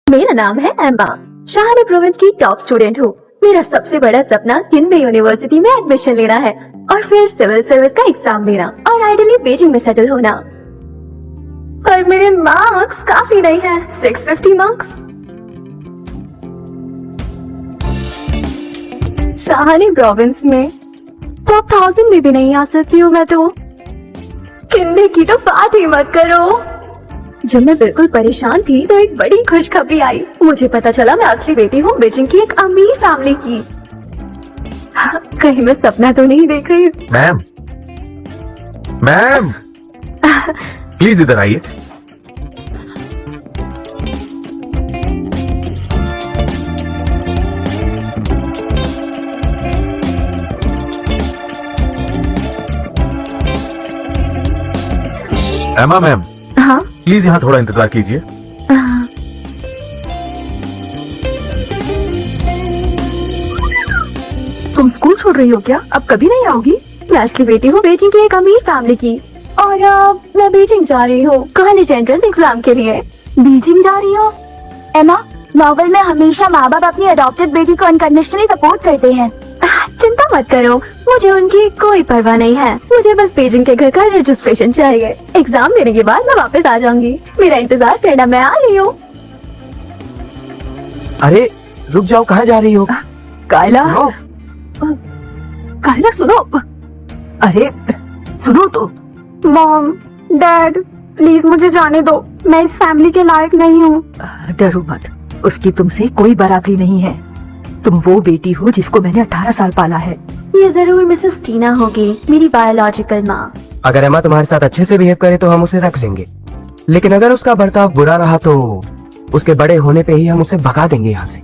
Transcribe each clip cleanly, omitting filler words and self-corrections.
मेरा नाम है एम्मा, शाहनी प्रोविंस की टॉप स्टूडेंट हूँ। मेरा सबसे बड़ा सपना किन्बे यूनिवर्सिटी में एडमिशन लेना है और फिर सिविल सर्विस का एग्जाम देना और आइडियली बीजिंग में सेटल होना। पर मेरे मार्क्स काफी नहीं है, 650 मार्क्स। शाहनी प्रोविंस में टॉप 1000 में भी नहीं आ सकती हूँ मैं तो। किन्बे की तो बात ही मत करो। जब मैं बिल्कुल परेशान थी तो एक बड़ी खुशखबरी आई। मुझे पता चला मैं असली बेटी हूँ बीजिंग की एक अमीर फैमिली की। कहीं मैं सपना तो नहीं देख रही? मैम, मैम प्लीज इधर आइए। एमा मैम, हाँ प्लीज यहाँ थोड़ा इंतजार कीजिए। तुम स्कूल छोड़ रही हो क्या? अब कभी नहीं आओगी? मैं असली बेटी हूँ बीजिंग की एक अमीर फैमिली की और मैं बीजिंग जा रही हूँ कॉलेज एंट्रेंस एग्जाम के लिए। बीजिंग जा रही हो? एमा, नॉवेल में हमेशा माँ बाप अपनी अडॉप्टेड बेटी को अनकंडीशनली सपोर्ट करते हैं। चिंता मत करो, मुझे उनकी कोई परवाह नहीं है। मुझे बस बीजिंग के घर का रजिस्ट्रेशन चाहिए। एग्जाम देने के बाद मैं वापस आ जाऊंगी। मेरा इंतजार करना, मैं आ रही हूँ। अरे रुक जाओ, कहाँ जा रही हो? कायला, कायला सुनो। अरे सुनो तो। मॉम, डैड, प्लीज मुझे जाने दो। मैं इस फैमिली के लायक नहीं हूँ। डरो मत, उसकी तुमसे कोई बराबरी नहीं है। तुम वो बेटी हो जिसको मैंने 18 साल पाला है। ये जरूर मिसेस टीना होगी, मेरी बायोलॉजिकल माँ। अगर एमा तुम्हारे साथ अच्छे से बिहेव करे तो हम उसे रख लेंगे, लेकिन अगर उसका बर्ताव बुरा रहा तो उसके बड़े होने पे ही हम उसे भगा देंगे यहाँ से।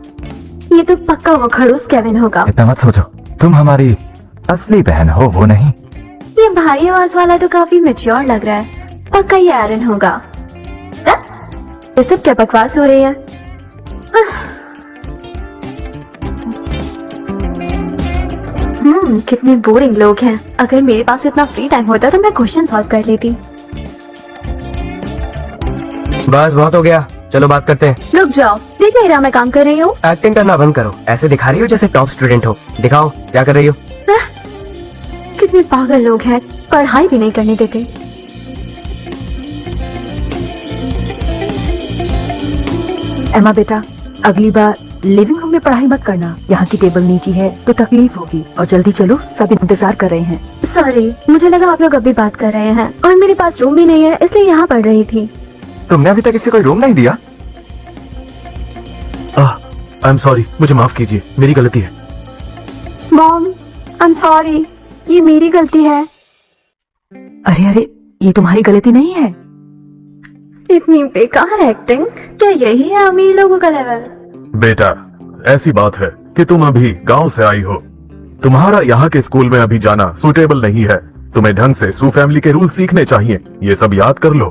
ये तो पक्का वो खड़ूस केविन होगा। इतना मत सोचो, तुम हमारी असली बहन हो, वो नहीं। ये भारी आवाज वाला तो काफी मैच्योर लग रहा है। पक्का ये एरन होगा। ये सब क्या बकवास हो रही है? कितने बोरिंग लोग हैं। अगर मेरे पास इतना फ्री टाइम होता तो मैं क्वेश्चन सॉल्व कर लेती। बस बहुत हो गया, चलो बात करते हैं। रुक जाओ, देख नहीं रहा मैं काम कर रही हूँ। एक्टिंग करना बंद करो, ऐसे दिखा रही हो जैसे टॉप स्टूडेंट हो। दिखाओ क्या कर रही हो। कितने पागल लोग हैं, पढ़ाई भी नहीं करने देते। एमा बेटा, अगली बार लिविंग रूम में पढ़ाई मत करना। यहाँ की टेबल नीची है तो तकलीफ होगी। और जल्दी चलो, सब इंतजार कर रहे हैं। सॉरी, मुझे लगा आप लोग अभी बात कर रहे हैं और मेरे पास रूम भी नहीं है, इसलिए यहाँ पढ़ रही थी। तुमने अभी तक इसे कोई रूम नहीं दिया? आई एम सॉरी, मुझे माफ कीजिए, मेरी गलती है। मॉम, आई एम सॉरी, ये मेरी गलती है। अरे अरे, ये तुम्हारी गलती नहीं है। इतनी बेकार एक्टिंग, क्या यही है अमीर लोगों का लेवल? बेटा, ऐसी बात है कि तुम अभी गांव से आई हो। तुम्हारा यहाँ के स्कूल में अभी जाना सूटेबल नहीं है। तुम्हें ढंग से सू फैमिली के रूल सीखने चाहिए। ये सब याद कर लो,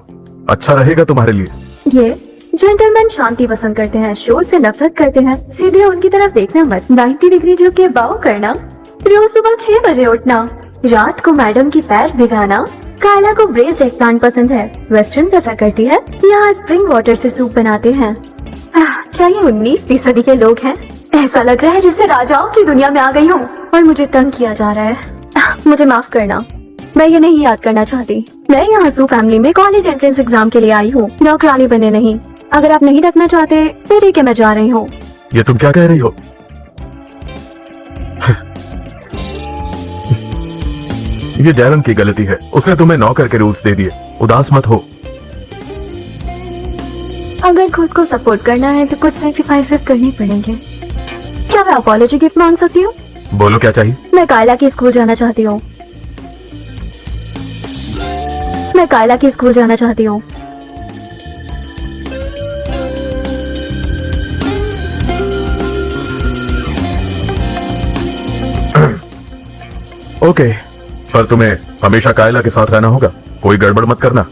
अच्छा रहेगा तुम्हारे लिए। ये जेंटलमैन शांति पसंद करते हैं, शोर से नफरत करते हैं। सीधे उनकी तरफ देखना मत, 90 डिग्री झुक के बाव करना, रोज सुबह 6 बजे उठना, रात को मैडम की पैर भिगाना। कायला को ब्रेस्ड एग प्लांट पसंद है, वेस्टर्न प्रेफर करती है। यहाँ स्प्रिंग वाटर से सूप बनाते हैं। क्या ये 19वीं सदी के लोग हैं? ऐसा लग रहा है जैसे राजाओं की दुनिया में आ गई हूँ और मुझे तंग किया जा रहा है। मुझे माफ करना, मैं ये नहीं याद करना चाहती। मैं यहाँ सू फैमिली में कॉलेज एंट्रेंस एग्जाम के लिए आई हूँ, नौकरानी बने नहीं। अगर आप नहीं रखना चाहते तो ठीक है, मैं जा रही हूँ। ये तुम क्या कह रही हो? ये डैरन की गलती है, उसने तुम्हें नौकर के रूल्स दे दिए। उदास मत हो। अगर खुद को सपोर्ट करना है तो कुछ सैक्रिफाइसेस करने पड़ेंगे। क्या मैं अपॉलॉजी गिफ्ट मांग सकती हूँ? बोलो क्या चाहिए? मैं कायला की स्कूल जाना चाहती हूँ। मैं कायला की स्कूल जाना चाहती हूँ। ओके, पर तुम्हें हमेशा कायला के साथ रहना होगा। कोई गड़बड़ मत करना।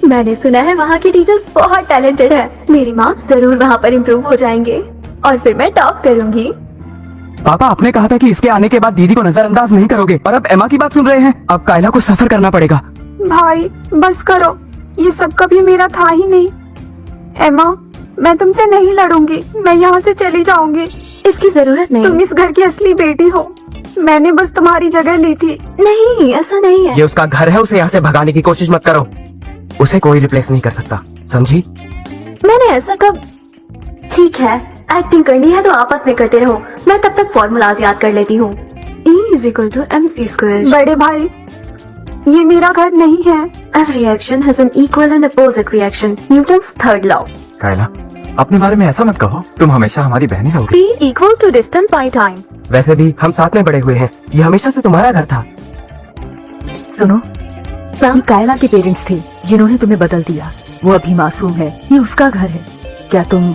मैंने सुना है वहाँ की टीचर्स बहुत टैलेंटेड है। मेरी मार्क्स जरूर वहाँ पर इम्प्रूव हो जाएंगे और फिर मैं टॉप करूँगी। पापा, आपने कहा था कि इसके आने के बाद दीदी को नजरअंदाज नहीं करोगे, और अब एमा की बात सुन रहे हैं। अब कायला को सफर करना पड़ेगा। भाई बस करो, ये सब कभी मेरा था ही नहीं। एमा, मैं तुमसे नहीं लड़ूंगी, मैं यहाँ से चली जाऊंगी। इसकी जरूरत नहीं। तुम इस घर की असली बेटी हो, मैंने बस तुम्हारी जगह ली थी। नहीं, ऐसा नहीं है। ये उसका घर है, उसे यहाँ से भगाने की कोशिश मत करो। उसे कोई रिप्लेस नहीं कर सकता, समझी? मैंने ऐसा कब। ठीक है, एक्टिंग करनी है तो आपस में करते रहो, मैं तब तक फॉर्मूलाज याद कर लेती हूँ। E=mc²। बड़े भाई, ये मेरा घर नहीं है। Every action has an equal and opposite reaction. Newton's third law. Kayla, अपने बारे में ऐसा मत कहो, तुम हमेशा हमारी बहन ही रहोगी। Speed equals to distance by time. वैसे भी हम साथ में बड़े हुए हैं, ये हमेशा से तुम्हारा घर था। सुनो, ये कायला के पेरेंट्स थे जिन्होंने तुम्हें बदल दिया। वो अभी मासूम है, ये उसका घर है। क्या तुम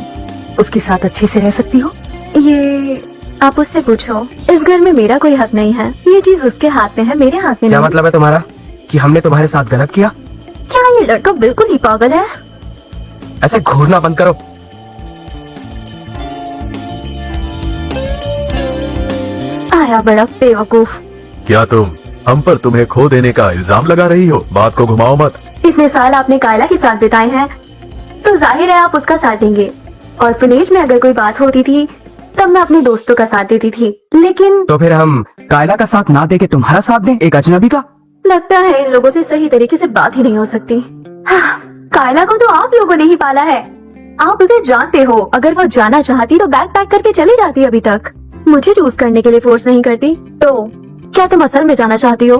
उसके साथ अच्छे से रह सकती हो? ये आप उससे पूछो। इस घर में मेरा कोई हक नहीं है, ये चीज उसके हाथ में है, मेरे हाथ में क्या नहीं। मतलब है तुम्हारा कि हमने तुम्हारे साथ गलत किया? क्या ये लड़का बिल्कुल ही पागल है? ऐसे घूरना बंद करो। आया बड़ा बेवकूफ। क्या तुम हम पर तुम्हें खो देने का इल्जाम लगा रही हो? बात को घुमाओ मत। इतने साल आपने कायला के साथ बिताए हैं तो जाहिर है आप उसका साथ देंगे। और फिनेज में अगर कोई बात होती थी तब मैं अपने दोस्तों का साथ देती थी, लेकिन तो फिर हम कायला का साथ ना दे के तुम्हारा साथ दें, एक अजनबी का? लगता है इन लोगों से सही तरीके से बात ही नहीं हो सकती। हाँ, कायला को तो आप लोगों ने ही पाला है, आप उसे जानते हो। अगर वो जाना चाहती तो बैग पैक करके चली जाती अभी तक। मुझे चूज करने के लिए फोर्स नहीं करती। तो क्या तुम असल में जाना चाहती हो?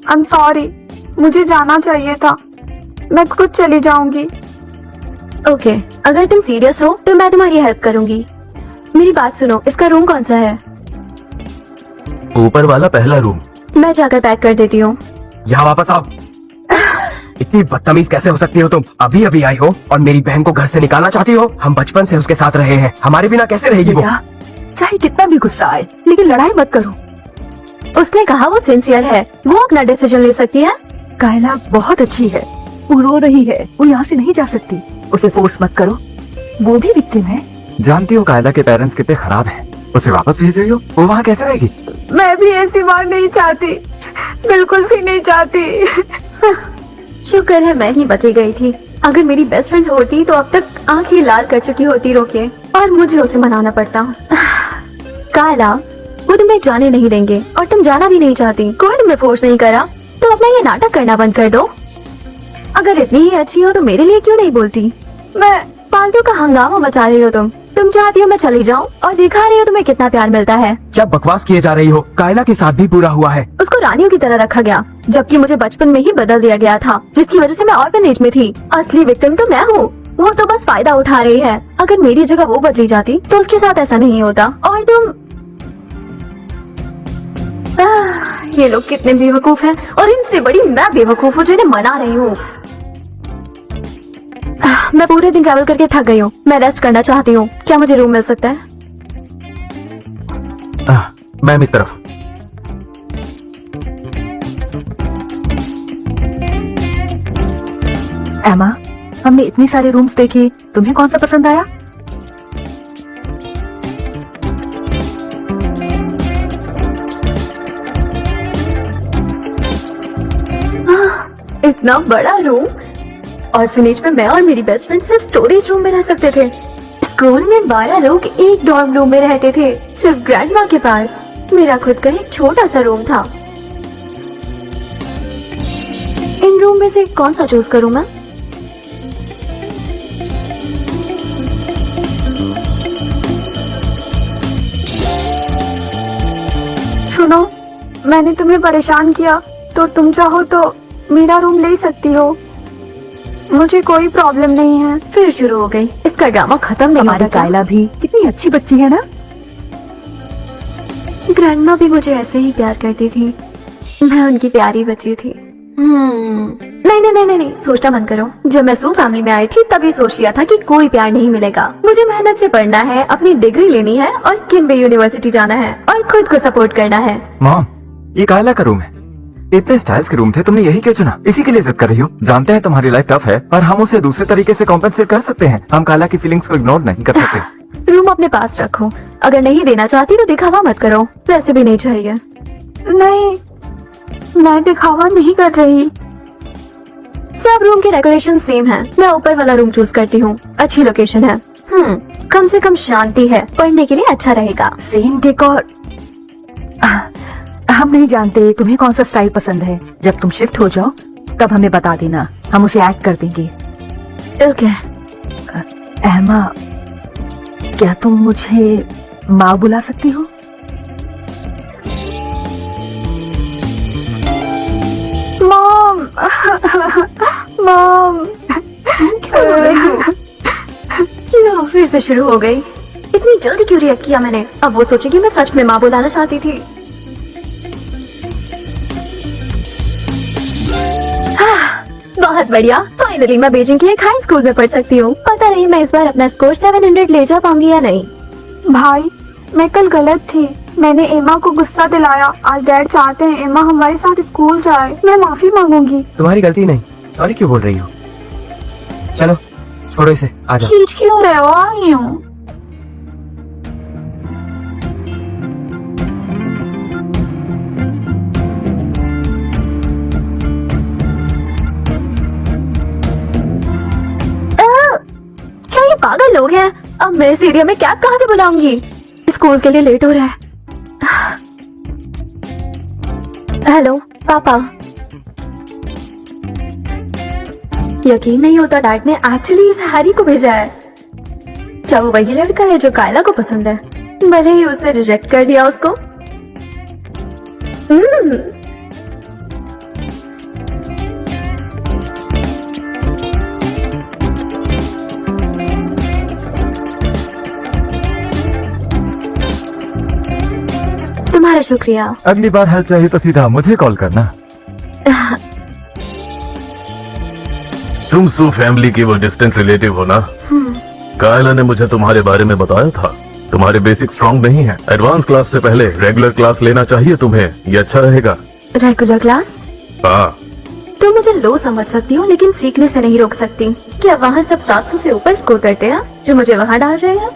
आई एम सॉरी, मुझे जाना चाहिए था, मैं खुद चली जाऊंगी। ओके, अगर तुम सीरियस हो तो मैं तुम्हारी हेल्प करूंगी। मेरी बात सुनो, इसका रूम कौन सा है? ऊपर वाला पहला रूम। मैं जाकर पैक कर देती हूँ। यहाँ वापस आओ। इतनी बदतमीज कैसे हो सकती हो तुम? अभी अभी आई हो और मेरी बहन को घर से निकालना चाहती हो? हम बचपन से उसके साथ रहे हैं, हमारे बिना कैसे रहेगी वो? बेटा, चाहे कितना भी गुस्सा आए लेकिन लड़ाई मत करो। उसने कहा वो सिंसियर है, वो अपना डिसीजन ले सकती है। कायला बहुत अच्छी है, वो रो रही है, वो यहाँ से नहीं जा सकती। उसे फोर्स मत करो, वो भी विक्टिम है। जानती हो कायला के पेरेंट्स कितने खराब हैं, उसे वापस भेज रही हो, वो वहाँ कैसे रहेगी? मैं भी ऐसी बात नहीं चाहती, बिल्कुल भी नहीं चाहती। शुक्र है मैं ही बची गई थी। अगर मेरी बेस्ट फ्रेंड होती तो अब तक आंखें लाल कर चुकी होती रो के, और मुझे उसे मनाना पड़ता। कायला, वो तुम्हें जाने नहीं देंगे और तुम जाना भी नहीं चाहती। कोई तुम्हें फोर्स नहीं करा तो अपना ये नाटक करना बंद कर दो। अगर इतनी ही अच्छी हो तो मेरे लिए क्यों नहीं बोलती? मैं फालतू का हंगामा मचा रही हो तुम चाहती हो मैं चली जाऊं और दिखा रही हो तुम्हें कितना प्यार मिलता है। क्या बकवास किए जा रही हो? कायला के साथ भी पूरा हुआ है। उसको रानियों की तरह रखा गया, जबकि मुझे बचपन में ही बदल दिया गया था, जिसकी वजह से मैं ऑर्फनेज में थी। असली विक्टिम तो मैं हूँ, वो तो बस फायदा उठा रही है। अगर मेरी जगह वो बदली जाती तो उसके साथ ऐसा नहीं होता। और तुम ये लोग कितने बेवकूफ हैं, और इनसे बड़ी मैं बेवकूफ हूँ जो इन्हें मना रही हूँ। मैं पूरे दिन ट्रैवल करके थक गई हूँ, मैं रेस्ट करना चाहती हूँ। क्या मुझे रूम मिल सकता है? मैम इस तरफ। एमा, हमने इतने सारे रूम्स देखे, तुम्हें कौन सा पसंद आया? इतना बड़ा रूम, और फिनिश में मैं और मेरी बेस्ट फ्रेंड सिर्फ स्टोरेज रूम में रह सकते थे। स्कूल में 12 लोग एक डॉर्म रूम में रहते थे, सिर्फ ग्रैंडमा के पास। मेरा खुद का एक छोटा सा रूम था। इन रूम में से कौन सा चूज करूं मैं? सुनो, मैंने तुम्हें परेशान किया तो तुम चाहो तो मेरा रूम ले सकती हो, मुझे कोई प्रॉब्लम नहीं है। फिर शुरू हो गई, इसका ड्रामा खत्म नहीं हमारी होता। कायला भी कितनी अच्छी बच्ची है ना। ग्रैंडमा भी मुझे ऐसे ही प्यार करती थी, मैं उनकी प्यारी बच्ची थी। नहीं नहीं नहीं नहीं नहीं, सोचना बंद करो। जब मैं सू फैमिली में आई थी तभी सोच लिया था कि कोई प्यार नहीं मिलेगा। मुझे मेहनत से पढ़ना है, अपनी डिग्री लेनी है और किम्बे यूनिवर्सिटी जाना है और खुद को सपोर्ट करना है। मॉम, ये कायला का रूम है। इतने स्टाइल्स के रूम थे, तुमने यही क्यों चुना? इसी के लिए जिद कर रही हो? जानते हैं तुम्हारी लाइफ टफ है और हम उसे दूसरे तरीके से कॉम्पेंसेट कर सकते हैं। हम कायला की फीलिंग्स को इग्नोर नहीं कर सकते। रूम अपने पास रखो, अगर नहीं देना चाहती तो दिखावा मत करो, वैसे भी नहीं चाहिए। नहीं, मैं दिखावा नहीं कर रही। सब रूम के डेकोरेशन सेम है। मैं ऊपर वाला रूम चूज करती हूँ। अच्छी लोकेशन है। कम से कम शांति है, पढ़ने के लिए अच्छा रहेगा। Same decor. हम नहीं जानते तुम्हें कौन सा स्टाइल पसंद है। जब तुम शिफ्ट हो जाओ तब हमें बता देना, हम उसे ऐड कर देंगे। ओके। एमा, क्या तुम मुझे माँ बुला सकती हो? मॉम मॉम लो, फिर से शुरू हो गई। इतनी जल्दी क्यों रिएक्ट किया मैंने? अब वो सोचेगी मैं सच में माँ बुलाना चाहती थी। बहुत बढ़िया, फाइनली मैं बीजिंग के एक हाई स्कूल में पढ़ सकती हूँ। पता नहीं मैं इस बार अपना स्कोर 700 ले जा पाऊंगी या नहीं। भाई, मैं कल गलत थी। मैंने एमा को गुस्सा दिलाया। आज डैड चाहते हैं एमा हमारे साथ स्कूल जाए। मैं माफी मांगूंगी। तुम्हारी गलती नहीं, सॉरी क्यों बोल रही हो? चलो छोड़ो इसे, आ जाओ। खींच क्यों रहे हो? आई हूँ। क्या ये पागल लोग हैं? अब मैं इस एरिया में कैब कहाँ से बुलाऊंगी? स्कूल के लिए लेट हो रहा है। हेलो पापा। यकीन नहीं होता डैड ने एक्चुअली इस हैरी को भेजा है। क्या वो वही लड़का है जो कायला को पसंद है? भले ही उसने रिजेक्ट कर दिया उसको। तुम्हारा शुक्रिया। अगली बार हेल्प चाहिए तो सीधा मुझे कॉल करना। तुम सू फैमिली की वो डिस्टेंट रिलेटिव हो ना? कायला ने मुझे तुम्हारे बारे में बताया था। तुम्हारे बेसिक स्ट्रांग नहीं है। एडवांस क्लास से पहले रेगुलर क्लास लेना चाहिए तुम्हें, ये अच्छा रहेगा। Regular class? हाँ। तुम मुझे लो समझ सकती हो लेकिन सीखने से नहीं रोक सकती। क्या वहाँ सब 700 से ऊपर स्कोर करते हैं जो मुझे वहाँ डाल रहे हैं?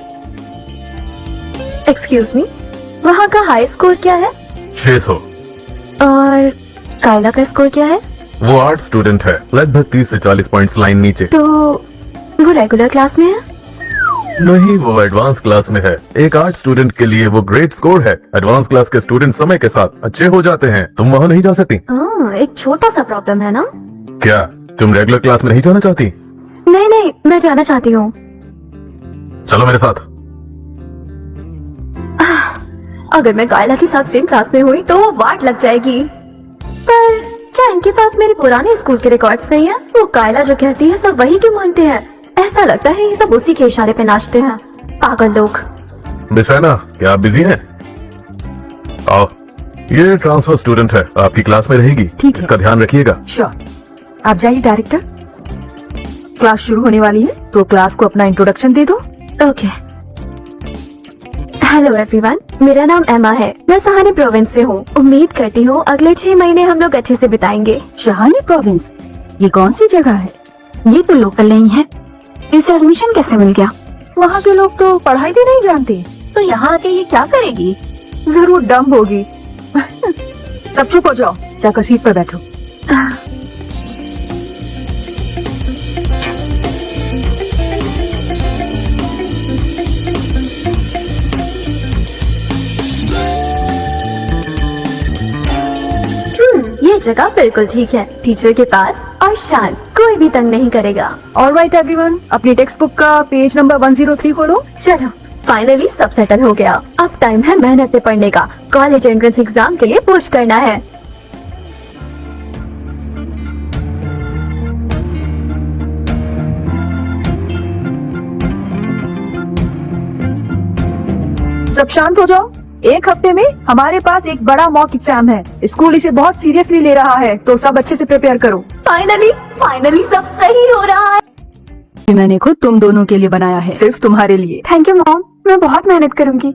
एक्सक्यूज मी, वहाँ का हाई स्कोर क्या है? 600। और कायला का स्कोर क्या है? वो आर्ट स्टूडेंट है, लगभग 30 से 40 पॉइंट्स लाइन नीचे। तो वो रेगुलर क्लास में है? नहीं, वो एडवांस क्लास में है। एक आर्ट स्टूडेंट के लिए वो ग्रेट स्कोर है। एडवांस क्लास के स्टूडेंट समय के साथ अच्छे हो जाते हैं। तुम वहाँ नहीं जा सकती। एक छोटा सा प्रॉब्लम है ना। क्या तुम रेगुलर क्लास में नहीं जाना चाहती? नहीं नहीं, मैं जाना चाहती हूँ। चलो मेरे साथ। अगर मैं कायला के साथ सेम क्लास में हुई तो वो वाट लग जाएगी। पर क्या इनके पास मेरे पुराने स्कूल के रिकॉर्ड्स नहीं है? वो कायला जो कहती है सब वही क्यों मानते हैं? ऐसा लगता है ये सब उसी के इशारे पे नाचते हैं। पागल लोग। मिस है ना, क्या आप बिजी हैं? आओ, ये ट्रांसफर स्टूडेंट है, आपकी क्लास में रहेगी। ठीक है। इसका ध्यान रखिएगा। श्योर। आप जाइए डायरेक्टर। क्लास शुरू होने वाली है तो क्लास को अपना इंट्रोडक्शन दे दो। ओके। हेलो एवरीवन, मेरा नाम एमा है। मैं सहानी प्रोविंस से हूँ। उम्मीद करती हूँ अगले 6 महीने हम लोग अच्छे से बिताएंगे। शहानी प्रोविंस, ये कौन सी जगह है? ये तो लोकल नहीं है। इसे एडमिशन कैसे मिल गया? वहाँ के लोग तो पढ़ाई भी नहीं जानते। तो यहाँ आके ये क्या करेगी? जरूर डम होगी। सब चुप हो जाओ, जाकर सीट पर बैठो। ये जगह बिल्कुल ठीक है। टीचर के पास और शांत, कोई भी तंग नहीं करेगा। ऑलराइट एवरीवन, अपनी टेक्स्ट बुक का पेज नंबर 103 खोलो। चलो, फाइनली सब सेटल हो गया। अब टाइम है मेहनत से पढ़ने का। कॉलेज एंट्रेंस एग्जाम के लिए पुश करना है। सब शांत हो जाओ। एक हफ्ते में हमारे पास एक बड़ा मॉक एग्जाम है। स्कूल इसे बहुत सीरियसली ले रहा है, तो सब अच्छे से प्रिपेयर करो। फाइनली सब सही हो रहा है। ये मैंने खुद तुम दोनों के लिए बनाया है, सिर्फ तुम्हारे लिए। थैंक यू मॉम, मैं बहुत मेहनत करूंगी।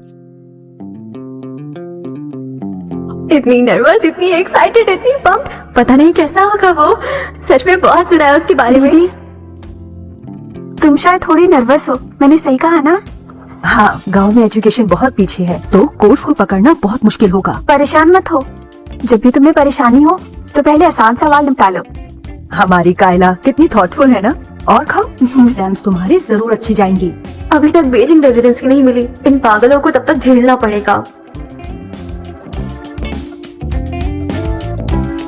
इतनी नर्वस, इतनी एक्साइटेड, इतनी पंप। पता नहीं कैसा होगा वो। सच में बहुत सुना है उसके बारे में। तुम शायद थोड़ी नर्वस हो, मैंने सही कहा ना? हाँ, गांव में एजुकेशन बहुत पीछे है, तो कोर्स को पकड़ना बहुत मुश्किल होगा। परेशान मत हो, जब भी तुम्हें परेशानी हो तो पहले आसान सवाल निपटा लो। हमारी कायला कितनी थॉटफुल है ना। और खाओ, एग्जाम्स तुम्हारे जरूर अच्छे जाएंगे। अभी तक बेजिंग रेजिडेंस की नहीं मिली, इन पागलों को तब तक झेलना पड़ेगा।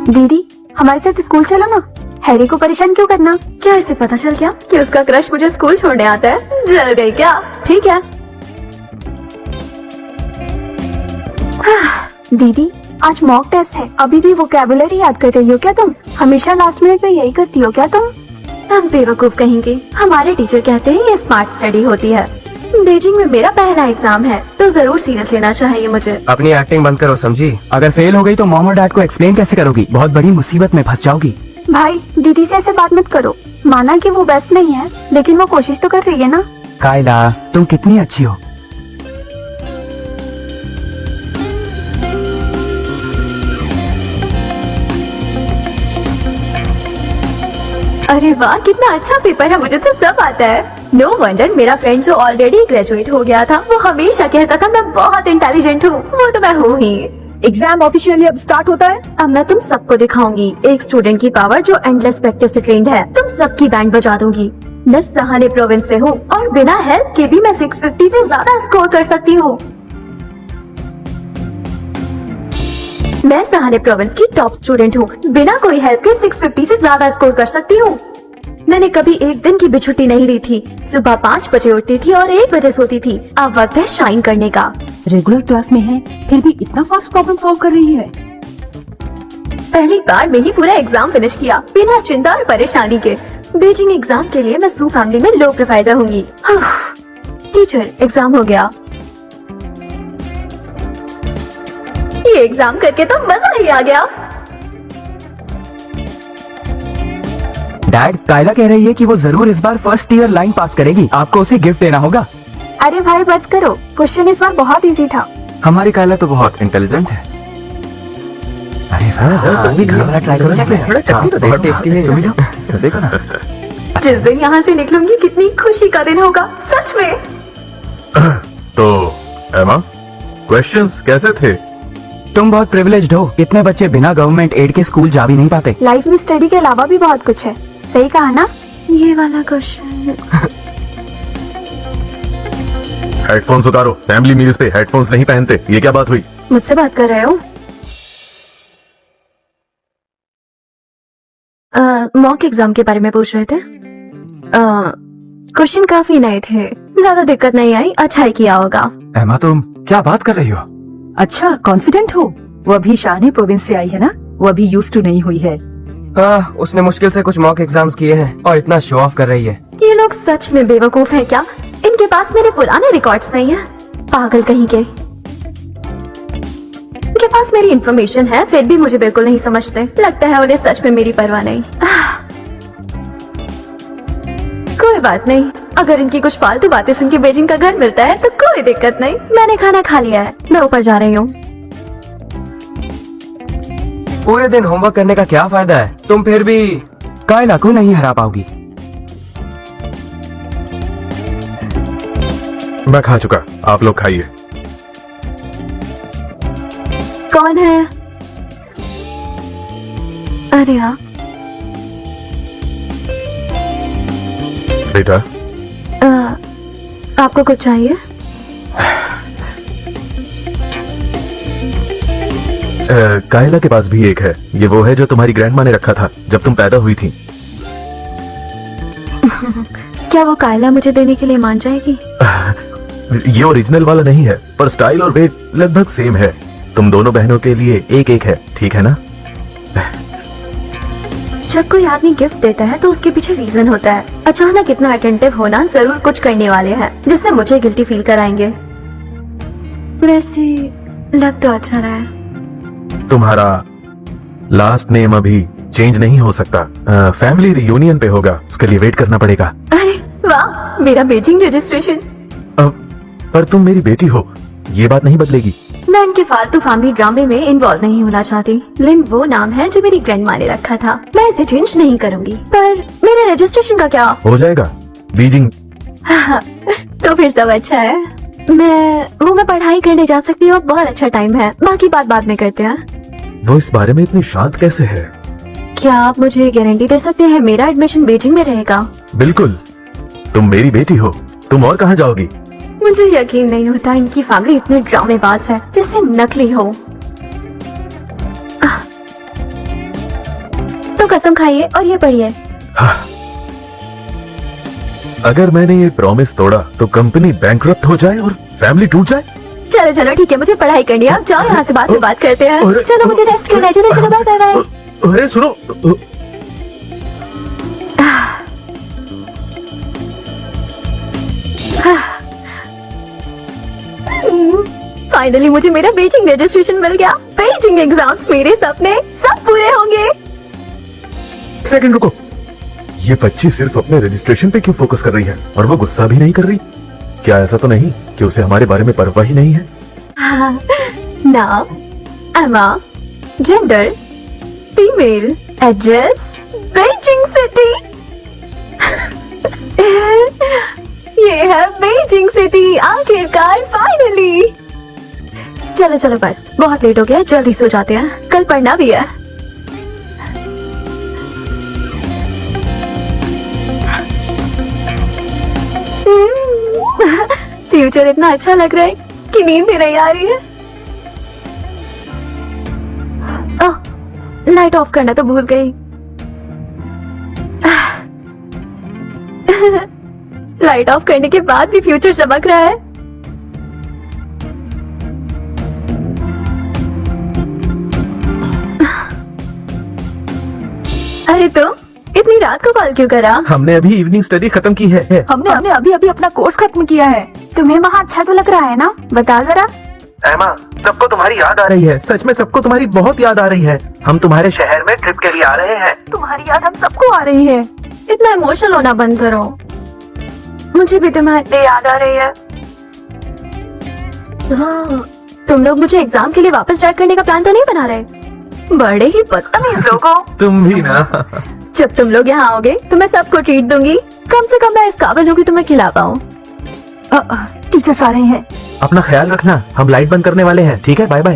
दीदी हमारे साथ स्कूल चलो ना, हैरी को परेशान क्यों करना। क्या इसे पता चल गया कि उसका क्रश मुझे स्कूल छोड़ने आता है? जल गई क्या? ठीक है। दीदी आज मॉक टेस्ट है, अभी भी वोकैबुलरी याद कर रही हो क्या तुम? हमेशा लास्ट मिनट में यही करती हो क्या तुम? हम बेवकूफ कहेंगे, हमारे टीचर कहते हैं ये स्मार्ट स्टडी होती है। बीजिंग में मेरा पहला एग्जाम है तो जरूर सीरियस लेना चाहिए मुझे। अपनी एक्टिंग बंद करो समझी। अगर फेल हो गई तो मॉम और डैड को एक्सप्लेन कैसे करोगी? बहुत बड़ी मुसीबत में फंस जाओगी। भाई दीदी से ऐसे बात मत करो, माना कि वो बेस्ट नहीं है लेकिन वो कोशिश तो कर रही है ना। कायला तुम कितनी अच्छी हो। अरे वाह, कितना अच्छा पेपर है, मुझे तो सब आता है। नो वंडर मेरा फ्रेंड जो ऑलरेडी ग्रेजुएट हो गया था वो हमेशा कहता था मैं बहुत इंटेलिजेंट हूँ। वो तो मैं हूँ ही। एग्जाम ऑफिशियली अब स्टार्ट होता है। अब मैं तुम सबको दिखाऊंगी एक स्टूडेंट की पावर जो एंडलेस प्रैक्टिस से ट्रेंड है। तुम सबकी बैंड बजा दूंगी। मैं सहाने प्रोविंस से हूँ और बिना हेल्प के भी मैं 650 से ज्यादा स्कोर कर सकती हूँ। मैं सहाने प्रोविंस की टॉप स्टूडेंट हूँ, बिना कोई हेल्प के 650 से ज्यादा स्कोर कर सकती हूँ। मैंने कभी एक दिन की भी छुट्टी नहीं ली थी। सुबह 5 बजे उठती थी और 1 बजे सोती थी। अब वक्त है शाइन करने का। रेगुलर क्लास में है फिर भी इतना फास्ट प्रॉब्लम सॉल्व कर रही है। पहली बार में ही पूरा एग्जाम फिनिश किया बिना चिंता और परेशानी के। बीजिंग एग्जाम के लिए मैं सू फैमिली में लो प्रोफाइल रहूंगी। टीचर एग्जाम हो गया। ये एग्जाम करके तो मजा ही आ गया। डैड कायला कह रही है कि वो जरूर इस बार फर्स्ट ईयर लाइन पास करेगी। आपको उसे गिफ्ट देना होगा। अरे भाई बस करो, क्वेश्चन इस बार बहुत इजी था। हमारी कायला तो बहुत इंटेलिजेंट है। अरे वाह, भी खाना ट्राई करो। बहुत टेस्टी है। तुम भी जाओ, देखो ना। जिस दिन यहाँ से निकलूंगी कितनी खुशी का दिन होगा सच में। तो एमा, क्वेश्चंस कैसे थे? तुम बहुत प्रिविलेज्ड हो। इतने बच्चे बिना गवर्नमेंट एड के स्कूल जा भी नहीं पाते। लाइफ में स्टडी के अलावा भी बहुत कुछ है, सही कहा ना? ये वाला क्वेश्चन। हेडफोन्स उतारो। फैमिली मील्स पे हेडफोन्स नहीं पहनते। ये क्या बात हुई? मुझसे बात कर रहे हो? मॉक एग्जाम के बारे में पूछ रहे थे। क्वेश्चन काफी नए थे, ज्यादा दिक्कत नहीं आई। अच्छा ही किया होगा। एमा तुम क्या बात कर रही हो? अच्छा कॉन्फिडेंट हो। वो अभी शाने प्रोविंस से आई है ना, वो अभी यूज्ड टू नहीं हुई है। हाँ, उसने मुश्किल से कुछ मॉक एग्जाम्स किए हैं और इतना शो ऑफ कर रही है। ये लोग सच में बेवकूफ हैं क्या? इनके पास मेरे पुराने रिकॉर्ड्स नहीं है। पागल कहीं के। इनके पास मेरी इंफॉर्मेशन है फिर भी मुझे बिल्कुल नहीं समझते। लगता है उन्हें सच में मेरी परवाह नहीं। कोई बात नहीं, अगर इनकी कुछ फालतू बातें सुन के बीजिंग का घर मिलता है तो कोई दिक्कत नहीं। मैंने खाना खा लिया है, मैं ऊपर जा रही हूँ। पूरे दिन होमवर्क करने का क्या फायदा है? तुम फिर भी कायला को नहीं हरा पाओगी। मैं खा चुका, आप लोग खाइए। कौन है? अरे हाँ, बेटा आपको कुछ चाहिए? कायला के पास भी एक है। ये वो है जो तुम्हारी ग्रैंडमा ने रखा था जब तुम पैदा हुई थी। क्या वो कायला मुझे देने के लिए मान जाएगी? ये ओरिजिनल वाला नहीं है पर स्टाइल और वेट लगभग सेम है। तुम दोनों बहनों के लिए एक एक है, ठीक है ना? जब कोई आदमी गिफ्ट देता है तो उसके पीछे रीजन होता है। अचानक इतना अटेंटिव होना जरूर कुछ करने वाले हैं जिससे मुझे गिल्टी फील कराएंगे। वैसे लग तो अच्छा रहा है। तुम्हारा लास्ट नेम अभी चेंज नहीं हो सकता। फैमिली रियूनियन पे होगा, उसके लिए वेट करना पड़ेगा। अरे वाह, मेरा बीजिंग रजिस्ट्रेशन। पर तुम मेरी बेटी हो, ये बात नहीं बदलेगी। मैं इनके फालतू फैमिली ड्रामे में इन्वॉल्व नहीं होना चाहती। लिन वो नाम है जो मेरी ग्रैंडमा ने रखा था। मैं इसे चेंज नहीं करूंगी। पर मेरे रजिस्ट्रेशन का क्या? हो जाएगा बीजिंग। तो फिर सब अच्छा है। मैं पढ़ाई करने जा सकती हूँ। बहुत अच्छा टाइम है, बाकी बात बाद में करते हैं। वो इस बारे में इतनी शांत कैसे है? क्या आप मुझे गारंटी दे सकते हैं मेरा एडमिशन बीजिंग में रहेगा? बिल्कुल, तुम मेरी बेटी हो, तुम और कहाँ जाओगी? मुझे यकीन नहीं होता इनकी फैमिली इतने ड्रामेबाज है जैसे नकली हो। तो कसम खाइए और ये पढ़िए। अगर मैंने ये प्रॉमिस तोड़ा तो कंपनी बैंकरप्ट हो जाए और फैमिली टूट जाए। चलो चलो ठीक है, मुझे पढ़ाई करनी है, आप जाओ यहाँ से, बाद में बात करते हैं। अरे, चलो मुझे रेस्ट करना है, चलो चलो बाय बाय बाय। अरे सुनो, फाइनली मुझे मेरा बीजिंग रजिस्ट्रेशन मिल गया। बीजिंग एग्जाम्स, मेरे सपने सब पूरे होंगे। एक सेकंड रुको, ये बच्ची सिर्फ अपने रजिस्ट्रेशन पे क्यों फोकस कर रही है और वो गुस्सा भी नहीं कर रही? क्या ऐसा तो नहीं कि उसे हमारे बारे में परवाह ही नहीं है? नाम एमा, gender female, address Beijing city. ये है बीजिंग सिटी, आखिरकार फाइनली। चलो चलो बस, बहुत लेट हो गया, जल्दी सो जाते हैं, कल पढ़ना भी है। फ्यूचर इतना अच्छा लग रहा है कि नींद भी नहीं आ रही है। लाइट ऑफ करना तो भूल गई। लाइट ऑफ करने के बाद भी फ्यूचर चमक रहा है। अरे तुम इतनी रात को कॉल क्यों करा? हमने अभी इवनिंग स्टडी खत्म की है। हमने अभी अभी अपना कोर्स खत्म किया है। तुम्हें वहाँ अच्छा तो लग रहा है ना, बता जरा। एमा, सबको तुम्हारी याद आ रही है। सच में सबको तुम्हारी बहुत याद आ रही है। हम तुम्हारे शहर में ट्रिप के लिए आ रहे हैं। तुम्हारी याद हम सबको आ रही है। इतना इमोशनल होना बंद करो, मुझे भी तुम्हारी याद आ रही है। हाँ, तुम लोग मुझे एग्जाम के लिए वापस ड्राइव करने का प्लान तो नहीं बना रहे? बड़े ही बदतमीज लोग हो। तुम भी ना। जब तुम लोग यहाँ आओगे तो मैं सबको ट्रीट दूंगी। कम से कम मैं इस काबिल हूँ कि तुम्हें खिला पाऊँ। टीचर्स आ रहे हैं। अपना ख्याल रखना, हम लाइट बंद करने वाले हैं। ठीक है, बाय बाय।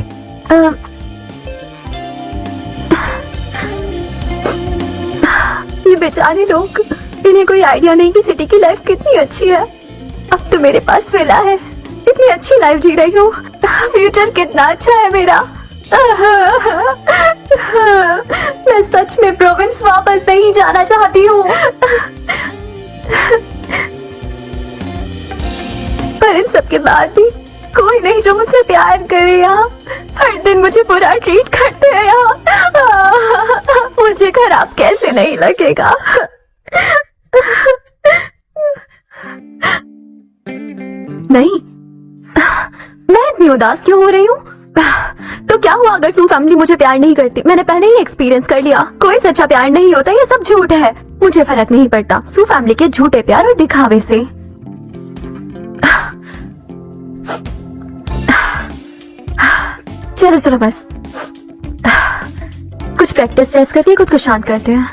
ये बेचारे लोग, इन्हें कोई आइडिया नहीं कि सिटी की लाइफ कितनी अच्छी है। अब तो मेरे पास विला है, इतनी अच्छी लाइफ जी रही हूँ। फ्यूचर कितना अच्छा है मेरा। मैं सच में प्रोविंस वापस नहीं जाना चाहती हूँ। पर इन सब के बाद भी कोई नहीं जो मुझसे प्यार करे। यहाँ हर दिन मुझे बुरा ट्रीट करते हैं। यहाँ मुझे खराब कैसे नहीं लगेगा? नहीं, मैं इतनी उदास क्यों हो रही हूँ? तो क्या हुआ अगर सू फैमिली मुझे प्यार नहीं करती? मैंने पहले ही एक्सपीरियंस कर लिया, कोई सच्चा प्यार नहीं होता, ये सब झूठ है। मुझे फर्क नहीं पड़ता सू फैमिली के झूठे प्यार और दिखावे से। चलो चलो बस, कुछ प्रैक्टिस टेस्ट करके खुद को शांत करते हैं।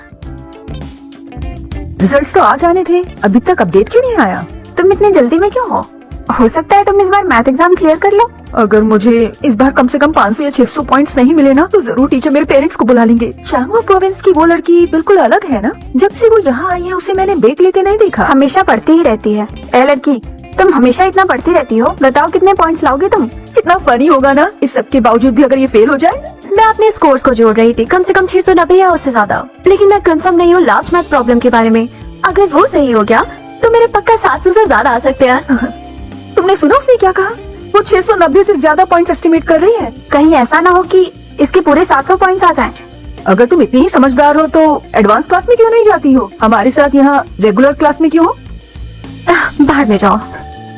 रिजल्ट्स तो आ जाने थे, अभी तक अपडेट क्यों नहीं आया? तुम इतनी जल्दी में क्यों हो सकता है तुम इस बार मैथ एग्जाम क्लियर कर लो। अगर मुझे इस बार कम से कम 500 या 600 पॉइंट्स नहीं मिले ना तो जरूर टीचर मेरे पेरेंट्स को बुला लेंगे। शांगो प्रोविंस की वो लड़की बिल्कुल अलग है ना? जब से वो यहाँ आई है उसे मैंने ब्रेक लेते नहीं देखा। हमेशा पढ़ती ही रहती है। ए लड़की, तुम हमेशा इतना पढ़ती रहती हो, बताओ कितने पॉइंट्स लाओगे तुम? कितना फनी होगा ना, इस सब के बावजूद भी अगर ये फेल हो जाए। मैं अपने स्कोर्स को जोड़ रही थी, कम से कम 690 या उससे ज्यादा, लेकिन मैं कंफर्म नहीं हूँ लास्ट मैथ प्रॉब्लम के बारे में। अगर वो सही हो गया तो मेरे पक्का 700 से ज्यादा आ सकते हैं। तुमने सुना उसने क्या कहा? वो 690 से ज्यादा पॉइंट्स एस्टिमेट कर रही है। कहीं ऐसा ना हो कि इसके पूरे 700 पॉइंट्स आ जाएं। अगर तुम इतनी ही समझदार हो तो एडवांस क्लास में क्यों नहीं जाती हो? हमारे साथ यहाँ रेगुलर क्लास में क्यों हो? बाहर में जाओ।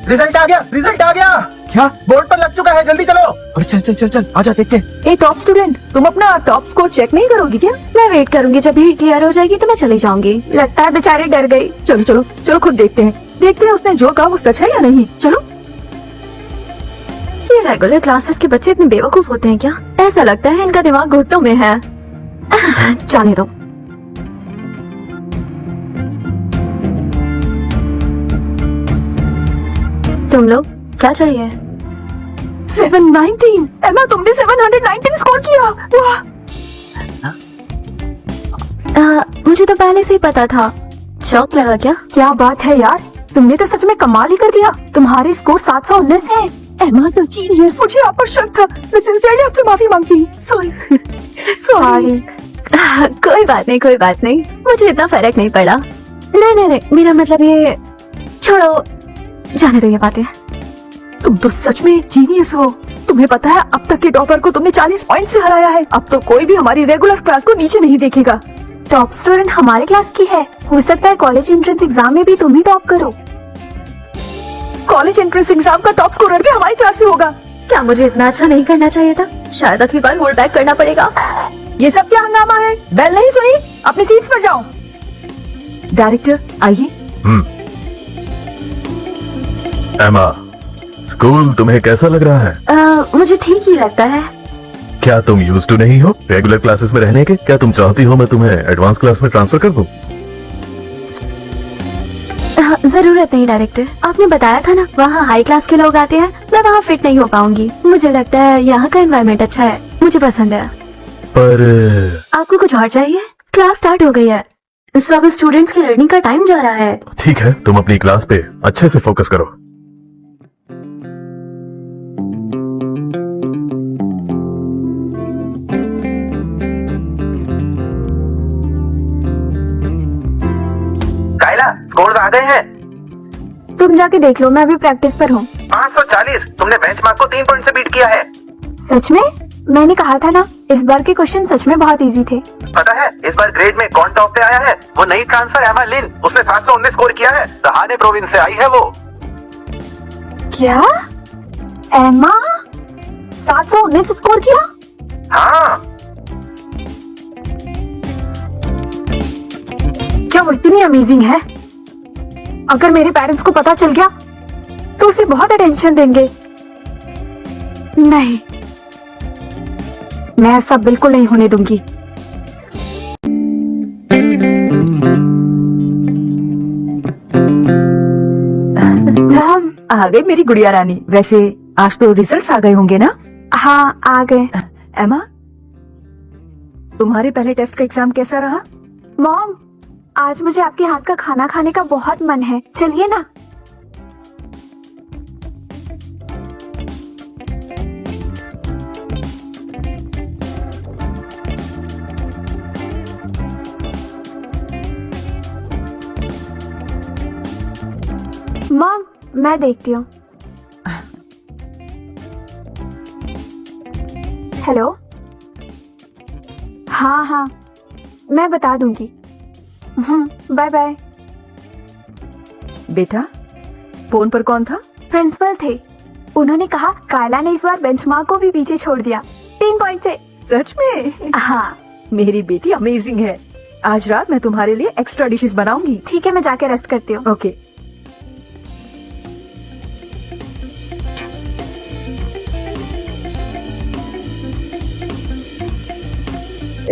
रिजल्ट आ गया, रिजल्ट आ गया। क्या? बोर्ड पर लग चुका है, जल्दी चलो। अरे चल चल चल चल, आजा देखते हैं। ए टॉप स्टूडेंट, तुम अपना टॉप स्कोर चेक नहीं करोगी क्या? मैं वेट करूंगी, जब भीड़ क्लियर हो जाएगी तो मैं चली जाऊंगी। लगता है बेचारी डर गई। चलो चलो चलो, खुद देखते हैं उसने जो कहा वो सच है या नहीं। चलो। ये रेगुलर क्लासेस के बच्चे इतने बेवकूफ होते हैं क्या? ऐसा लगता है इनका दिमाग घुटनों में है। जाने दो। तुम लोग क्या चाहिए? 719। एमा, तुमने 719 स्कोर किया। वाह। मुझे तो पहले से ही पता था। शौक लगा क्या? क्या बात है यार, तुमने तो सच में कमाल ही कर दिया। तुम्हारे स्कोर 719 है। एमा तो जीनियस। मुझे आप पर शक था। मैं सिंसियरली आपसे माफी मांगती। सॉरी। सॉरी। कोई बात नहीं, कोई बात नहीं, मुझे इतना फर्क नहीं पड़ा। नहीं नहीं नहीं, मेरा मतलब ये, छोड़ो, जाने दो ये बातें। तुम तो सच में जीनियस हो। तुम्हें पता है, अब तक के टॉपर को तुमने 40 पॉइंट से हराया है। अब तो कोई भी हमारी रेगुलर क्लास को नीचे नहीं देखेगा। टॉप स्टूडेंट हमारे क्लास की है। हो सकता है कॉलेज एंट्रेंस एग्जाम में भी तुम ही टॉप करो। कॉलेज एंट्रेंस एग्जाम का टॉप स्कोरर भी हमारी क्लास से होगा। क्या मुझे इतना अच्छा नहीं करना चाहिए था? शायद अगली बार होल्ड बैक करना पड़ेगा। ये सब क्या हंगामा है? बेल नहीं सुनी? अपनी सीट्स पर जाओ। डायरेक्टर आइए। एमा, स्कूल तुम्हें कैसा लग रहा है? मुझे ठीक ही लगता है। क्या तुम यूज्ड टू नहीं हो रेगुलर क्लासेस में रहने के? क्या तुम चाहती हो मैं तुम्हें एडवांस क्लास में ट्रांसफर कर दूं? जरूरत नहीं डायरेक्टर, आपने बताया था ना वहाँ हाई क्लास के लोग आते हैं, मैं वहाँ फिट नहीं हो पाऊंगी। मुझे लगता है यहाँ का एनवायरनमेंट अच्छा है, मुझे पसंद है। पर आपको कुछ और चाहिए? क्लास स्टार्ट हो गई है, सब स्टूडेंट्स की लर्निंग का टाइम जा रहा है। ठीक है, तुम अपनी क्लास पे अच्छे से फोकस करो। कायला, स्कोर्स आ गए हैं। तुम जाके देख लो, मैं अभी प्रैक्टिस पर हूँ। 540। तुमने बेंचमार्क को 3 पॉइंट से बीट किया है। सच में? मैंने कहा था ना, इस बार के क्वेश्चन सच में बहुत इजी थे। पता है इस बार ग्रेड में कौन टॉप पे आया है? वो नई ट्रांसफर एमा लिन। उसने 719 स्कोर किया है। सहाने प्रोविंस से आई है वो। क्या? एमा 719 स्कोर किया? हाँ, क्या वो इतनी अमेजिंग है? अगर मेरे पेरेंट्स को पता चल गया तो उसे बहुत अटेंशन देंगे। नहीं, मैं ऐसा बिल्कुल नहीं होने दूंगी। मॉम, आ गई मेरी गुड़िया रानी। वैसे आज तो रिजल्ट्स आ गए होंगे ना? हाँ, आ गए। एमा, तुम्हारे पहले टेस्ट का एग्जाम कैसा रहा? मॉम, आज मुझे आपके हाथ का खाना खाने का बहुत मन है, चलिए ना। मॉम, मैं देखती हूँ। हेलो। हाँ हाँ, मैं बता दूंगी। Bye bye. बेटा, फोन पर कौन था? प्रिंसिपल थे। उन्होंने कहा कायला ने इस बार बेंचमार्क को भी पीछे छोड़ दिया 3 पॉइंट से। सच में? हाँ। मेरी बेटी अमेजिंग है। आज रात मैं तुम्हारे लिए एक्स्ट्रा डिशेस बनाऊंगी। ठीक है, मैं जाके रेस्ट करती हूँ। ओके।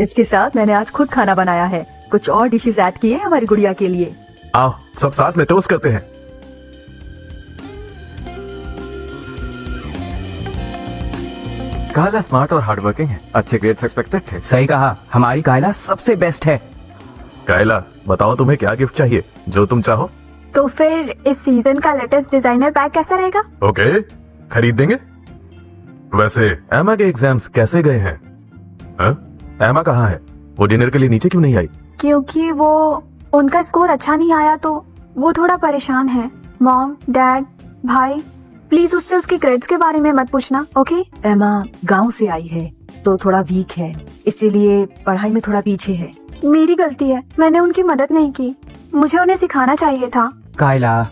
इसके साथ मैंने आज खुद खाना बनाया है। कुछ और डिशेस ऐड किए हैं हमारी गुड़िया के लिए। आओ सब साथ में टोस्ट करते हैं। कायला स्मार्ट और हार्डवर्किंग है। अच्छे ग्रेड्स एक्सपेक्टेड थे। सही कहा, हमारी कायला सबसे बेस्ट है। कायला, बताओ तुम्हें क्या गिफ्ट चाहिए, जो तुम चाहो। तो फिर इस सीजन का लेटेस्ट डिजाइनर बैग कैसा रहेगा? ओके, खरीद देंगे। वैसे एमा के एग्जाम्स कैसे गए हैं? एमा कहाँ है? वो डिनर के लिए नीचे क्यों नहीं आई? क्योंकि वो उनका स्कोर अच्छा नहीं आया तो वो थोड़ा परेशान है। मॉम, डैड, भाई, प्लीज उससे उसके ग्रेड्स के बारे में मत पूछना, ओके? एमा गांव से आई है तो थोड़ा वीक है, इसीलिए पढ़ाई में थोड़ा पीछे है। मेरी गलती है, मैंने उनकी मदद नहीं की। मुझे उन्हें सिखाना चाहिए था। कायला,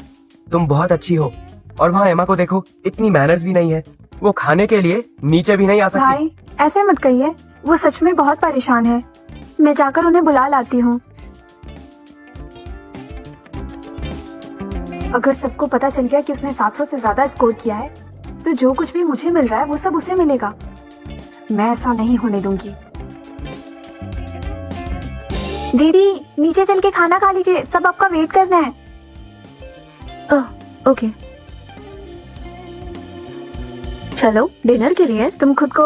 तुम बहुत अच्छी हो। और वहाँ एमा को देखो, इतनी मैनर्स भी नहीं है। वो खाने के लिए नीचे भी नहीं आ सकती। भाई, ऐसे मत कहिए, वो सच में बहुत परेशान है। मैं जाकर उन्हें बुला लाती हूँ। अगर सबको पता चल गया कि उसने 700 से ज्यादा स्कोर किया है, तो जो कुछ भी मुझे मिल रहा है वो सब उसे मिलेगा। मैं ऐसा नहीं होने दूंगी। दीदी, नीचे चल के खाना खा लीजिए, सब आपका वेट करना है। ओह, ओके। चलो डिनर के लिए। तुम खुद को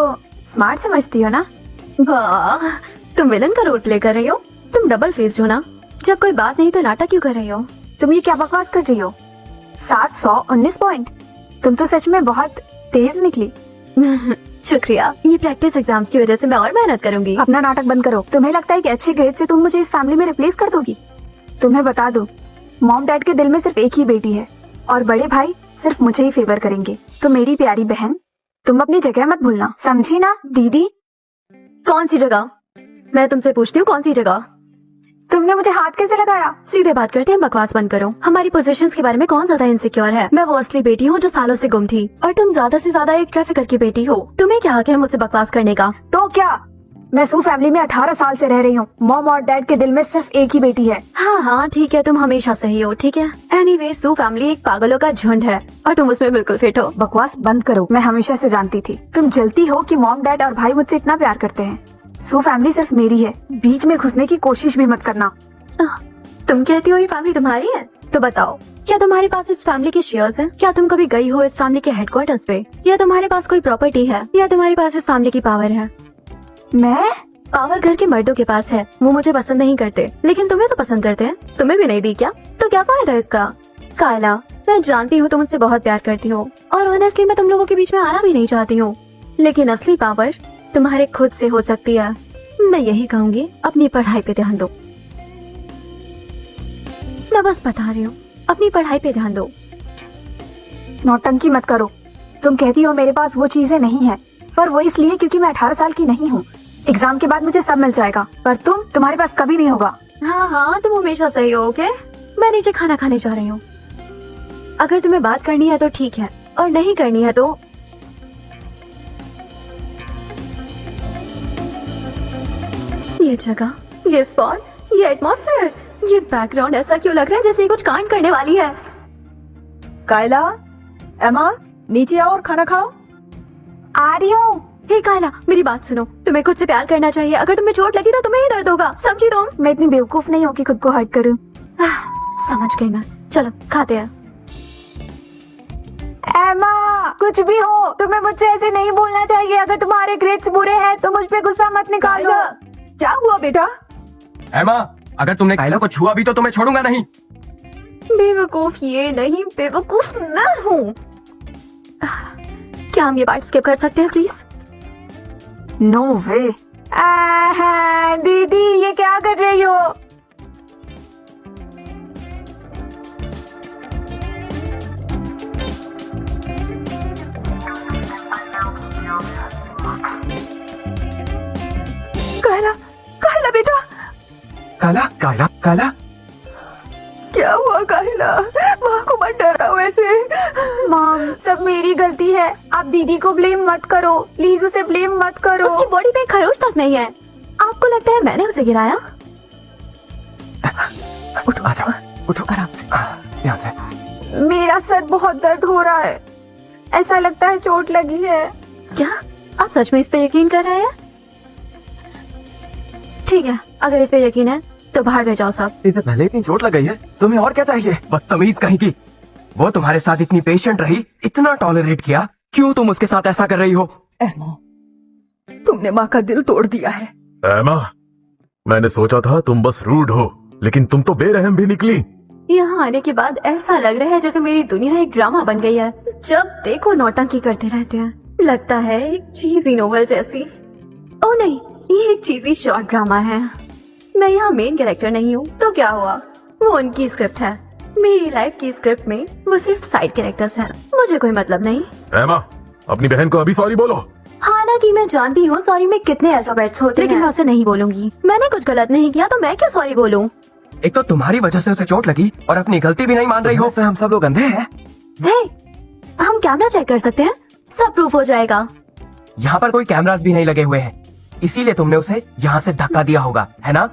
स्मार्ट समझती हो ना? वाह, तुम विलन का रोल प्ले कर रही हो। तुम डबल फेस्ड हो ना, जब कोई बात नहीं तो नाटक क्यों कर रही हो? तुम ये क्या बकवास कर रही हो? 719 पॉइंट। तुम तो सच में बहुत तेज निकली। शुक्रिया, ये प्रैक्टिस एग्जाम्स की वजह से मैं और मेहनत करूंगी। अपना नाटक बंद करो। तुम्हें लगता है कि अच्छे ग्रेड से तुम मुझे इस फैमिली में रिप्लेस कर दोगी? तुम्हें बता दूं, मॉम डैड के दिल में सिर्फ एक ही बेटी है और बड़े भाई सिर्फ मुझे ही फेवर करेंगे। तो मेरी प्यारी बहन, तुम अपनी जगह मत भूलना, समझी ना दीदी? कौन सी जगह? मैं तुमसे पूछती हूँ, कौन सी जगह? तुमने मुझे हाथ कैसे लगाया? सीधे बात करते हैं, बकवास बंद करो। हमारी पोजीशंस के बारे में कौन ज्यादा इनसिक्योर है? मैं वो असली बेटी हूँ जो सालों से गुम थी, और तुम ज्यादा से ज्यादा एक ट्रैफिकर की बेटी हो। तुम्हें क्या हक है मुझसे बकवास करने का? तो क्या? मैं सू फैमिली में 18 साल से रह रही हूँ। मॉम और डैड के दिल में सिर्फ एक ही बेटी है। हाँ हाँ ठीक है, तुम हमेशा सही हो, ठीक है। एनीवे, सू फैमिली एक पागलों का झुंड है और तुम उसमें बिल्कुल फिट हो। बकवास बंद करो। मैं हमेशा से जानती थी। तुम जलती हो कि मॉम डैड और भाई मुझसे इतना प्यार करते हैं। सू फैमिली सिर्फ मेरी है, बीच में घुसने की कोशिश भी मत करना। तुम कहती हो ये फैमिली तुम्हारी है? तो बताओ, क्या तुम्हारे पास इस फैमिली के शेयर्स हैं? क्या तुम कभी गई हो इस फैमिली के हेडक्वार्टर्स पे? या तुम्हारे पास कोई प्रॉपर्टी है? या तुम्हारे पास इस फैमिली की पावर है? मैं? पावर घर के मर्दों के पास है, वो मुझे पसंद नहीं करते, लेकिन तुम्हें तो पसंद करते हैं। तुम्हें भी नहीं दी क्या? तो क्या फायदा इसका? कायला, मैं जानती हूँ तुम मुझसे बहुत प्यार करती हो और ऑनेस्टली मैं तुम लोगों के बीच में आना भी नहीं चाहती हूँ, लेकिन असली पावर तुम्हारे खुद से हो सकती है। मैं यही कहूँगी, अपनी पढ़ाई पे ध्यान दो। मैं बस बता रही हूँ, अपनी पढ़ाई पे ध्यान दो। नौटंकी मत करो। तुम कहती हो मेरे पास वो चीजें नहीं है, पर वो इसलिए क्योंकि मैं 18 साल की नहीं हूँ। एग्जाम के बाद मुझे सब मिल जाएगा, पर तुम्हारे पास कभी नहीं होगा। हाँ हाँ, तुम हमेशा सही हो, ओके? मैं नीचे खाना खाने जा रही हूँ। अगर तुम्हें बात करनी है तो ठीक है, और नहीं करनी है तो ये जगह, ये स्पॉट, ये एटमॉस्फेयर, ये बैकग्राउंड ऐसा क्यों लग रहा है जैसे ये कुछ कांड करने वाली है? कायला, एमा, नीचे आओ और खाना खाओ। आ रही हूँ। हे कायला, मेरी बात सुनो। तुम्हें खुद से प्यार करना चाहिए। अगर तुम्हें चोट लगी तो तुम्हें ही दर्द होगा, समझी तुम? मैं इतनी बेवकूफ नहीं हूँ कि खुद को हर्ट करूँ। समझ गई मैं। चलो खाते हैं। एमा, कुछ भी हो, तुम्हें मुझसे ऐसे नहीं बोलना चाहिए। अगर तुम्हारे ग्रेड्स बुरे हैं तो मुझ पे गुस्सा मत निकालो। क्या हुआ बेटा? एमा, अगर तुमने कायला को छुआ भी तो तुम्हें छोड़ूंगा नहीं। बेवकूफ ये नहीं, बेवकूफ मैं हूँ। क्या हम ये पार्ट स्किप कर सकते हैं प्लीज? नो वे। दीदी, ये क्या कर रही हो? कायला, कायला बेटा, काला काला काला, क्या हुआ कायला? माँ को मत डराओ ऐसे। मॉम, सब मेरी गलती है। आप दीदी को ब्लेम मत करो, प्लीज उसे ब्लेम मत करो। उसकी बॉडी पे खरोच तक नहीं है। आपको लगता है मैंने उसे गिराया? उठो, आ जाओ, उठो आराम से, यहाँ से। मेरा सर बहुत दर्द हो रहा है, ऐसा लगता है चोट लगी है। क्या आप सच में इस पे यकीन कर रहे हैं? ठीक है, अगर इस पे यकीन है तो बाहर भेजाओ सब। इसे पहले इतनी चोट लग गई है, तुम्हें और क्या चाहिए? बदतमीज कहीं की। वो तुम्हारे साथ इतनी पेशेंट रही, इतना टॉलरेट किया, क्यों तुम उसके साथ ऐसा कर रही हो? एमा, तुमने माँ का दिल तोड़ दिया है। एमा, मैंने सोचा था तुम बस रूड हो, लेकिन तुम तो बेरहम भी निकली। यहाँ आने के बाद ऐसा लग रहा है जैसे मेरी दुनिया एक ड्रामा बन गई है। जब देखो नौटंकी करते रहते हैं, लगता है एक चीजी नोवेल जैसी। ओ नहीं, ये एक चीजी शॉर्ट ड्रामा है। मैं यहाँ मेन कैरेक्टर नहीं हूँ तो क्या हुआ, वो उनकी स्क्रिप्ट है। मेरी लाइफ की स्क्रिप्ट में वो सिर्फ साइड कैरेक्टर्स हैं, मुझे कोई मतलब नहीं। एमा, अपनी बहन को अभी सॉरी बोलो। हालांकि मैं जानती हूँ सॉरी में कितने अल्फाबेट्स होते हैं, लेकिन मैं उसे नहीं बोलूंगी। मैंने कुछ गलत नहीं किया तो मैं क्यों सॉरी बोलूँ? एक तो तुम्हारी वजह से उसे चोट लगी और अपनी गलती भी नहीं मान रही हो। तो हम सब लोग अंधे हैं। हम कैमरा चेक कर सकते हैं, सब प्रूफ हो जाएगा। यहाँ पर कोई कैमरास भी नहीं लगे हुए हैं, इसीलिए तुमने उसे यहाँ से धक्का दिया होगा, है ना?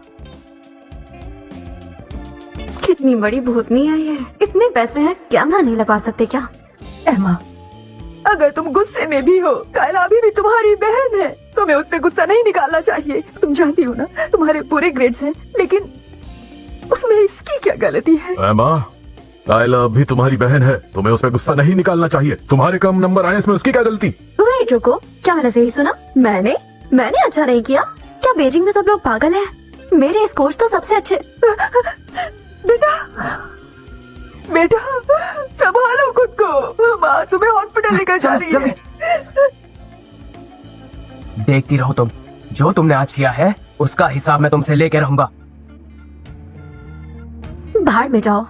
कितनी बड़ी भूतनी है ये, इतने पैसे हैं, कैमरा नहीं लगा सकते क्या? एमा, अगर तुम गुस्से में भी हो, कायला अभी भी तुम्हारी बहन है, तुम्हें उस पे गुस्सा नहीं निकालना चाहिए। तुम जानती हो ना, तुम्हारे पूरे ग्रेड्स हैं, लेकिन उसमें इसकी क्या गलती है? एमा, कायला अभी तुम्हारी बहन है, तुम्हें उस पर गुस्सा नहीं निकालना चाहिए। तुम्हारे कम नंबर आए इसमें उसकी क्या गलती? रुको, क्या मैंने सही सुना? मैंने अच्छा नहीं किया? क्या बीजिंग में सब लोग पागल हैं? मेरे इस कोच तो सबसे अच्छे। बेटा बेटा संभालो खुद को, माँ तुम्हें हॉस्पिटल लेकर जा रही है। देखती रहो तुम, जो तुमने आज किया है उसका हिसाब मैं तुमसे लेके रहूंगा। बाहर में जाओ।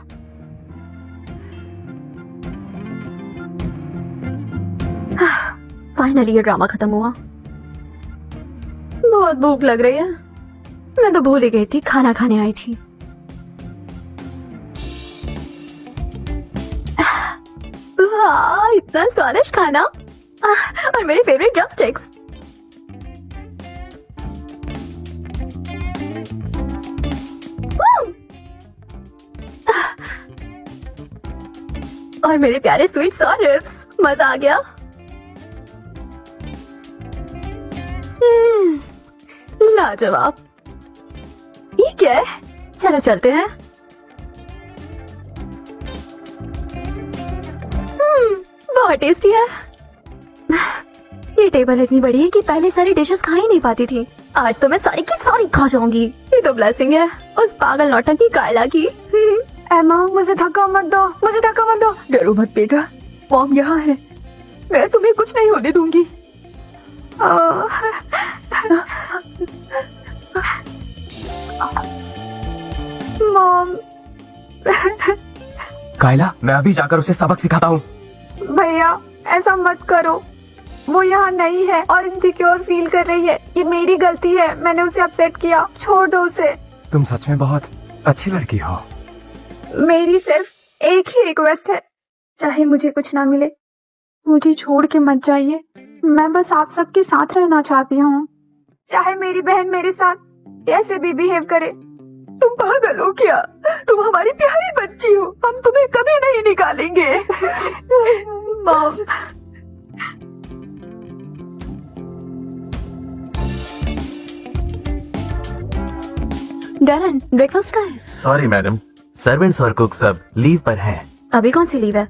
फाइनली ये ड्रामा खत्म हुआ। बहुत भूख लग रही है। मैं तो भूल ही गई थी खाना खाने आई थी। वाह, इतना स्वादिष्ट खाना और मेरी फेवरेट ड्रम स्टिक्स। और मेरे प्यारे स्वीट सॉस रिब्स। मजा आ गया। लाजवाब। ये क्या है? चलो चलते हैं। बहुत टेस्टी है। ये टेबल इतनी बड़ी है कि पहले सारी डिशेस खा ही नहीं पाती थी। आज तो मैं सारी की सारी खा जाऊंगी। ये तो ब्लेसिंग है उस पागल नौटंकी कायला की। एमा, मुझे धक्का मत दो, मुझे धक्का मत दो। डरो मत बेटा, मॉम यहाँ है, मैं तुम्हें कुछ नहीं होने दूंगी। मॉम। कायला, मैं अभी जाकर उसे सबक सिखाता हूँ। भैया ऐसा मत करो, वो यहाँ नहीं है और इनसिक्योर फील कर रही है। ये मेरी गलती है, मैंने उसे अपसेट किया। छोड़ दो उसे। तुम सच में बहुत अच्छी लड़की हो। मेरी सिर्फ एक ही रिक्वेस्ट है, चाहे मुझे कुछ ना मिले, मुझे छोड़ के मत जाइए। मैं बस आप सबके साथ रहना चाहती हूँ, चाहे मेरी बहन मेरे साथ कैसे भी बिहेव करे। तुम पागल हो क्या? तुम हमारी प्यारी बच्ची हो, हम तुम्हें कभी नहीं निकालेंगे। मॉम। डैरन, ब्रेकफास्ट का है? सॉरी मैडम, सर्वेंट्स और कुक सब लीव पर हैं। अभी कौन सी लीव है?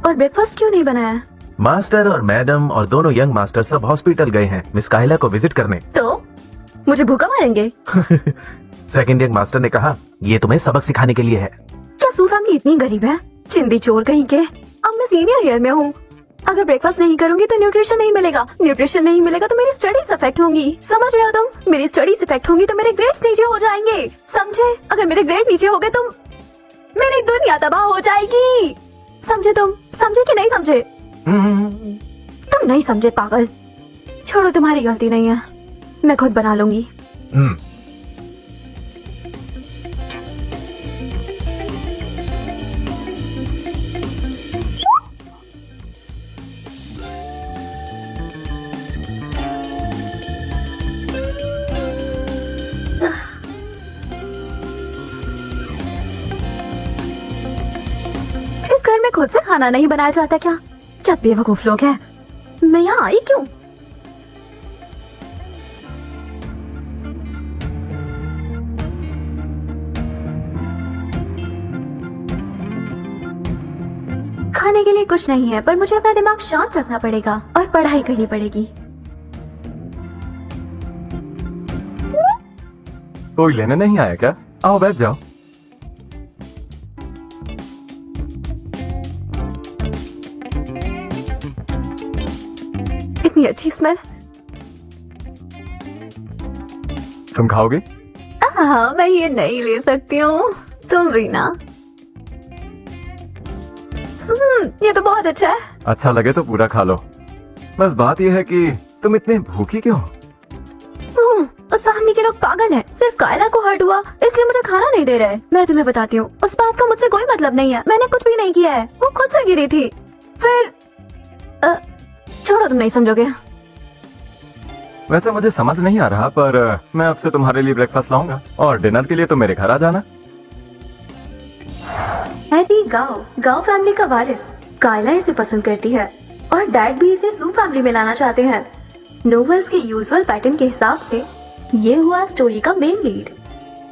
और ब्रेकफास्ट क्यों नहीं बनाया? मास्टर और मैडम और दोनों यंग मास्टर सब हॉस्पिटल गए हैं मिस काहिला को विजिट करने। तो मुझे भूखा मारेंगे? सेकंड यंग मास्टर ने कहा ये तुम्हें सबक सिखाने के लिए है। क्या सू फैमिली इतनी गरीब है? चिंदी चोर कहीं के। अब मैं सीनियर ईयर में हूँ। अगर ब्रेकफास्ट नहीं करूंगी तो न्यूट्रिशन नहीं मिलेगा, न्यूट्रिशन नहीं मिलेगा तो मेरी स्टडीज इफेक्ट होंगी। समझ रहे हो तुम? मेरी स्टडीज इफेक्ट होंगी तो मेरे ग्रेड्स नीचे हो जाएंगे। समझे? अगर मेरे ग्रेड नीचे हो गए तो मेरी दुनिया तबाह हो जाएगी। समझे तुम? समझे कि नहीं समझे? तुम नहीं समझे पागल। छोड़ो, तुम्हारी गलती नहीं है, मैं खुद बना लूंगी। इस घर में खुद से खाना नहीं बनाया जाता क्या? क्या बेवकूफ लोग हैं। मैं यहाँ आई क्यों? खाने के लिए कुछ नहीं है, पर मुझे अपना दिमाग शांत रखना पड़ेगा और पढ़ाई करनी पड़ेगी। कोई लेने नहीं आया क्या? आओ बैठ जाओ। इतनी अच्छी स्मेल। तुम खाओगे? हाँ, मैं ये नहीं ले सकती हूँ, तुम भी ना। ये तो बहुत अच्छा है। अच्छा लगे तो पूरा खा लो। बस बात यह है कि तुम इतने भूखी क्यों? उस फैमिली के लोग पागल हैं। सिर्फ कायला को हर्ट हुआ इसलिए मुझे खाना नहीं दे रहे। मैं तुम्हें बताती हूँ, उस बात का मुझसे कोई मतलब नहीं है। मैंने कुछ भी नहीं किया है, वो खुद से गिरी थी। फिर छोड़ो, तुम नहीं समझोगे। वैसे मुझे समझ नहीं आ रहा, पर मैं अब से तुम्हारे लिए ब्रेकफास्ट लाऊंगा और डिनर के लिए तो मेरे घर आ जाना। हैरी गांव फैमिली का वारिस। कायला इसे पसंद करती है और डैड भी इसे सू फैमिली में लाना चाहते हैं। नोवेल्स के यूजुअल पैटर्न के हिसाब से ये हुआ स्टोरी का मेन लीड।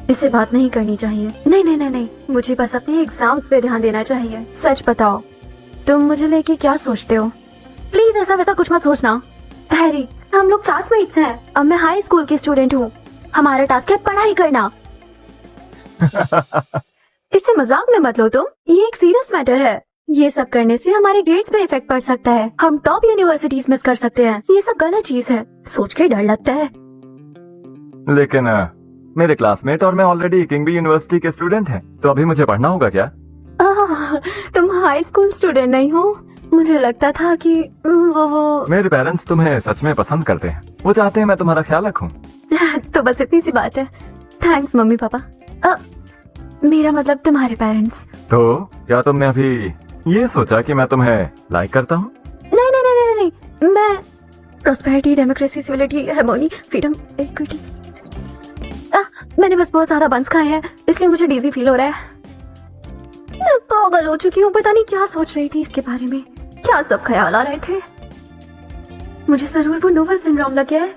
इससे बात नहीं करनी चाहिए। नहीं, मुझे बस अपने एग्जाम्स पे ध्यान देना चाहिए। सच बताओ, तुम मुझे लेके क्या सोचते हो? प्लीज ऐसा वैसा कुछ मत सोचना। हैरी, हम लोग क्लासमेट्स हैं। अब मैं हाई स्कूल की स्टूडेंट हूँ। हमारा टास्क है पढ़ाई करना। इससे मजाक में मत लो तुम, ये एक सीरियस मैटर है। ये सब करने से हमारे ग्रेड्स पे इफेक्ट पड़ सकता है। हम टॉप यूनिवर्सिटीज मिस कर सकते हैं। ये सब गलत चीज है, सोच के डर लगता है। लेकिन मेरे क्लासमेट और मैं ऑलरेडी किंगबी यूनिवर्सिटी के स्टूडेंट हैं, तो अभी मुझे पढ़ना होगा क्या? तुम हाई स्कूल स्टूडेंट नहीं हो? मुझे लगता था कि वो मेरे पेरेंट्स तुम्हें सच में पसंद करते हैं। वो चाहते हैं मैं तुम्हारा ख्याल रखूं। तो बस इतनी सी बात है। Thanks mummy papa. मेरा मतलब तुम्हारे पेरेंट्स। तो क्या तुमने अभी ये सोचा कि मैं तुम्हें लाइक करता हूँ? नहीं नहीं नहीं नहीं नहीं, मैं prosperity, democracy, civility, harmony, freedom, equity. मैंने बस बहुत ज्यादा बंस खाए हैं, इसलिए मुझे डीजी फील हो रहा है। मैं पागल हो चुकी हूँ। पता नहीं क्या सोच रही थी इसके बारे में, क्या सब ख्याल आ रहे थे। मुझे जरूर वो नोवेल सिंड्रोम लग गया है।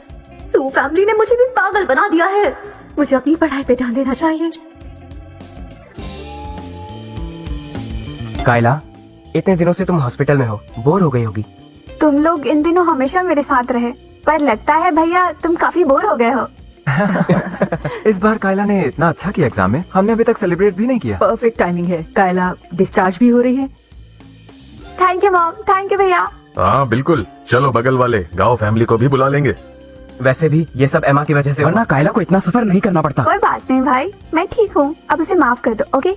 सू फैमिली ने मुझे भी पागल बना दिया है। मुझे अपनी पढ़ाई पे ध्यान देना चाहिए। कायला, इतने दिनों से तुम हॉस्पिटल में हो, बोर हो गई होगी। तुम लोग इन दिनों हमेशा मेरे साथ रहे, पर लगता है भैया तुम काफी बोर हो गए हो। इस बार कायला ने इतना अच्छा किया एग्जाम में, हमने अभी तक सेलिब्रेट भी नहीं किया। परफेक्ट टाइमिंग है। कायला डिस्चार्ज भी हो रही है। Thank you mom, thank you भैया। हाँ बिल्कुल, चलो बगल वाले गांव फैमिली को भी बुला लेंगे। वैसे भी ये सब एमा की वजह से, वरना कायला को इतना सफर नहीं करना पड़ता। कोई बात नहीं भाई, मैं ठीक हूँ, अब उसे माफ कर दो। ओके?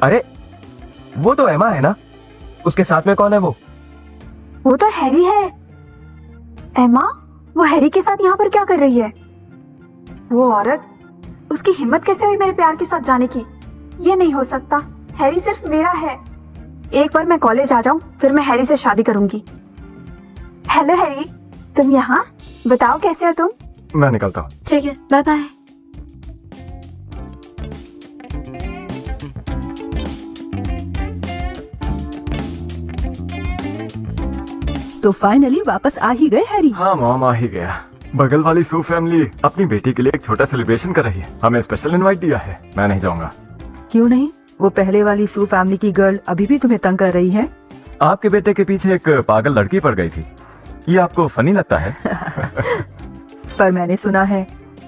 अरे वो तो एमा है ना, उसके साथ में कौन है वो? वो तो हैरी है। एमा, वो हैरी के साथ यहाँ पर क्या कर रही है? वो औरत, उसकी हिम्मत कैसे हुई मेरे प्यार के साथ जाने की? ये नहीं हो सकता। हैरी सिर्फ मेरा है। एक बार मैं कॉलेज आ जाऊं, फिर मैं हैरी से शादी करूंगी। हेलो हैरी, तुम यहाँ? बताओ कैसे हो तुम? मैं निकलता हूँ। ठीक है, बाय बाय। तो फाइनली वापस आ ही गए हैरी। हाँ मॉम, आ ही गया। बगल वाली सू फैमिली अपनी बेटी के लिए एक छोटा सेलिब्रेशन कर रही है। हमें स्पेशल इनवाइट दिया है। मैं नहीं जाऊंगा। क्यों नहीं? वो पहले वाली सू फैमिली की गर्ल अभी भी तुम्हें तंग कर रही है। आपके बेटे के पीछे एक पागल लड़की पड़ गई थी। ये आपको फनी लगता है? पर मैंने सुना है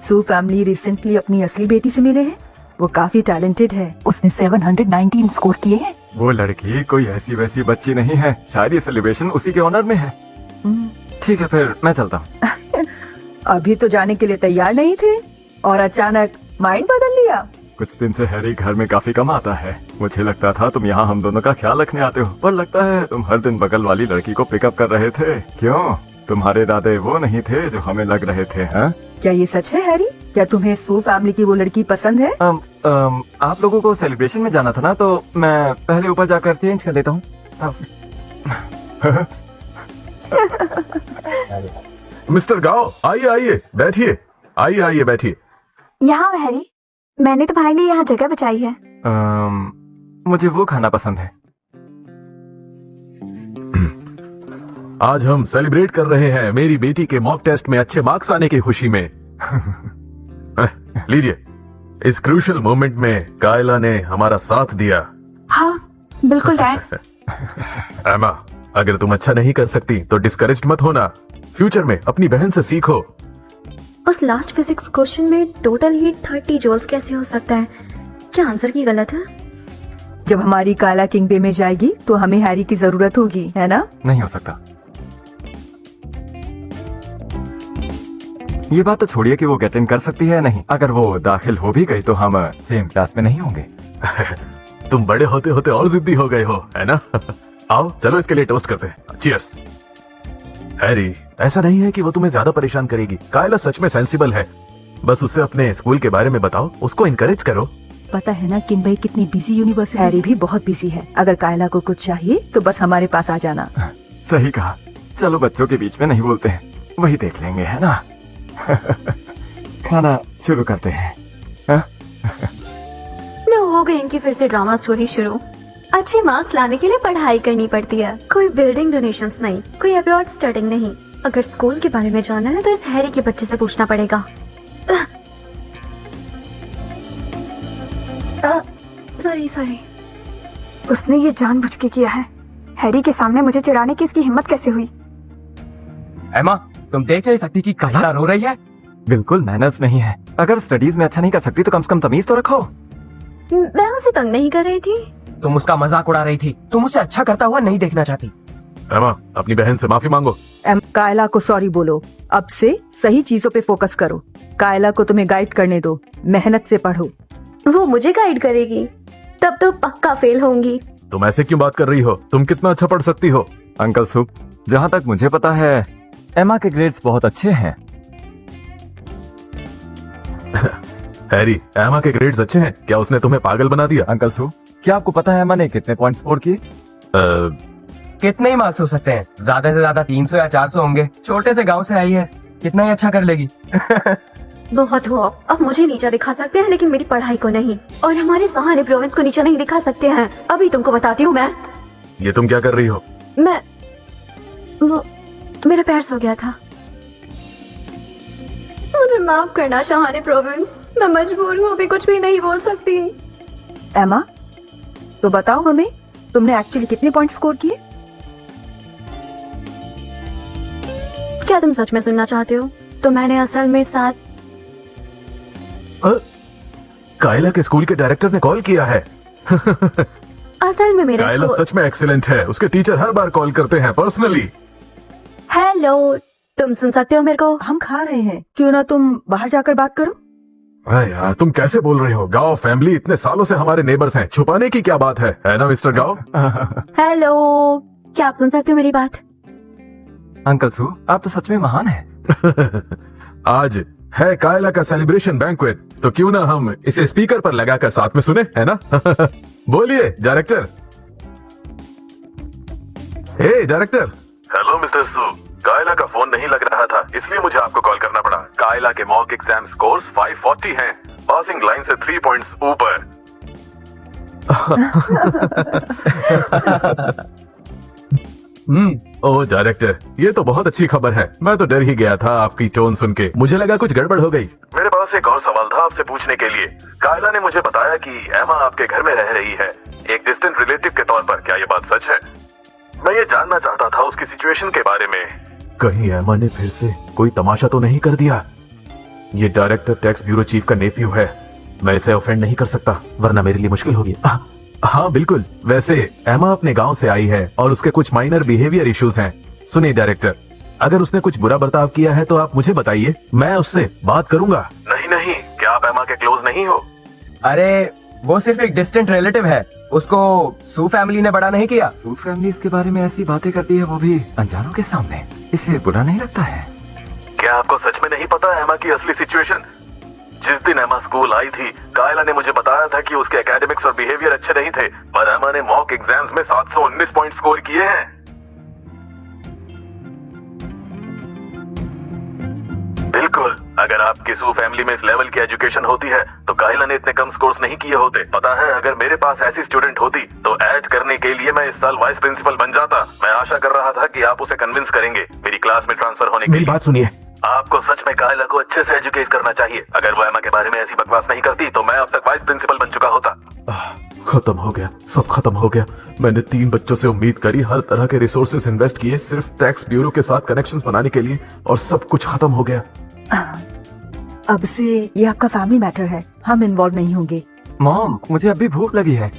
सू फैमिली रिसेंटली अपनी असली बेटी से मिले हैं। वो काफी टैलेंटेड है। उसने 719 स्कोर किए हैं। वो लड़की कोई ऐसी वैसी बच्ची नहीं है। शायद ये सेलिब्रेशन उसी के ऑनर में है। ठीक है, फिर मैं चलता हूँ। अभी तो जाने के लिए तैयार नहीं थे और अचानक माइंड बदल लिया। कुछ दिन से हैरी घर में काफी कम आता है। मुझे लगता था तुम यहाँ हम दोनों का ख्याल रखने आते हो, पर लगता है तुम हर दिन बगल वाली लड़की को पिकअप कर रहे थे। क्यों? तुम्हारे इरादे वो नहीं थे जो हमें लग रहे थे। हाँ? क्या ये सच है हैरी? क्या तुम्हें सू फैमिली की वो लड़की पसंद है? आप लोगों को सेलिब्रेशन में जाना था ना, तो मैं पहले ऊपर जाकर चेंज कर देता हूँ। मिस्टर गाओ, आइए आइए बैठिए। आइए आइए बैठिए। यहाँ हैरी, मैंने तुम्हारे लिए यहाँ जगह बचाई है। मुझे वो खाना पसंद है। आज हम सेलिब्रेट कर रहे हैं मेरी बेटी के मॉक टेस्ट में अच्छे मार्क्स आने की खुशी में। लीजिए, इस क्रूशियल मोमेंट में कायला ने हमारा साथ दिया। हाँ बिल्कुल डैड। एमा, अगर तुम अच्छा नहीं कर सकती तो डिस्करेज्ड मत होना। फ्यूचर में अपनी बहन से सीखो। उस लास्ट फिजिक्स क्वेश्चन में टोटल हीट 30 जूल्स कैसे हो सकता है? क्या आंसर की गलत है? जब हमारी कायला किंगबे में जाएगी तो हमें हैरी की जरूरत होगी, है ना? नहीं हो सकता। ये बात तो छोड़िए कि वो गेट इन कर सकती है या नहीं। अगर वो दाखिल हो भी गई तो हम सेम क्लास में नहीं होंगे। तुम बड़े होते होते और जिद्दी हो गए हो, है ना? आओ चलो इसके लिए टोस्ट करते हैं। चीयर्स। हैरी, ऐसा नहीं है कि वो तुम्हें ज्यादा परेशान करेगी। कायला सच में सेंसिबल है। बस उसे अपने स्कूल के बारे में बताओ, उसको इनकरेज करो। पता है ना किंगबे कितनी बिजी यूनिवर्सिटी। हैरी भी बहुत बिजी है। अगर कायला को कुछ चाहिए तो बस हमारे पास आ जाना। सही कहा। चलो बच्चों के बीच में नहीं बोलते हैं, वही देख लेंगे, है ना? खाना शुरू करते हैं। न हो गई इनकी फिर से ड्रामा स्टोरी शुरू। अच्छे मार्क्स लाने के लिए पढ़ाई करनी पड़ती है। कोई बिल्डिंग डोनेशंस नहीं, कोई अब्रॉड स्टडिंग नहीं। अगर स्कूल के बारे में जानना है तो इस हैरी के बच्चे से पूछना पड़ेगा। सॉरी। उसने ये जानबूझ के किया है। हैरी के सामने मुझे चिढ़ाने की इसकी हिम्मत कैसे हुई? एमा, तुम देख नहीं सकती कि कायला रो रही है? बिल्कुल मैनर्स नहीं है। अगर स्टडीज में अच्छा नहीं कर सकती तो कम से कम तमीज तो रखो। मैं उसे तंग नहीं कर रही थी। तुम उसका मजाक उड़ा रही थी। तुम उसे अच्छा करता हुआ नहीं देखना चाहती। एमा, अपनी बहन से माफी मांगो। कायला को सॉरी बोलो। अब से सही चीजों पे फोकस करो। कायला को तुम्हें गाइड करने दो, मेहनत से पढ़ो। वो मुझे गाइड करेगी, तब तो पक्का फेल होंगी। तुम ऐसे क्यों बात कर रही हो? तुम कितना अच्छा पढ़ सकती हो। अंकल सुप, जहाँ तक मुझे पता है एमा के ग्रेड्स बहुत अच्छे हैं। हैरी, एमा के ग्रेड्स अच्छे हैं? क्या उसने तुम्हें पागल बना दिया? अंकल सुप, क्या आपको पता है एमा ने कितने पॉइंट स्कोर किए? कितने ही मार्क्स हो सकते हैं? ज्यादा से ज्यादा 300 या 400 होंगे। छोटे से गांव से आई है, कितना ही अच्छा कर लेगी। बहुत हुआ, अब मुझे नीचा दिखा सकते हैं लेकिन मेरी पढ़ाई को नहीं, और हमारे सहारे प्रोविंस को नीचा नहीं दिखा सकते हैं। अभी तुमको बताती हूँ मैं। ये तुम क्या कर रही हो? वो मेरा पैर सो गया था। मुझे माफ करना शहाने प्रोविंस, मैं मजबूर हूँ, अभी कुछ भी नहीं बोल सकती। एमा, तो बताओ हमें, तुमने एक्चुअली कितने पॉइंट स्कोर किए? क्या तुम सच में सुनना चाहते हो? तो मैंने असल में 7। कायला के स्कूल के डायरेक्टर ने कॉल किया है। असल में मेरा कायला सच में एक्सीलेंट है। उसके टीचर हर बार कॉल करते हैं पर्सनली। हेलो, तुम सुन सकते हो मेरे को? हम खा रहे हैं, क्यों ना तुम बाहर जाकर बात करो। अरे यार, तुम कैसे बोल रहे हो? गाओ फैमिली इतने सालों से हमारे नेबर्स हैं, छुपाने की क्या बात है ना मिस्टर गाओ? हेलो, क्या आप सुन सकते हो मेरी बात? अंकल सू, आप तो सच में महान हैं। आज है कायला का सेलिब्रेशन बैंक्वेट, तो क्यों ना हम इसे स्पीकर पर लगाकर साथ में सुने, है ना? बोलिए डायरेक्टर। हे डायरेक्टर। हेलो मिस्टर सू, कायला का फोन नहीं लग रहा था, इसलिए मुझे आपको कॉल करना पड़ा। कायला के मॉक एग्जाम स्कोर्स 540 हैं, पासिंग लाइन से 3 पॉइंट्स ऊपर। ओह डायरेक्टर, ये तो बहुत अच्छी खबर है। मैं तो डर ही गया था आपकी टोन सुन के, मुझे लगा कुछ गड़बड़ हो गई। मेरे पास एक और सवाल था आपसे पूछने के लिए। कायला ने मुझे बताया कि एमा आपके घर में रह रही है, एक डिस्टेंट रिलेटिव के तौर पर। क्या ये बात सच है? मैं ये जानना चाहता था उसकी सिचुएशन के बारे में। कहीं एमा ने फिर से कोई तमाशा तो नहीं कर दिया? ये डायरेक्टर टैक्स ब्यूरो चीफ का नेफ्यू है, मैं इसे ऑफेंड नहीं कर सकता, वरना मेरे लिए मुश्किल होगी। हाँ बिल्कुल, वैसे एमा अपने गांव से आई है और उसके कुछ माइनर बिहेवियर इश्यूज हैं। सुनिए डायरेक्टर, अगर उसने कुछ बुरा बर्ताव किया है तो आप मुझे बताइए, मैं उससे बात करूंगा। नहीं नहीं, क्या आप एमा के क्लोज नहीं हो? अरे वो सिर्फ एक डिस्टेंट रिलेटिव है, उसको सू फैमिली ने बड़ा नहीं किया। सू फैमिली इसके बारे में ऐसी बातें करती है, वो भी अनजानों के सामने। इसे बुरा नहीं लगता है? क्या आपको सच में नहीं पता एमा की असली सिचुएशन? जिस दिन एमा स्कूल आई थी, कायला ने मुझे बताया था कि उसके एकेडमिक्स और बिहेवियर अच्छे नहीं थे, पर एमा ने मॉक एग्जाम्स में 719 पॉइंट स्कोर किए हैं। बिल्कुल, अगर आपकी सू फैमिली में इस लेवल की एजुकेशन होती है तो कायला ने इतने कम स्कोर्स नहीं किए होते। पता है, अगर मेरे पास ऐसी स्टूडेंट होती तो ऐड करने के लिए मैं इस साल वाइस प्रिंसिपल बन जाता। मैं आशा कर रहा था कि आप उसे कन्विंस करेंगे मेरी क्लास में ट्रांसफर होने के लिए। मेरी बात सुनिए। आपको सच में कायला को अच्छे से एजुकेट करना चाहिए। अगर वो एमा के बारे में ऐसी बकवास नहीं करती तो मैं अब तक वाइस प्रिंसिपल बन चुका होता। खत्म हो गया, सब खत्म हो गया। मैंने 3 बच्चों से उम्मीद करी, हर तरह के रिसोर्सेस इन्वेस्ट किए सिर्फ टैक्स ब्यूरो के साथ कनेक्शंस बनाने के लिए, और सब कुछ खत्म हो गया। अब से ये आपका फैमिली मैटर है, हम इन्वॉल्व नहीं होंगे। मॉम, मुझे अभी भूख लगी है।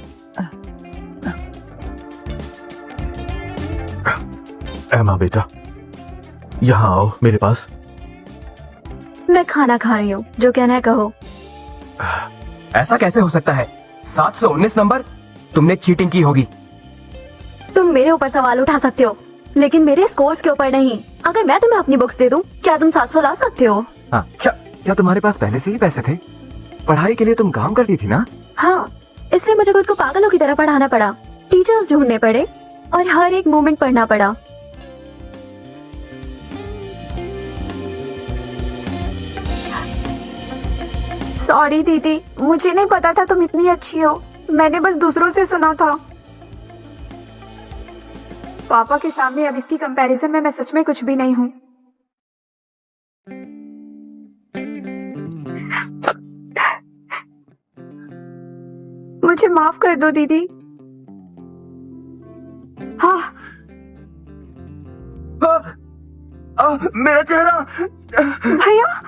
एमा बेटा, यहाँ आओ मेरे पास। मैं खाना खा रही हूँ, जो कहना है कहो। ऐसा कैसे हो सकता है? 719 नंबर? तुमने चीटिंग की होगी। तुम मेरे ऊपर सवाल उठा सकते हो, लेकिन मेरे स्कोर्स के ऊपर नहीं। अगर मैं तुम्हें अपनी बुक्स दे दूं, क्या तुम 700 ला सकते हो? हाँ, क्या तुम्हारे पास पहले से ही पैसे थे? पढ़ाई के लिए तुम काम करती थी ना? हाँ, इसलिए मुझे खुद को पागलों की तरह पढ़ाना पड़ा, टीचर्स ढूंढने पड़े और हर एक मोमेंट पढ़ना पड़ा। सॉरी दीदी, मुझे नहीं पता था तुम इतनी अच्छी हो। मैंने बस दूसरों से सुना था। पापा के सामने अब इसकी कंपैरिजन में मैं सच में कुछ भी नहीं हूँ। मुझे माफ कर दो दीदी। हाँ, मेरा चेहरा, भैया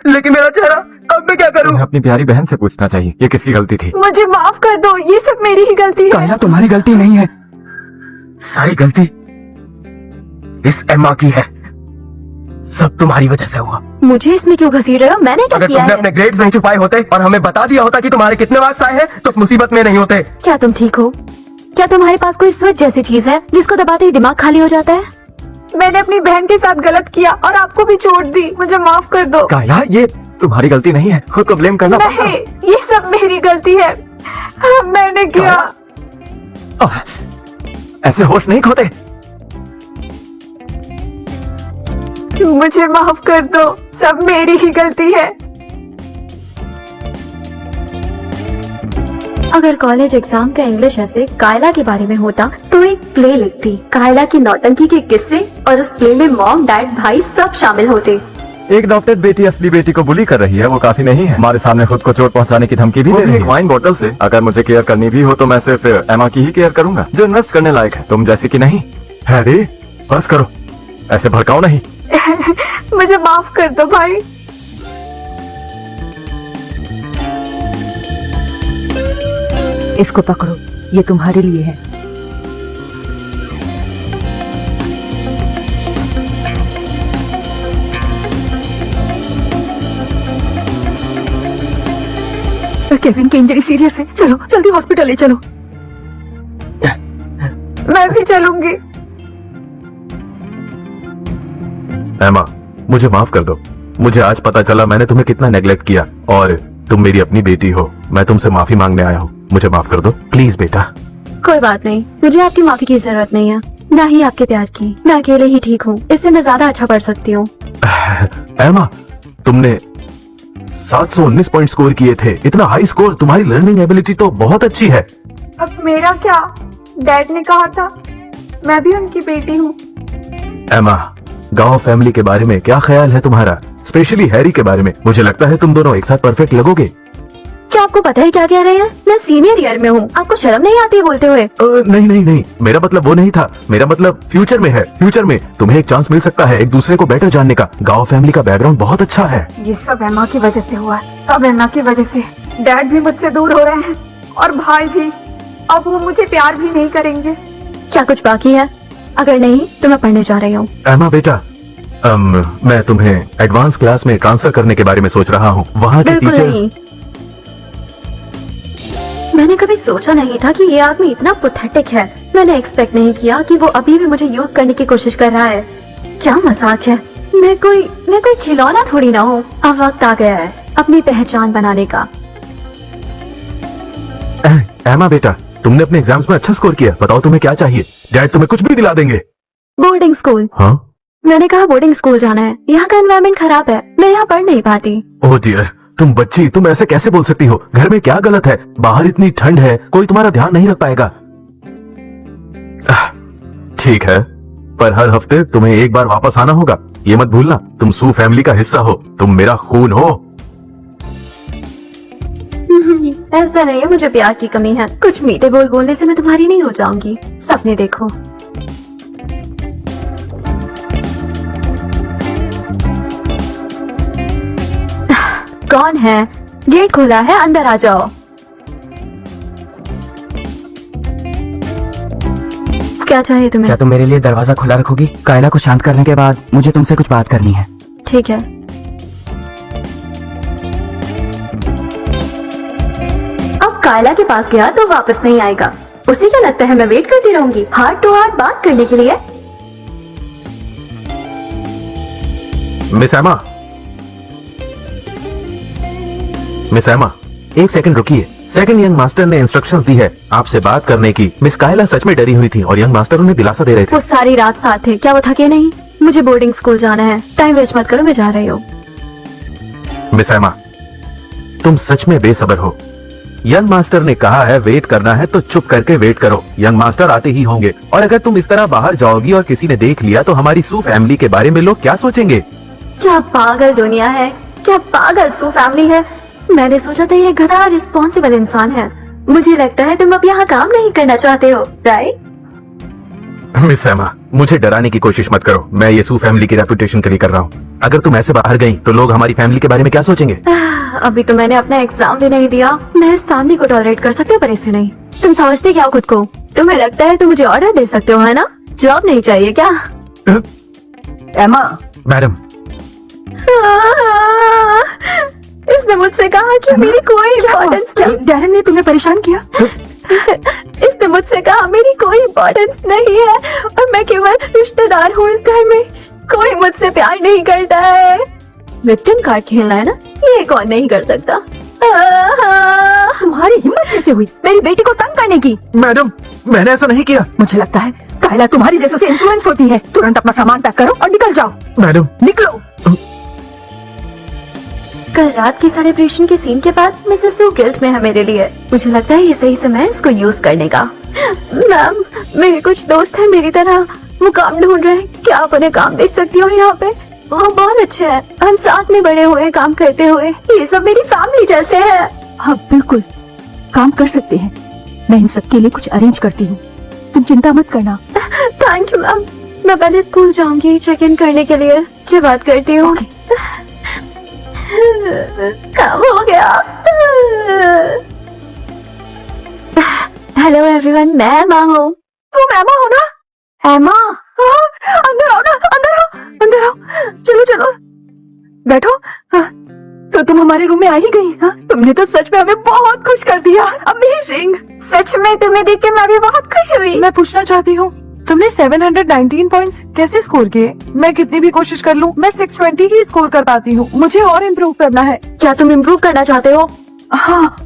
लेकिन मेरा चेहरा, अब मैं क्या करूं? तुम्हें अपनी प्यारी बहन से पूछना चाहिए ये किसकी गलती थी। मुझे माफ कर दो, ये सब मेरी ही गलती है। कायला, तुम्हारी गलती नहीं है, सारी गलती इस एम्मा की है। सब तुम्हारी वजह से हुआ। मुझे इसमें क्यों घसीट रहे हो? मैंने क्या अगर किया तुमने है? अपने ग्रेड्स नहीं छुपाए होते और हमें बता दिया होता कि तुम्हारे कितने मार्क्स आए हैं तो इस मुसीबत में नहीं होते। क्या तुम ठीक हो? क्या तुम्हारे पास कोई स्विच जैसी चीज है जिसको दबाते ही दिमाग खाली हो जाता है? मैंने अपनी बहन के साथ गलत किया और आपको भी चोट दी, मुझे माफ कर दो। कायला, ये तुम्हारी गलती नहीं है, खुद को ब्लेम करना पड़ता नहीं, ये सब मेरी गलती है, मैंने किया। है। ऐसे होश नहीं खोते। मुझे माफ कर दो, सब मेरी ही गलती है। अगर कॉलेज एग्जाम का इंग्लिश ऐसे कायला के बारे में होता तो एक प्ले लिखती, कायला की नौटंकी के किस्से, और उस प्ले में मॉम, डैड, भाई सब शामिल होते। एक डॉक्टर बेटी असली बेटी को बुली कर रही है, वो काफी नहीं है। हमारे सामने खुद को चोट पहुंचाने की धमकी भी दे रही है। वाइन बोतल से अगर मुझे केयर करनी भी हो तो मैं सिर्फ एमा की ही केयर करूंगा, जो इन्वेस्ट करने लायक है, तुम जैसी की नहीं। हैरी, बस करो, ऐसे भड़काओ नहीं। मुझे माफ कर दो भाई। इसको पकड़ो, ये तुम्हारे लिए है। केविन की इंजरी सीरियस है, चलो जल्दी हॉस्पिटल ले चलो। मैं भी चलूंगी। एमा, मुझे माफ कर दो। मुझे आज पता चला मैंने तुम्हें कितना नेग्लेक्ट किया, और तुम मेरी अपनी बेटी हो। मैं तुमसे माफी मांगने आया हूँ, मुझे माफ कर दो प्लीज बेटा। कोई बात नहीं, मुझे आपकी माफी की जरूरत नहीं है, ना ही आपके प्यार की। मैं अकेले ही ठीक हूँ, इससे मैं ज्यादा अच्छा पढ़ सकती हूँ। एमा, तुमने 719 पॉइंट स्कोर किए थे। इतना हाई स्कोर, तुम्हारी लर्निंग एबिलिटी तो बहुत अच्छी है। अब मेरा क्या? डैड ने कहा था, मैं भी उनकी बेटी हूँ। एमा, गांव फैमिली के बारे में क्या ख्याल है तुम्हारा? स्पेशली हैरी के बारे में। मुझे लगता है तुम दोनों एक साथ परफेक्ट लगोगे। क्या आपको पता है क्या कह रहे हैं? मैं सीनियर ईयर में हूँ, आपको शर्म नहीं आती बोलते हुए? नहीं नहीं नहीं, मेरा मतलब वो नहीं था। मेरा मतलब फ्यूचर में है। फ्यूचर में तुम्हें एक चांस मिल सकता है एक दूसरे को बेटर जानने का। गांव फैमिली का बैकग्राउंड बहुत अच्छा है। ये सब एम्मा की वजह से हुआ है, सब एम्मा की वजह से। डैड भी मुझसे दूर हो रहे हैं और भाई भी। अब वो मुझे प्यार भी नहीं करेंगे। क्या कुछ बाकी है? अगर नहीं तो मैं पढ़ने जा रही हूँ। एमा बेटा, मैं तुम्हें एडवांस क्लास में ट्रांसफर करने के बारे में सोच रहा हूँ। वहाँ के बिल्कुल टीचर्स। नहीं, मैंने कभी सोचा नहीं था कि ये आदमी इतना पैथेटिक है। मैंने एक्सपेक्ट नहीं किया कि वो अभी भी मुझे यूज करने की कोशिश कर रहा है। क्या मजाक है। मैं कोई खिलौना थोड़ी ना हूँ। अब वक्त आ गया है अपनी पहचान बनाने का। एमा बेटा, तुमने अपने एग्जाम्स में अच्छा स्कोर किया। बताओ तुम्हें क्या चाहिए? डैड तुम्हें कुछ भी दिला देंगे। Boarding school. हाँ? मैंने कहा बोर्डिंग स्कूल जाना है। यहाँ का एनवायरनमेंट खराब है, मैं यहाँ पढ़ नहीं पाती। ओह डियर, तुम बच्ची, तुम ऐसे कैसे बोल सकती हो? घर में क्या गलत है? बाहर इतनी ठंड है, कोई तुम्हारा ध्यान नहीं रख पाएगा। ठीक है, पर हर हफ्ते तुम्हें एक बार वापस आना होगा। ये मत भूलना, तुम सू फैमिली का हिस्सा हो, तुम मेरा खून हो। ऐसा नहीं है, मुझे प्यार की कमी है। कुछ मीठे बोल बोलने से मैं तुम्हारी नहीं हो जाऊंगी। सपने देखो। कौन है? गेट खुला है, अंदर आ जाओ। क्या चाहिए तुम्हें? क्या तुम मेरे लिए दरवाजा खुला रखोगी? कायला को शांत करने के बाद मुझे तुमसे कुछ बात करनी है। ठीक है। अब कायला के पास गया तो वापस नहीं आएगा। उसे क्या लगता है मैं वेट करती रहूंगी हार्ट टू हार्ट बात करने के लिए? मिस एमा, मिस एमा, एक सेकंड रुकिए। सेकंड यंग मास्टर ने इंस्ट्रक्शंस दी है आपसे बात करने की। मिस कायला सच में डरी हुई थी और यंग मास्टर उन्हें दिलासा दे रहे थे। वो सारी रात साथ थे, क्या वो थके नहीं? मुझे बोर्डिंग स्कूल जाना है, टाइम वेस्ट मत करो, मैं जा रही हूँ। मिस एमा, तुम सच में बेसब्र हो। यंग मास्टर ने कहा है वेट करना है तो चुप करके वेट करो। यंग मास्टर आते ही होंगे, और अगर तुम इस तरह बाहर जाओगी और किसी ने देख लिया तो हमारी सू फैमिली के बारे में लोग क्या सोचेंगे? क्या पागल दुनिया है, क्या पागल सू फैमिली है। मैंने सोचा था ये गधा रिस्पॉन्सिबल इंसान है। मुझे लगता है तुम अब यहाँ काम नहीं करना चाहते हो, राइट? मिस एमा, मुझे डराने की कोशिश मत करो। मैं ये सू फैमिली की रेपुटेशन के लिए कर रहा हूँ। अगर तुम ऐसे बाहर गई तो लोग हमारी फैमिली के बारे में क्या सोचेंगे? अभी तो मैंने अपना एग्जाम भी नहीं दिया। मैं इस फैमिली को टॉलरेट कर सकती हूँ पर इसे नहीं। तुम समझते क्या खुद को? तुम्हें लगता है तुम मुझे ऑर्डर दे सकते हो, है ना? जॉब नहीं चाहिए क्या? एमा, मैडम, इसने मुझसे कहा कि मेरी कोई इम्पोर्टेंस नहीं। डैरन ने तुम्हें परेशान किया? इसने मुझसे कहा मेरी कोई इम्पोर्टेंस नहीं है और मैं केवल रिश्तेदार हूँ इस घर में। कोई मुझसे प्यार नहीं करता है। विक्टिम कार्ड खेलना है ना, ये कौन नहीं कर सकता। तुम्हारी हिम्मत कैसे हुई मेरी बेटी को तंग करने की? मैडम, मैंने ऐसा नहीं किया। मुझे लगता है कायला तुम्हारी जैसों से इन्फ्लुएंस होती है। तुरंत अपना सामान पैक करो और निकल जाओ। मैडम, निकलो। कल रात की सेलिब्रेशन के सीन के बाद मिसेस सू गिल्ट में है मेरे लिए। मुझे लगता है ये सही समय है इसको यूज करने का। मैम, मेरे कुछ दोस्त हैं मेरी तरह, वो काम ढूंढ रहे हैं। क्या आप उन्हें काम दे सकती हो यहाँ पे? वो बहुत अच्छे हैं, हम साथ में बड़े हुए काम करते हुए। ये सब मेरी फैमिली जैसे है। हाँ बिल्कुल, काम कर सकते हैं। मैं इन सब के लिए कुछ अरेंज करती हूँ, तुम चिंता मत करना। Thank you ma'am. मैं पहले स्कूल जाऊंगी चेक इन करने के लिए। क्या बात करती हूँ? काम हो गया। हेलो एवरीवन, मैं एमा हूँ। तुम एमा हो ना? एमा? हाँ, अंदर आओ ना, अंदर आओ, अंदर आओ। चलो चलो, बैठो। हाँ, तो तुम हमारे रूम में आ ही गई। हाँ, तुमने तो सच में हमें बहुत खुश कर दिया। अमेजिंग। सच में तुम्हें देख के मैं भी बहुत खुश हुई। मैं पूछना चाहती हूँ, तुमने 719 पॉइंट्स कैसे स्कोर किए? मैं कितनी भी कोशिश कर लूँ, मैं 620 ही स्कोर कर पाती हूँ। मुझे और इम्प्रूव करना है। क्या तुम इम्प्रूव करना चाहते हो? हाँ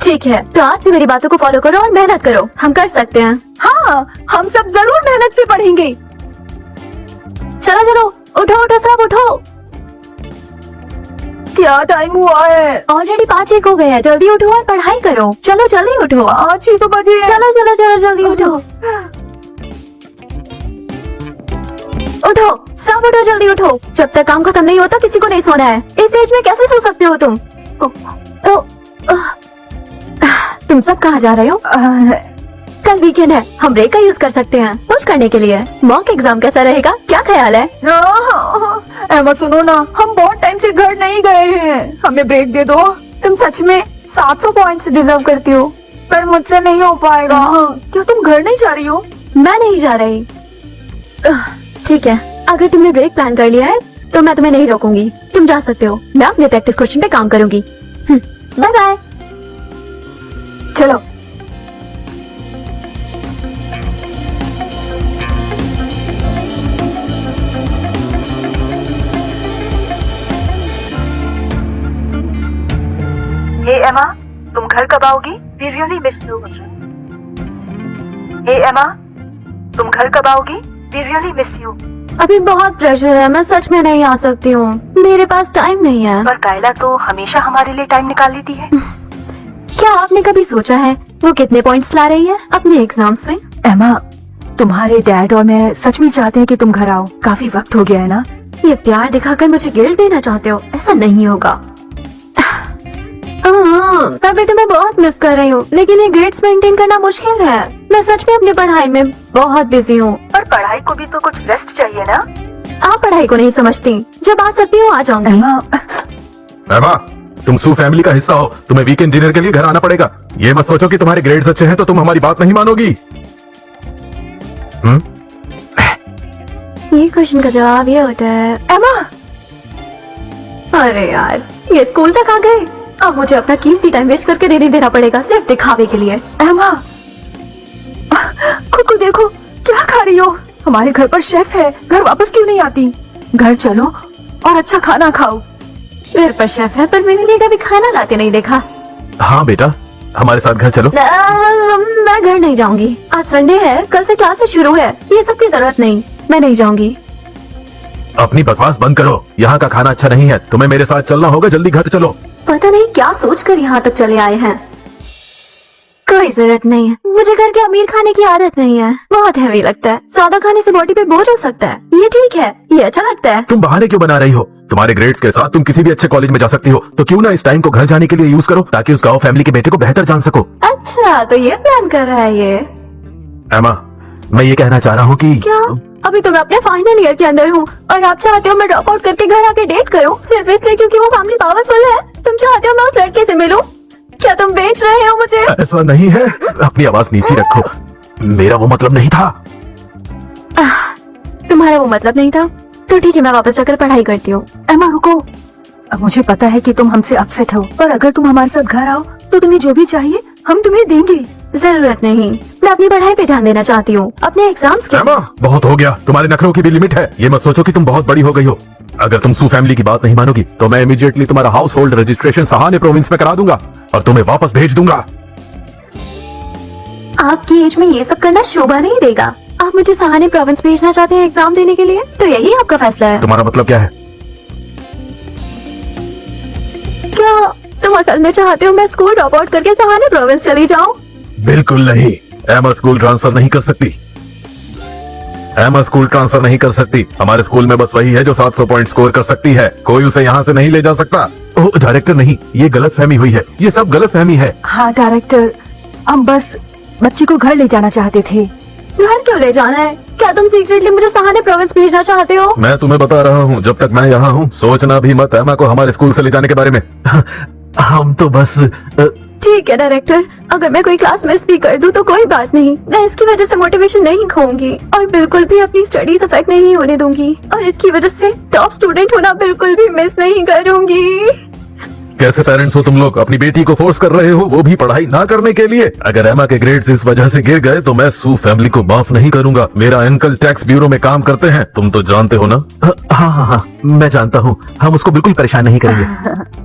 ठीक है, तो आज से मेरी बातों को फॉलो करो और मेहनत करो। हम कर सकते हैं। हाँ, हम सब जरूर मेहनत से पढ़ेंगे। चलो चलो, उठो उठो सब उठो। क्या टाइम हुआ है? ऑलरेडी 5-1 हो गए हैं। जल्दी उठो और पढ़ाई करो। चलो जल्दी उठो। 5 ही तो बजे हैं। चलो चलो चलो जल्दी उठो। उठो सब उठो, जल्दी उठो। जब तक काम खत्म नहीं होता किसी को नहीं सोना है। इस एज में कैसे सो सकते हो तुम? तुम सब कहाँ जा रहे हो? कल वीकेंड है, हम ब्रेक का यूज कर सकते हैं कुछ करने के लिए। मॉक एग्जाम कैसा रहेगा, क्या ख्याल है? एमा सुनो ना, हम बहुत टाइम से घर नहीं गए हैं, हमें ब्रेक दे दो। तुम सच में 700 पॉइंट्स डिजर्व करती हो, पर मुझसे नहीं हो पाएगा। क्या तुम घर नहीं जा रही हो? मैं नहीं जा रही। ठीक है, अगर तुमने ब्रेक प्लान कर लिया है तो मैं तुम्हें नहीं रोकूंगी। तुम जा सकते हो। मैं अपने प्रैक्टिस क्वेश्चन पे काम करूंगी। Bye bye. चलो। हे एमा, तुम घर कब आओगी? We really miss you. हे एमा, तुम घर कब आओगी? We really miss you. अभी बहुत प्रेशर है, मैं सच में नहीं आ सकती हूँ। मेरे पास टाइम नहीं है। पर कायला तो हमेशा हमारे लिए टाइम निकाल लेती है। क्या आपने कभी सोचा है वो कितने पॉइंट्स ला रही है अपने एग्जाम्स में? एमा, तुम्हारे डैड और मैं सच में चाहते हैं कि तुम घर आओ। काफी वक्त हो गया है ना। ये प्यार दिखाकर मुझे गिल्ट देना चाहते हो? ऐसा नहीं होगा। मैं भी तुम्हें बहुत मिस कर रही हूँ, लेकिन ये ग्रेड्स मेंटेन करना मुश्किल है। मैं सच में अपनी पढ़ाई में बहुत बिजी हूँ। पर पढ़ाई को भी तो कुछ रेस्ट चाहिए ना। आप पढ़ाई को नहीं समझती। जब आ सकती हूँ आ जाऊंगी। एमा, एमा, तुम सू फैमिली का हिस्सा हो, तुम्हें वीकेंड डिनर के लिए घर आना पड़ेगा। ये मत सोचो कि तुम्हारे ग्रेड्स अच्छे हैं तो तुम हमारी बात नहीं मानोगी। ये क्वेश्चन का जवाब ये होता है। एमा, अरे यार, ये स्कूल तक आ गए। अब मुझे अपना कीमती टाइम वेस्ट करके नहीं देना पड़ेगा सिर्फ दिखावे के लिए। एमा, खुद को देखो, क्या खा रही हो? हमारे घर पर शेफ है, घर वापस क्यों नहीं आती? घर चलो और अच्छा खाना खाओ। मेरे पर शेफ है पर मेरे लिए कभी खाना लाते नहीं देखा। हाँ बेटा, हमारे साथ घर चलो। मैं घर नहीं जाऊंगी। आज संडे है, कल से क्लासेस शुरू है। ये सब की जरूरत नहीं, मैं नहीं जाऊंगी। अपनी बकवास बंद करो। यहाँ का खाना अच्छा नहीं है, तुम्हें मेरे साथ चलना होगा। जल्दी घर चलो। पता नहीं क्या सोचकर यहाँ तक चले आए हैं। कोई जरूरत नहीं है, मुझे घर के अमीर खाने की आदत नहीं है। बहुत हैवी लगता है, ज्यादा खाने से बॉडी पे बोझ हो सकता है। ये ठीक है, ये अच्छा लगता है। तुम बहाने क्यों बना रही हो? तुम्हारे ग्रेड्स के साथ तुम किसी भी अच्छे कॉलेज में जा सकती हो, तो क्यों ना इस टाइम को घर जाने के लिए यूज करो ताकि उस गाँव फैमिली के बेटे को बेहतर जान सको। अच्छा, तो ये प्लान कर रहा है ये। एमा, मैं ये कहना चाह रहा हूँ कि क्या? अभी तो मैं अपने फाइनल ईयर के अंदर हूँ और आप चाहते हो मैं ड्रॉप आउट करके घर आके डेट करूँ सिर्फ इसलिए क्योंकि वो फैमिली पावरफुल है। तुम चाहते हो मैं उस लड़के से मिलूं? क्या तुम बेच रहे हो मुझे? ऐसा नहीं है, अपनी आवाज नीचे रखो। मेरा वो मतलब नहीं था। तुम्हारा वो मतलब नहीं था तो ठीक है, मैं वापस जाकर पढ़ाई करती हूँ। एमा रुको, अब मुझे पता है कि तुम हमसे अपसेट हो, पर अगर तुम हमारे साथ घर आओ तो तुम्हें जो भी चाहिए हम तुम्हें देंगे। जरूरत नहीं, मैं अपनी पढ़ाई पे ध्यान देना चाहती हूँ, अपने एग्जाम्स के। एमा, बहुत हो गया, तुम्हारे नखरों की भी लिमिट है। ये मत सोचो कि तुम बहुत बड़ी हो गई हो। अगर तुम सू फैमिली की बात नहीं मानोगी तो मैं इमीडिएटली तुम्हारा house hold registration Sahane province में करा दूंगा और तुम्हें वापस भेज दूंगा। आपकी एज में ये सब करना शोभा नहीं देगा। आप मुझे सहाने प्रोविंस भेजना चाहते हैं एग्जाम देने के लिए, तो यही आपका फैसला है? तुम्हारा मतलब क्या है? क्या तुम असल में चाहते हो मैं स्कूल ड्रॉप आउट करके सहाने प्रोविंस चली जाऊँ? बिल्कुल नहीं, एमा स्कूल ट्रांसफर नहीं कर सकती। एमा स्कूल ट्रांसफर नहीं कर सकती। हमारे स्कूल में बस वही है जो 700 पॉइंट स्कोर कर सकती है। कोई उसे यहाँ से नहीं ले जा सकता। ओह डायरेक्टर नहीं, ये गलतफहमी हुई है, ये सब गलतफहमी है। हाँ डायरेक्टर, हम बस बच्ची को घर ले जाना चाहते थे। घर क्यों ले जाना है? क्या तुम सीक्रेटली मुझे सहाने प्रोविंस भेजना चाहते हो? मैं तुम्हें बता रहा हूँ, जब तक मैं यहाँ हूँ सोचना भी मत एमा को हमारे स्कूल से ले जाने के बारे में। हम तो बस ठीक है डायरेक्टर, अगर मैं कोई क्लास मिस भी कर दूं तो कोई बात नहीं, मैं इसकी वजह से मोटिवेशन नहीं खोऊंगी और बिल्कुल भी अपनी स्टडीज अफेक्ट नहीं होने दूंगी और इसकी वजह से टॉप स्टूडेंट होना बिल्कुल भी मिस नहीं करूंगी। कैसे पेरेंट्स हो तुम लोग? अपनी बेटी को फोर्स कर रहे हो, वो भी पढ़ाई ना करने के लिए। अगर एमा के ग्रेड्स इस वजह से गिर गए तो मैं सू फैमिली को माफ नहीं करूंगा। मेरा अंकल टैक्स ब्यूरो में काम करते हैं, तुम तो जानते हो ना? हाँ, मैं जानता हूँ, हम उसको बिल्कुल परेशान नहीं करेंगे।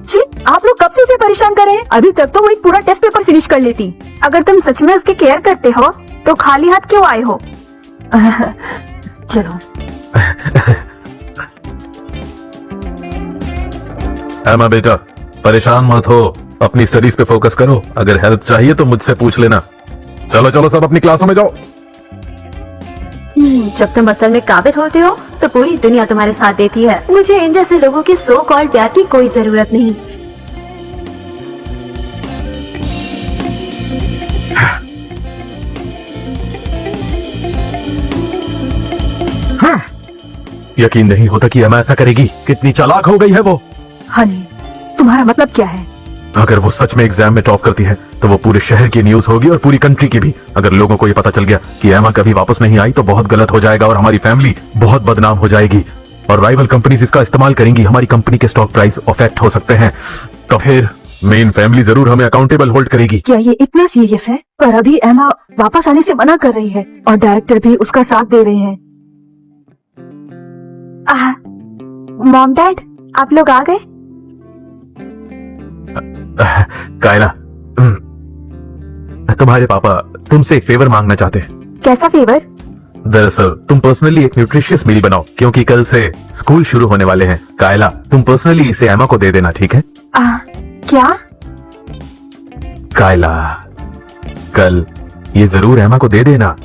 जी, आप लोग कब से उसे परेशान कर रहे हैं? अभी तक तो वो एक पूरा टेस्ट पेपर फिनिश कर लेती। अगर तुम सच में उसकी केयर करते हो तो खाली हाथ क्यों आए हो? चलो एमा बेटा, परेशान मत हो, अपनी स्टडीज पे फोकस करो। अगर हेल्प चाहिए तो मुझसे पूछ लेना। चलो चलो सब अपनी क्लासों में जाओ। जब तुम असल में काबिल होते हो तो पूरी दुनिया तुम्हारे साथ देती है। मुझे इन जैसे लोगों के सो कॉल्ड प्यार की कोई जरूरत नहीं। यकीन नहीं होता कि एमा ऐसा करेगी। कितनी चालाक हो गई है वो। हनी, तुम्हारा मतलब क्या है? अगर वो सच में एग्जाम में टॉप करती है तो वो पूरे शहर की न्यूज होगी और पूरी कंट्री की भी। अगर लोगों को ये पता चल गया कि एमा कभी वापस नहीं आई तो बहुत गलत हो जाएगा और हमारी फैमिली बहुत बदनाम हो जाएगी और राइवल कंपनीज इसका इस्तेमाल करेंगी। हमारी कंपनी के स्टॉक प्राइस अफेक्ट हो सकते हैं। तो फिर मेन फैमिली जरूर हमें अकाउंटेबल होल्ड करेगी। क्या ये इतना सीरियस है? पर अभी एमा वापस आने से मना कर रही है और डायरेक्टर भी उसका साथ दे रहे हैं। मॉम डैड, आप लोग आ गए? कायला, तुम्हारे पापा तुमसे एक फेवर मांगना चाहते हैं। कैसा फेवर? दरअसल तुम पर्सनली एक न्यूट्रिशियस मील बनाओ क्योंकि कल से स्कूल शुरू होने वाले हैं। कायला, तुम पर्सनली इसे एमा को दे देना, ठीक है? क्या? कायला, कल ये जरूर एमा को दे देना।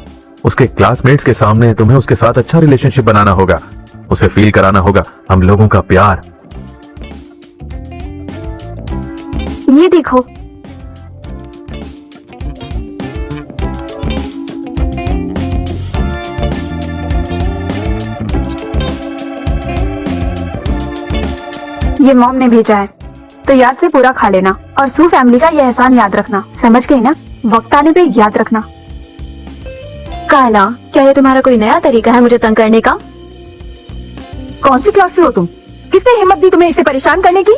उसके क्लासमेट्स के सामने तुम्हें उसके साथ अच्छा रिलेशनशिप बनाना होगा, उसे फील कराना होगा हम लोगों का प्यार। ये देखो, ये मॉम ने भेजा है तो याद से पूरा खा लेना और सू फैमिली का ये एहसान याद रखना। समझ गई ना? वक्त आने पे याद रखना। कायला, क्या ये तुम्हारा कोई नया तरीका है मुझे तंग करने का? कौन सी क्लास से हो तुम? किसने हिम्मत दी तुम्हें इसे परेशान करने की?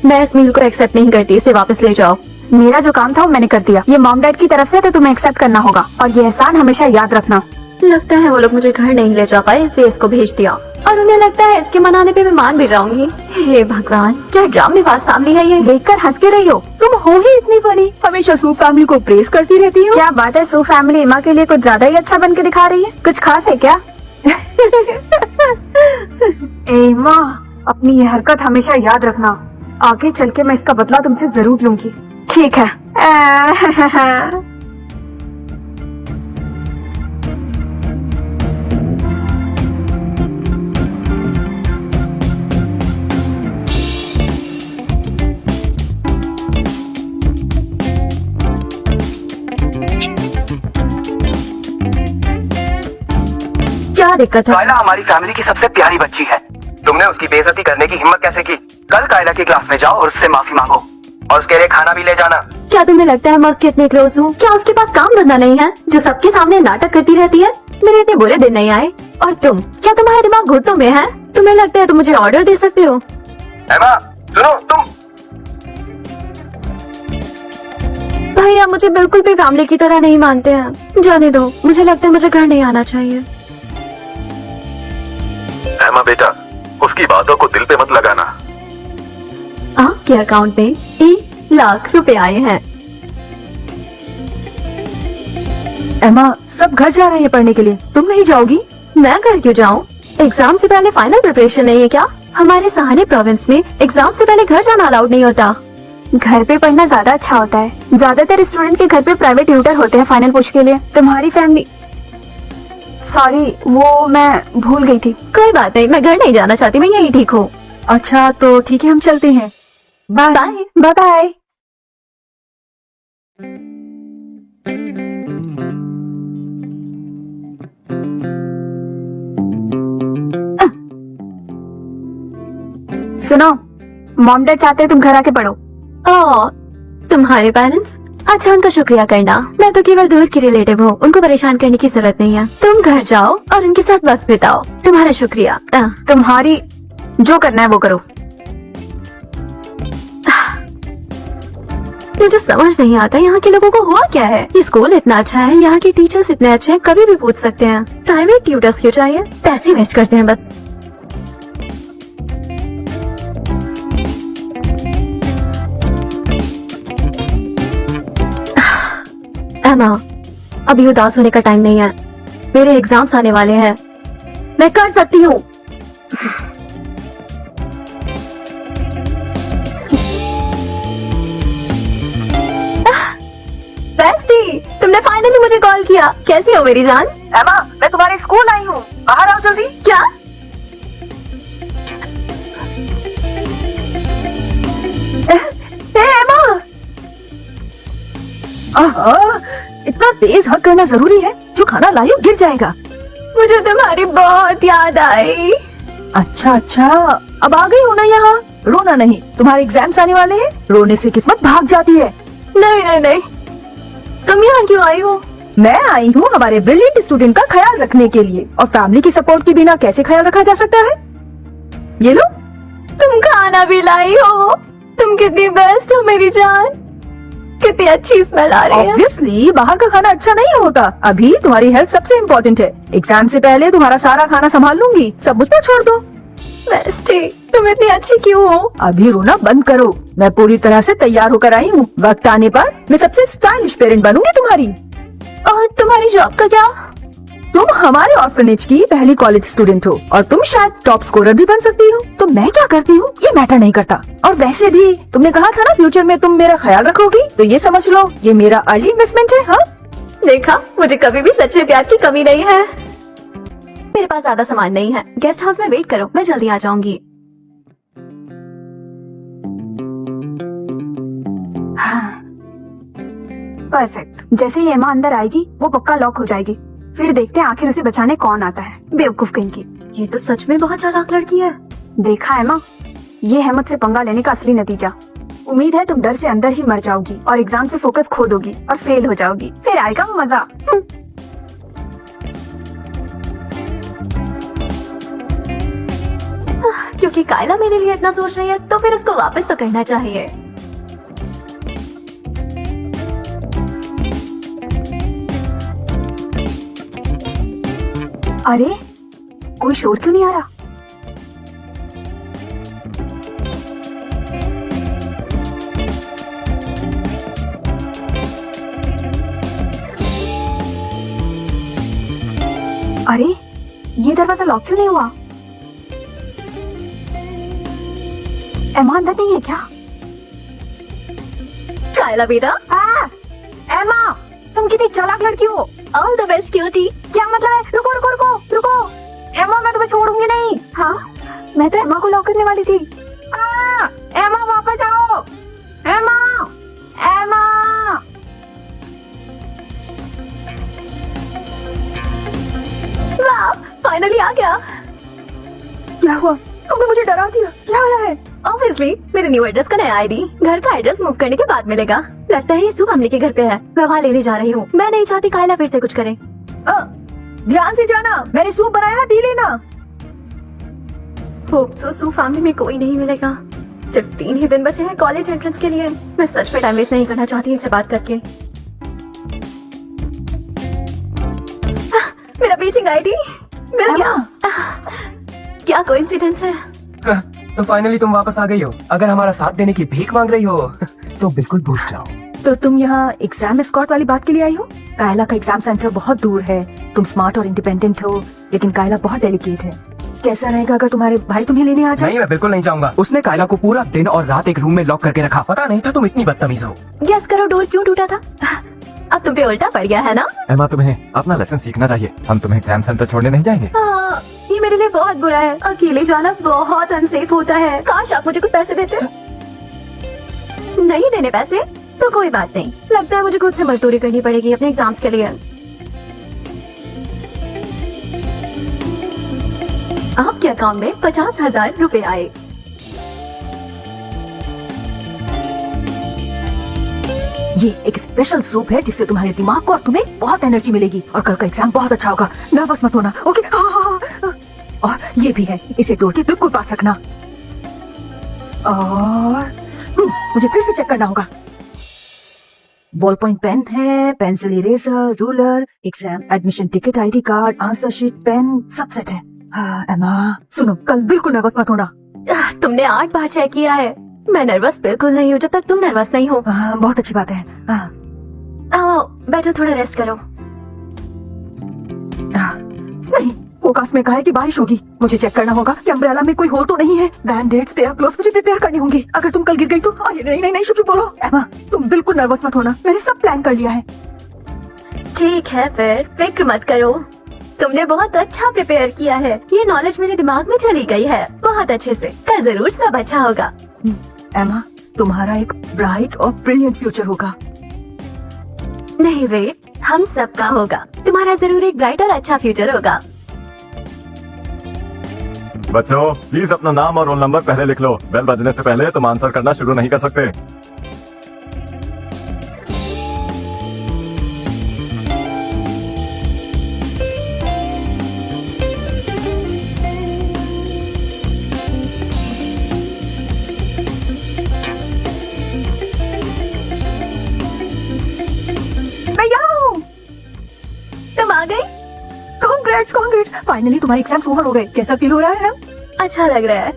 मैं इस मील को एक्सेप्ट नहीं करती, इसे वापस ले जाओ। मेरा जो काम था वो मैंने कर दिया। ये मॉम डैड की तरफ से तो तुम्हें एक्सेप्ट करना होगा और ये एहसान हमेशा याद रखना। लगता है वो लोग मुझे घर नहीं ले जा पाए, इसलिए इसको भेज दिया और उन्हें लगता है इसके मनाने पे मैं मान भी जाऊंगी। हे भगवान, क्या ड्रामेबाज फैमिली है ये। देखकर हंस के रही हो। तुम हो ही इतनी फनी, हमेशा सू फैमिली को प्रेस करती रहती हो। क्या बात है, सू फैमिली एमा के लिए कुछ ज्यादा ही अच्छा बन के दिखा रही है। कुछ खास है क्या? एमा, अपनी ये हरकत हमेशा याद रखना। आगे चल के मैं इसका बदला तुमसे जरूर लूंगी। ठीक है। क्या दिक्कत है? कायला हमारी फैमिली की सबसे प्यारी बच्ची है। तुमने उसकी बेइज्जती करने की हिम्मत कैसे की? कल कायला की क्लास में जाओ और उससे माफी मांगो और उसके लिए खाना भी ले जाना। क्या तुम्हें लगता है मैं उसके इतने क्लोज हूँ? क्या उसके पास काम धंधा नहीं है जो सबके सामने नाटक करती रहती है? मेरे इतने बुरे दिन नहीं आए। और तुम, क्या तुम्हारा दिमाग घुटनों में है? तुम्हें लगता है तुम मुझे ऑर्डर दे सकते हो? एमा सुनो, तुम भैया मुझे बिल्कुल भी फैमिली की तरह नहीं मानते हैं। जाने दो, मुझे लगता है मुझे घर नहीं आना चाहिए। एमा बेटा, उसकी बातों को दिल पे मत लगाना। आपके अकाउंट में 1 लाख रुपए आए हैं। एमा, सब घर जा रहे हैं पढ़ने के लिए, तुम नहीं जाओगी? मैं घर क्यों जाऊँ? एग्जाम से पहले फाइनल प्रिपरेशन नहीं है क्या? हमारे सहाने प्रोविंस में एग्जाम से पहले घर जाना अलाउड नहीं होता। घर पे पढ़ना ज्यादा अच्छा होता है। ज्यादातर स्टूडेंट के घर पे प्राइवेट ट्यूटर होते हैं फाइनल पुश के लिए। तुम्हारी फैमिली, सॉरी वो मैं भूल गई थी। कोई बात नहीं, मैं घर नहीं जाना चाहती, मैं यही ठीक हूँ। अच्छा तो ठीक है, हम चलते हैं। बाय। बाय। Bye bye. सुनो, मॉम डैड चाहते हैं तुम घर आके पढ़ो। तुम्हारे पेरेंट्स? अच्छा, उनका शुक्रिया करना। मैं तो केवल दूर की रिलेटिव हूँ, उनको परेशान करने की जरूरत नहीं है। तुम घर जाओ और उनके साथ वक्त बिताओ। तुम्हारा शुक्रिया। तुम्हारी जो करना है वो करो। मुझे समझ नहीं आता यहाँ के लोगों को हुआ क्या है। ये स्कूल इतना अच्छा है, यहाँ के टीचर्स इतने अच्छे हैं, कभी भी पूछ सकते हैं। प्राइवेट ट्यूटर्स क्यों चाहिए? पैसे वेस्ट करते हैं बस। एमा, अभी उदास होने का टाइम नहीं है। मेरे एग्जाम्स आने वाले हैं, मैं कर सकती हूँ। बेस्टी, तुमने फाइनली मुझे कॉल किया। कैसी हो मेरी जान? एमा, मैं तुम्हारे स्कूल आई हूँ, बाहर आओ जल्दी। क्या? एमा, इतना तेज हक करना जरूरी है? जो खाना लाई हो गिर जाएगा। मुझे तुम्हारी बहुत याद आई। अच्छा अच्छा, अब आ गई हो ना यहाँ। रोना नहीं, तुम्हारे एग्जाम्स आने वाले हैं। रोने से किस्मत भाग जाती है। नहीं नहीं नहीं, तुम यहाँ क्यों आई हो? मैं आई हूँ हमारे ब्रिलियंट स्टूडेंट का ख्याल रखने के लिए। और फैमिली की सपोर्ट के बिना कैसे ख्याल रखा जा सकता है? ये लो। तुम खाना भी लाई हो। तुम कितनी बेस्ट हो मेरी जान। कितनी अच्छी स्मेल आ रही है। ऑब्वियसली बाहर का खाना अच्छा नहीं होता। अभी तुम्हारी हेल्थ सबसे इम्पोर्टेंट है। एग्जाम से पहले तुम्हारा सारा खाना संभाल लूंगी, सब मुझ पर छोड़ दो। बेस्टी, तुम इतनी अच्छी क्यों हो? अभी रोना बंद करो। मैं पूरी तरह से तैयार होकर आई हूँ। वक्त आने पर मैं सबसे स्टाइलिश पेरेंट बनूंगी तुम्हारी। और तुम्हारी जॉब का क्या? तुम हमारे ऑर्फनेज की पहली कॉलेज स्टूडेंट हो और तुम शायद टॉप स्कोरर भी बन सकती हो। तो मैं क्या करती हूँ ये मैटर नहीं करता। और वैसे भी तुमने कहा था ना फ्यूचर में तुम मेरा ख्याल रखोगी, तो ये समझ लो ये मेरा अर्ली इन्वेस्टमेंट है। हाँ, देखा, मुझे कभी भी सच्चे प्यार की कमी नहीं है। मेरे पास ज्यादा सामान नहीं है। गेस्ट हाउस में वेट करो, मैं जल्दी आ जाऊंगी। परफेक्ट। जैसे ही एमा अंदर आएगी वो पक्का लॉक हो जाएगी। फिर देखते हैं आखिर उसे बचाने कौन आता है। बेवकूफ कहीं की। ये तो सच में बहुत चालाक लड़की है। देखा एमा, ये है मुझसे पंगा लेने का असली नतीजा। उम्मीद है तुम डर से अंदर ही मर जाओगी और एग्जाम से फोकस खो दोगी और फेल हो जाओगी। फिर आएगा मजा। क्योंकि कायला मेरे लिए इतना सोच रही है तो फिर उसको वापस तो करना चाहिए। अरे कोई शोर क्यों नहीं आ रहा? अरे ये दरवाजा लॉक क्यों नहीं हुआ? एमा अंदर नहीं है क्या? कायला बेटा, एमा तुम कितनी चालाक लड़की हो। All the best cutie. क्या मतलब है? रुको रुको रुको रुको। एमा मैं तुम्हें छोड़ूंगी नहीं। हाँ, मैं तो एमा को लॉक करने वाली थी। एमा वापस आओ। एमा, एमा। वाह, फाइनली हुआ? तुमने मुझे डरा दिया। क्या आया है? ऑब्वियसली मेरे न्यू एड्रेस का नया आईडी घर का एड्रेस मूव करने के बाद मिलेगा। लगता है ये सू फैमिली के घर पे है, मैं वहाँ लेने जा रही हूँ। मैं नहीं चाहती कायला फिर से कुछ करे। ध्यान से जाना, मैंने सूप बनाया है, पी लेना। होप सो सू फैमिली में कोई नहीं मिलेगा। सिर्फ 3 ही दिन बचे हैं कॉलेज एंट्रेंस के लिए। मैं सच में टाइम वेस्ट नहीं करना चाहती इनसे बात करके। मेरा बीचिंग आईडी मिल गया। क्या कोइंसिडेंस है। तो फाइनली तुम वापस आ गई हो। अगर हमारा साथ देने की भीख मांग रही हो तो बिल्कुल भूल जाओ। तो तुम यहाँ एग्जाम एस्कॉर्ट वाली बात के लिए आई हो? कायला का एग्जाम सेंटर बहुत दूर है। तुम स्मार्ट और इंडिपेंडेंट हो, लेकिन कायला बहुत डेलिकेट है। कैसा रहेगा अगर तुम्हारे भाई तुम्हें लेने आ जाए? नहीं, मैं बिल्कुल नहीं जाऊंगा। उसने कायला को पूरा दिन और रात एक रूम में लॉक करके रखा। पता नहीं था तुम इतनी बदतमीज हो। गेस करो डोर क्यों टूटा था। अब तुम पे उल्टा पड़ गया है ना। एमा, तुम्हें अपना लेसन सीखना चाहिए। हम तुम्हें एग्जाम सेंटर छोड़ने नहीं जाएंगे। हाँ, ये मेरे लिए बहुत बुरा है। अकेले जाना बहुत अनसेफ होता है। काश आप मुझे कुछ पैसे देते। नहीं देने पैसे तो कोई बात नहीं। लगता है मुझे खुद से मजदूरी करनी पड़ेगी अपने एग्जाम्स के लिए। आपके अकाउंट में 50,000 रुपए आए। ये एक स्पेशल सूप है जिससे तुम्हारे दिमाग को और तुम्हें बहुत एनर्जी मिलेगी और कल का एग्जाम बहुत अच्छा होगा। नर्वस मत होना, ओके? और ये भी है, इसे डोर के बिल्कुल पास रखना। और मुझे फिर से चेक करना होगा। बॉल पॉइंट पेन है, pencil, eraser, ruler, exam admission ticket, ID card, answer sheet, pen, सब सेट है। हाँ एमा, सुनो, कल बिल्कुल नर्वस मत होना। तुमने 8 बार चेक किया है। मैं नर्वस बिल्कुल नहीं हूँ जब तक तुम नर्वस नहीं हो। बहुत अच्छी बात है। आओ बैठो, थोड़ा रेस्ट करो। नहीं, फोकास में कहा है कि बारिश होगी। मुझे चेक करना होगा कि अम्ब्रेला में कोई होल तो नहीं है। बैंडेड्स, स्पेयर क्लोथ्स मुझे प्रिपेयर करनी होंगी। अगर तुम कल गिर गई तो अरे नहीं नहीं नहीं, शुभ बोलो। एमा, तुम बिल्कुल नर्वस मत होना, मैंने सब प्लान कर लिया है। ठीक है, फिर फिक्र मत करो। तुमने बहुत अच्छा प्रिपेयर किया है। ये नॉलेज मेरे दिमाग में चली गई है बहुत अच्छे से। कल जरूर सब अच्छा होगा। एमा, तुम्हारा एक ब्राइट और ब्रिलियंट फ्यूचर होगा। नहीं वेट, हम सबका होगा। तुम्हारा जरूर एक ब्राइट और अच्छा फ्यूचर होगा। बच्चों, प्लीज अपना नाम और रोल नंबर पहले लिख लो। बेल बजने से पहले तुम आंसर करना शुरू नहीं कर सकते। मैं यहाँ हूँ। तुम आ गई? कांग्रेट्स, कांग्रेट्स, फाइनली तुम्हारे एग्जाम्स ओवर हो गए। कैसा फील हो रहा है? अच्छा लग रहा है।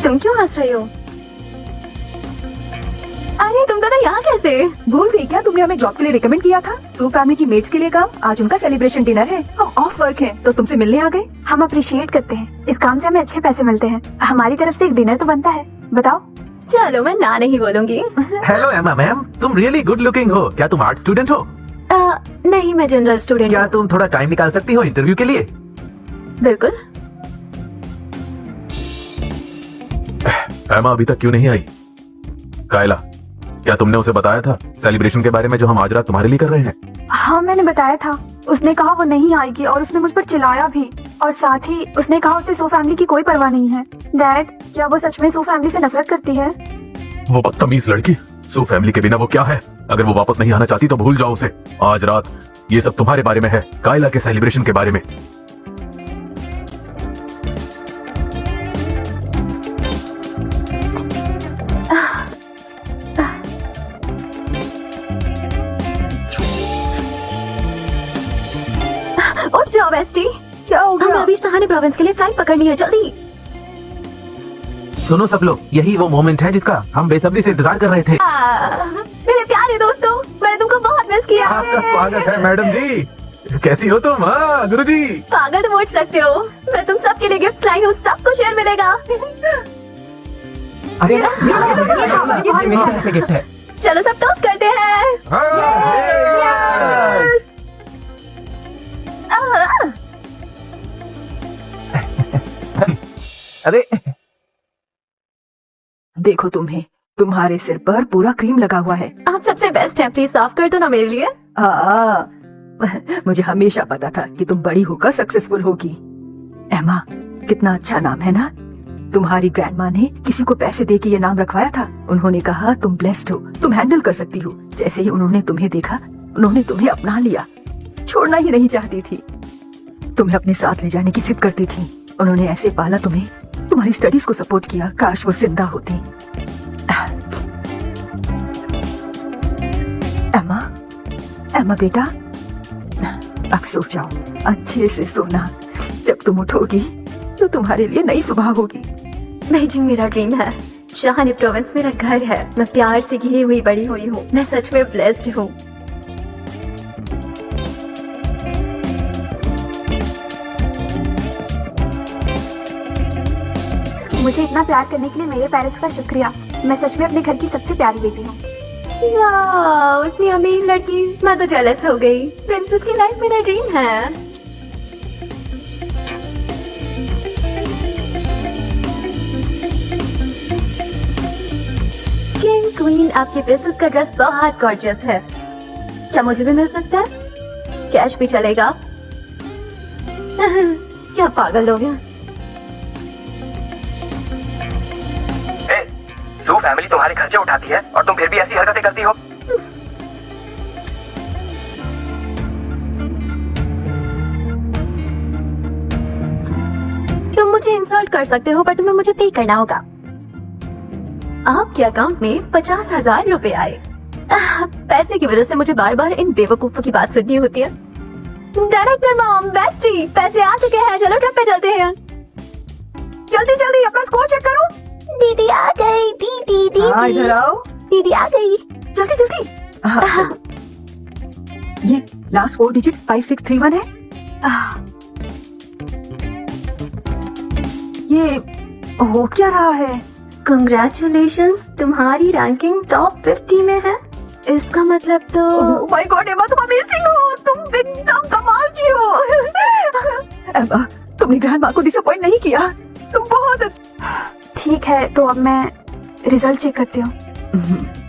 तुम क्यों हंस रही हो? अरे तुम दोनों यहाँ कैसे? भूल गई क्या तुमने हमें जॉब के लिए रिकमेंड किया था? सू फैमिली की मेट्स के लिए काम। आज उनका सेलिब्रेशन डिनर है। हम ऑफ वर्क है तो तुमसे मिलने आ गए। हम अप्रिशिएट करते हैं। इस काम से हमें अच्छे पैसे मिलते हैं। हमारी तरफ से एक डिनर तो बनता है। बताओ। चलो मैं ना नहीं बोलूंगी। हेलो एमा मैम, तुम रियली गुड लुकिंग हो। क्या तुम आर्ट स्टूडेंट हो? नहीं, मैं जनरल स्टूडेंट क्या हूँ। तुम थोड़ा टाइम निकाल सकती हो इंटरव्यू के लिए? बिल्कुल। एमा अभी तक क्यों नहीं आई? कायला, क्या तुमने उसे बताया था सेलिब्रेशन के बारे में जो हम आज रात तुम्हारे लिए कर रहे हैं? हाँ, मैंने बताया था। उसने कहा वो नहीं आएगी और उसने मुझ पर चिल्लाया भी। और साथ ही उसने कहा उसे सू फैमिली की कोई परवाह नहीं है। डैड, क्या वो सच में सू फैमिली से नफरत करती है? वो बदतमीज लड़की। सू फैमिली के बिना वो क्या है? अगर वो वापस नहीं आना चाहती तो भूल जाओ उसे। आज रात ये सब तुम्हारे बारे में है, कायला के सेलिब्रेशन के बारे में। उठ जाओ बेस्टी। क्या हो हमें गया? अभी सहाने प्रोविंस के लिए फ्लाइट पकड़नी है, जल्दी। सुनो सब लोग, यही वो मोमेंट है जिसका हम बेसब्री से इंतजार कर रहे थे। मेरे प्यारे दोस्तों, मैंने तुमको बहुत मिस किया आपका है। स्वागत है मैडम जी। कैसी हो तुम? हाँ गुरुजी। पागल तुम उठ सकते हो। मैं तुम सबके लिए गिफ्ट लाई हूँ, सबको शेयर मिलेगा। अरे ये मेरी तरफ से गिफ्ट है। चलो सब टोस्ट करते हैं। अरे देखो तुम्हें, तुम्हारे सिर पर पूरा क्रीम लगा हुआ है। आप सबसे बेस्ट हैं, प्लीज साफ कर दो ना मेरे लिए। मुझे हमेशा पता था कि तुम बड़ी होकर सक्सेसफुल होगी। एमा, कितना अच्छा नाम है ना। तुम्हारी ग्रैंडमा ने किसी को पैसे दे के ये नाम रखवाया था। उन्होंने कहा तुम ब्लेस्ड हो, तुम हैंडल कर सकती हो। जैसे ही उन्होंने तुम्हें देखा, उन्होंने तुम्हें अपना लिया, छोड़ना ही नहीं चाहती थी। तुम्हें अपने साथ ले जाने की जिद करती थी। उन्होंने ऐसे पाला तुम्हें, तुम्हारी स्टडीज को सपोर्ट किया। काश वो जिंदा होती। एमा, एमा बेटा, अब सो जाओ, अच्छे से सोना। जब तुम उठोगी तो तुम्हारे लिए नई सुबह होगी। बीजिंग मेरा ड्रीम है, शाहानी प्रोविंस मेरा घर है। मैं प्यार से घिरी हुई बड़ी हुई हूँ। मैं सच में ब्लेस्ड हूँ। मुझे इतना प्यार करने के लिए मेरे पेरेंट्स का शुक्रिया। मैं सच में अपने घर की सबसे प्यारी बेटी हूँ। वाह, इतनी अमीर लड़की। मैं तो जेलस हो गई। प्रिंसेस की लाइफ मेरा ड्रीम है। किंग क्वीन, आपकी प्रिंसेस का ड्रेस बहुत गॉर्जियस है। क्या मुझे भी मिल सकता है? कैश भी चलेगा? क्या पागल लोग हैं। सू फैमिली तुम्हारे खर्चे उठाती है और तुम फिर भी ऐसी हरकतें करती हो। तुम मुझे इंसल्ट कर सकते हो, पर तुम्हें मुझे पे करना होगा। आपके अकाउंट में 50,000 रुपए आए। पैसे की वजह से मुझे बार बार इन बेवकूफों की बात सुननी होती है। डायरेक्टर मॉम, बेस्टी, पैसे आ चुके हैं, चलो ट्रिप पे चलते हैं। जल्दी जल्दी अपना स्कोर चेक करो। दीदी आ गई। दीदी हाँ, इधर आओ। दीदी आ गई। जल्दी जल्दी। हाँ। ये लास्ट 4 डिजिट्स 5631 है। ये हो क्या रहा है? कंग्रेचुलेशंस, तुम्हारी रैंकिंग टॉप 50 में है। इसका मतलब तो ओह माय गॉड एमा, तुम अमेजिंग हो। तुम एकदम कमाल की हो। एमा, तुमने ग्रैंडमा को डिसअपॉइंट नहीं किया। तुम बहुत अच्छा। ठीक है, तो अब मैं रिजल्ट चेक करती हूँ।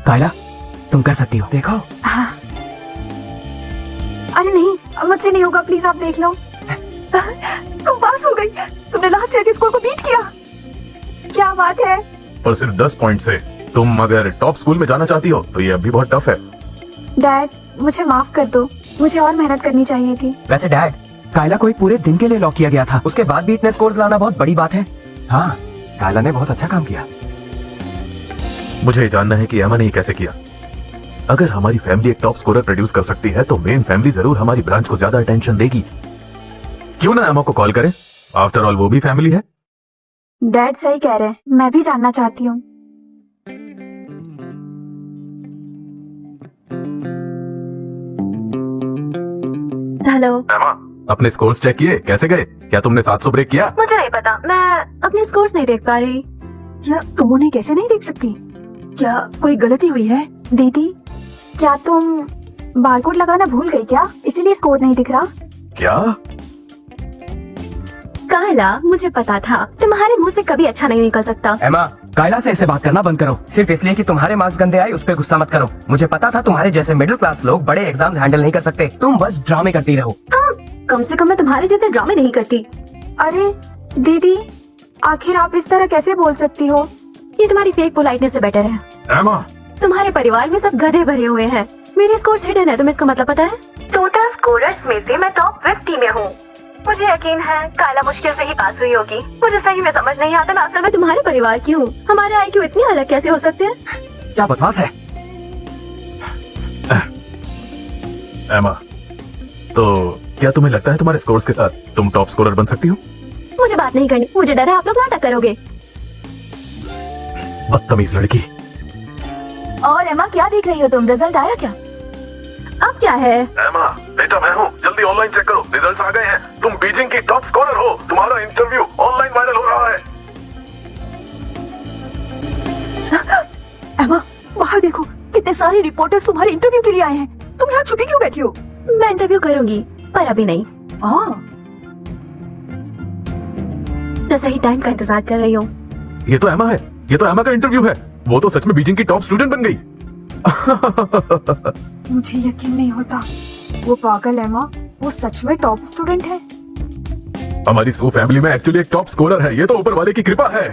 कायला, तुम कर सकती हो, देखो। हाँ। अरे नहीं, मुझसे नहीं होगा, प्लीज आप देख लो। तुम पास हो गई। तुमने लास्ट ईयर के स्कोर को बीट किया। क्या बात है। पर सिर्फ 10 पॉइंट से। तुम अगर टॉप स्कूल में जाना चाहती हो तो ये अभी बहुत टफ है। डैड, मुझे माफ कर दो। मुझे और मेहनत करनी चाहिए थी। वैसे डैड, कायला को एक पूरे दिन के लिए लॉक किया गया था। उसके बाद भी इतने स्कोर्स लाना बहुत बड़ी बात है। हाँ, कायला ने बहुत अच्छा काम किया। मुझे ये जानना है कि एमा ने ये कैसे किया। अगर हमारी फैमिली एक टॉप स्कोरर प्रोड्यूस कर सकती है तो मेन फैमिली जरूर हमारी ब्रांच को ज्यादा अटेंशन देगी। क्यों ना एमा को कॉल करें? आफ्टर ऑल वो भी फैमिली है। डैड सही कह रहे हैं, मैं भी जानना चाहती हूँ। हेलो एमा, अपने स्कोर्स चेक किए? कैसे गए? क्या तुमने 700 ब्रेक किया? मुझे नहीं पता, मैं अपने स्कोर्स नहीं देख पा रही। क्या तुम उन्हें कैसे नहीं देख सकती? क्या कोई गलती हुई है? दीदी, क्या तुम बारकोड लगाना भूल गई क्या? इसीलिए स्कोर नहीं दिख रहा। क्या? कायला, मुझे पता था तुम्हारे मुंह से कभी अच्छा नहीं निकल सकता। एमा, कायला से ऐसे बात करना बंद करो। सिर्फ इसलिए कि तुम्हारे मार्क्स गंदे आए उस पे गुस्सा मत करो। मुझे पता था तुम्हारे जैसे मिडिल क्लास लोग बड़े एग्जाम्स हैंडल नहीं कर सकते। तुम बस ड्रामे करती रहो। कम से कम मैं तुम्हारे जैसे ड्रामे नहीं करती। अरे दीदी, आखिर आप इस तरह कैसे बोल सकती हो? ये तुम्हारी फेक पोलाइटनेस से बेटर है। एमा, तुम्हारे परिवार में सब गधे भरे हुए हैं। मेरे स्कोर्स हिडन है, तुम्हें इसका मतलब पता है? टोटल स्कोरर्स में से मैं टॉप 50 में हूँ। मुझे यकीन है कायला मुश्किल से ही पास हुई होगी। मुझे सही में समझ नहीं आता मैं असल में तुम्हारे परिवार की हूँ। हमारे IQ इतने अलग कैसे हो सकते हैं? क्या बकवास है। एमा, तो क्या तुम्हें लगता है तुम्हारे स्कोर्स के साथ तुम टॉप स्कोरर बन सकती हो? मुझे बात नहीं करनी, मुझे डर है आप लोग नाटक करोगे। बदतमीज लड़की। और एमा, क्या देख रही हो तुम? रिजल्ट आया क्या? अब क्या है? एमा, बेटा मैं हूँ, जल्दी ऑनलाइन चेक करो, रिजल्ट्स आ गए हैं। तुम बीजिंग की टॉप स्कोरर हो। तुम्हारा इंटरव्यू ऑनलाइन वायरल हो रहा है। एमा, बाहर देखो, कितने सारे रिपोर्टर्स तुम्हारे इंटरव्यू के लिए आए हैं। तुम यहाँ छुपी क्यों बैठी हो? मैं इंटरव्यू करूंगी, पर अभी नहीं। तो सही टाइम का इंतजार कर रही हूँ। ये तो एमा है, ये तो एमा का इंटरव्यू है। वो तो सच में बीजिंग की टॉप स्टूडेंट बन गई। मुझे यकीन नहीं होता। वो पागल है माँ, वो सच में टॉप स्टूडेंट है। हमारी सू फैमिली में एक्चुअली एक टॉप स्कोरर है, ये तो ऊपर वाले की कृपा है।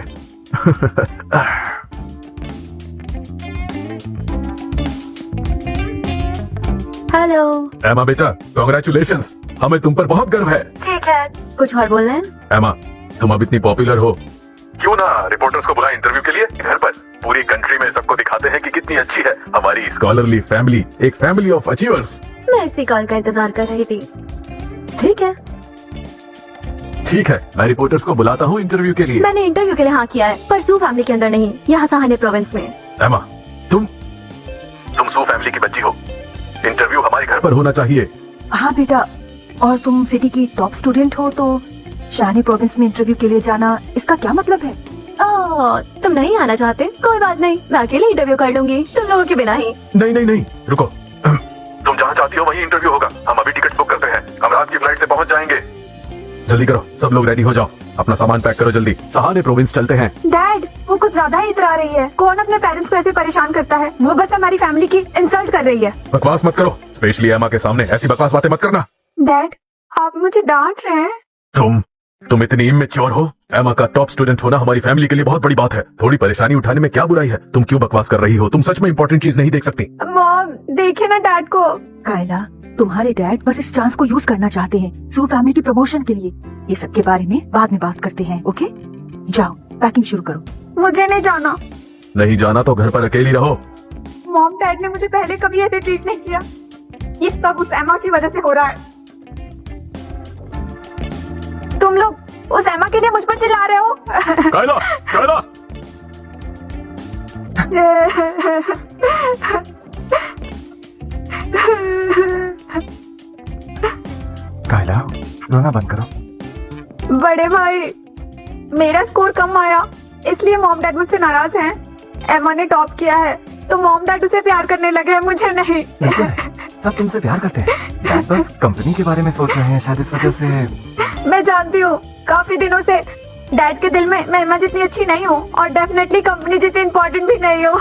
हेलो। एमा बेटा, कॉन्ग्रेचुलेशंस, हमें तुम पर बहुत गर्व है। ठीक है, कुछ और बोलना है? एमा, तुम अब इतनी पॉपुलर हो, क्यों ना रिपोर्टर्स को बुलाएं इंटरव्यू के लिए घर पर। पूरी कंट्री में सबको दिखाते हैं कि कितनी अच्छी है हमारी स्कॉलरली फैमिली, एक फैमिली ऑफ अचीवर्स। मैं इसी कॉल का इंतजार कर रही थी। ठीक है, ठीक है, मैं रिपोर्टर्स को बुलाता हूँ इंटरव्यू के लिए। मैंने इंटरव्यू के लिए हाँ किया है, पर सू फैमिली के अंदर नहीं, यहाँ सहाने प्रोविंस में। एमा, तुम सू फैमिली की बच्ची हो, इंटरव्यू हमारे घर पर होना चाहिए। हाँ बेटा, और तुम सिटी की टॉप स्टूडेंट हो तो शानी प्रोविंस में इंटरव्यू के लिए जाना, इसका क्या मतलब है? ओह, तुम नहीं आना चाहते? कोई बात नहीं, मैं अकेले इंटरव्यू कर लूंगी, तुम लोगों के बिना ही। नहीं नहीं नहीं, रुको, तुम जहाँ चाहती हो वहीं इंटरव्यू होगा। हम अभी टिकट बुक करते हैं, हम रात की फ्लाइट से पहुँच जाएंगे। जल्दी करो, सब लोग रेडी हो जाओ, अपना सामान पैक करो जल्दी, सहाने प्रोविंस चलते हैं। डैड, वो कुछ ज्यादा ही इतरा रही है। कौन अपने पेरेंट्स को ऐसे परेशान करता है? वो बस हमारी फैमिली की इंसल्ट कर रही है। बकवास मत करो, स्पेशली एमा के सामने ऐसी बकवास बातें मत करना। डैड, आप मुझे डांट रहे हैं? तुम इतनी इमेच्योर हो। एमा का टॉप स्टूडेंट होना हमारी फैमिली के लिए बहुत बड़ी बात है। थोड़ी परेशानी उठाने में क्या बुराई है? तुम क्यों बकवास कर रही हो? तुम सच में इंपॉर्टेंट चीज नहीं देख सकती? मॉम, देखिए ना डैड को। कायला, तुम्हारे डैड बस इस चांस को यूज करना चाहते हैं सू फैमिली की प्रमोशन के लिए। ये सब के बारे में बाद में बात करते हैं, ओके? जाओ, पैकिंग शुरू करो। मुझे नहीं जाना। नहीं जाना तो घर पर अकेली रहो। मॉम, डैड ने मुझे पहले कभी ऐसे ट्रीट नहीं किया। ये सब उस एमा की वजह से हो रहा है। तुम लोग उस एमा के लिए मुझ पर चिल्ला रहे हो। Kayla, Kayla. कायला, रोना बंद करो। बड़े भाई, मेरा स्कोर कम आया, इसलिए मॉम डैड मुझसे नाराज हैं। एमा ने टॉप किया है तो मॉम डैड उसे प्यार करने लगे हैं, मुझे नहीं। सब तुमसे प्यार करते हैं, डैड बस कंपनी के बारे में सोच रहे हैं, शायद इस वजह से। मैं जानती हूँ, काफी दिनों से डैड के दिल में मैं एमा जितनी अच्छी नहीं हूँ, और डेफिनेटली कंपनी जितनी इम्पोर्टेंट भी नहीं हूँ।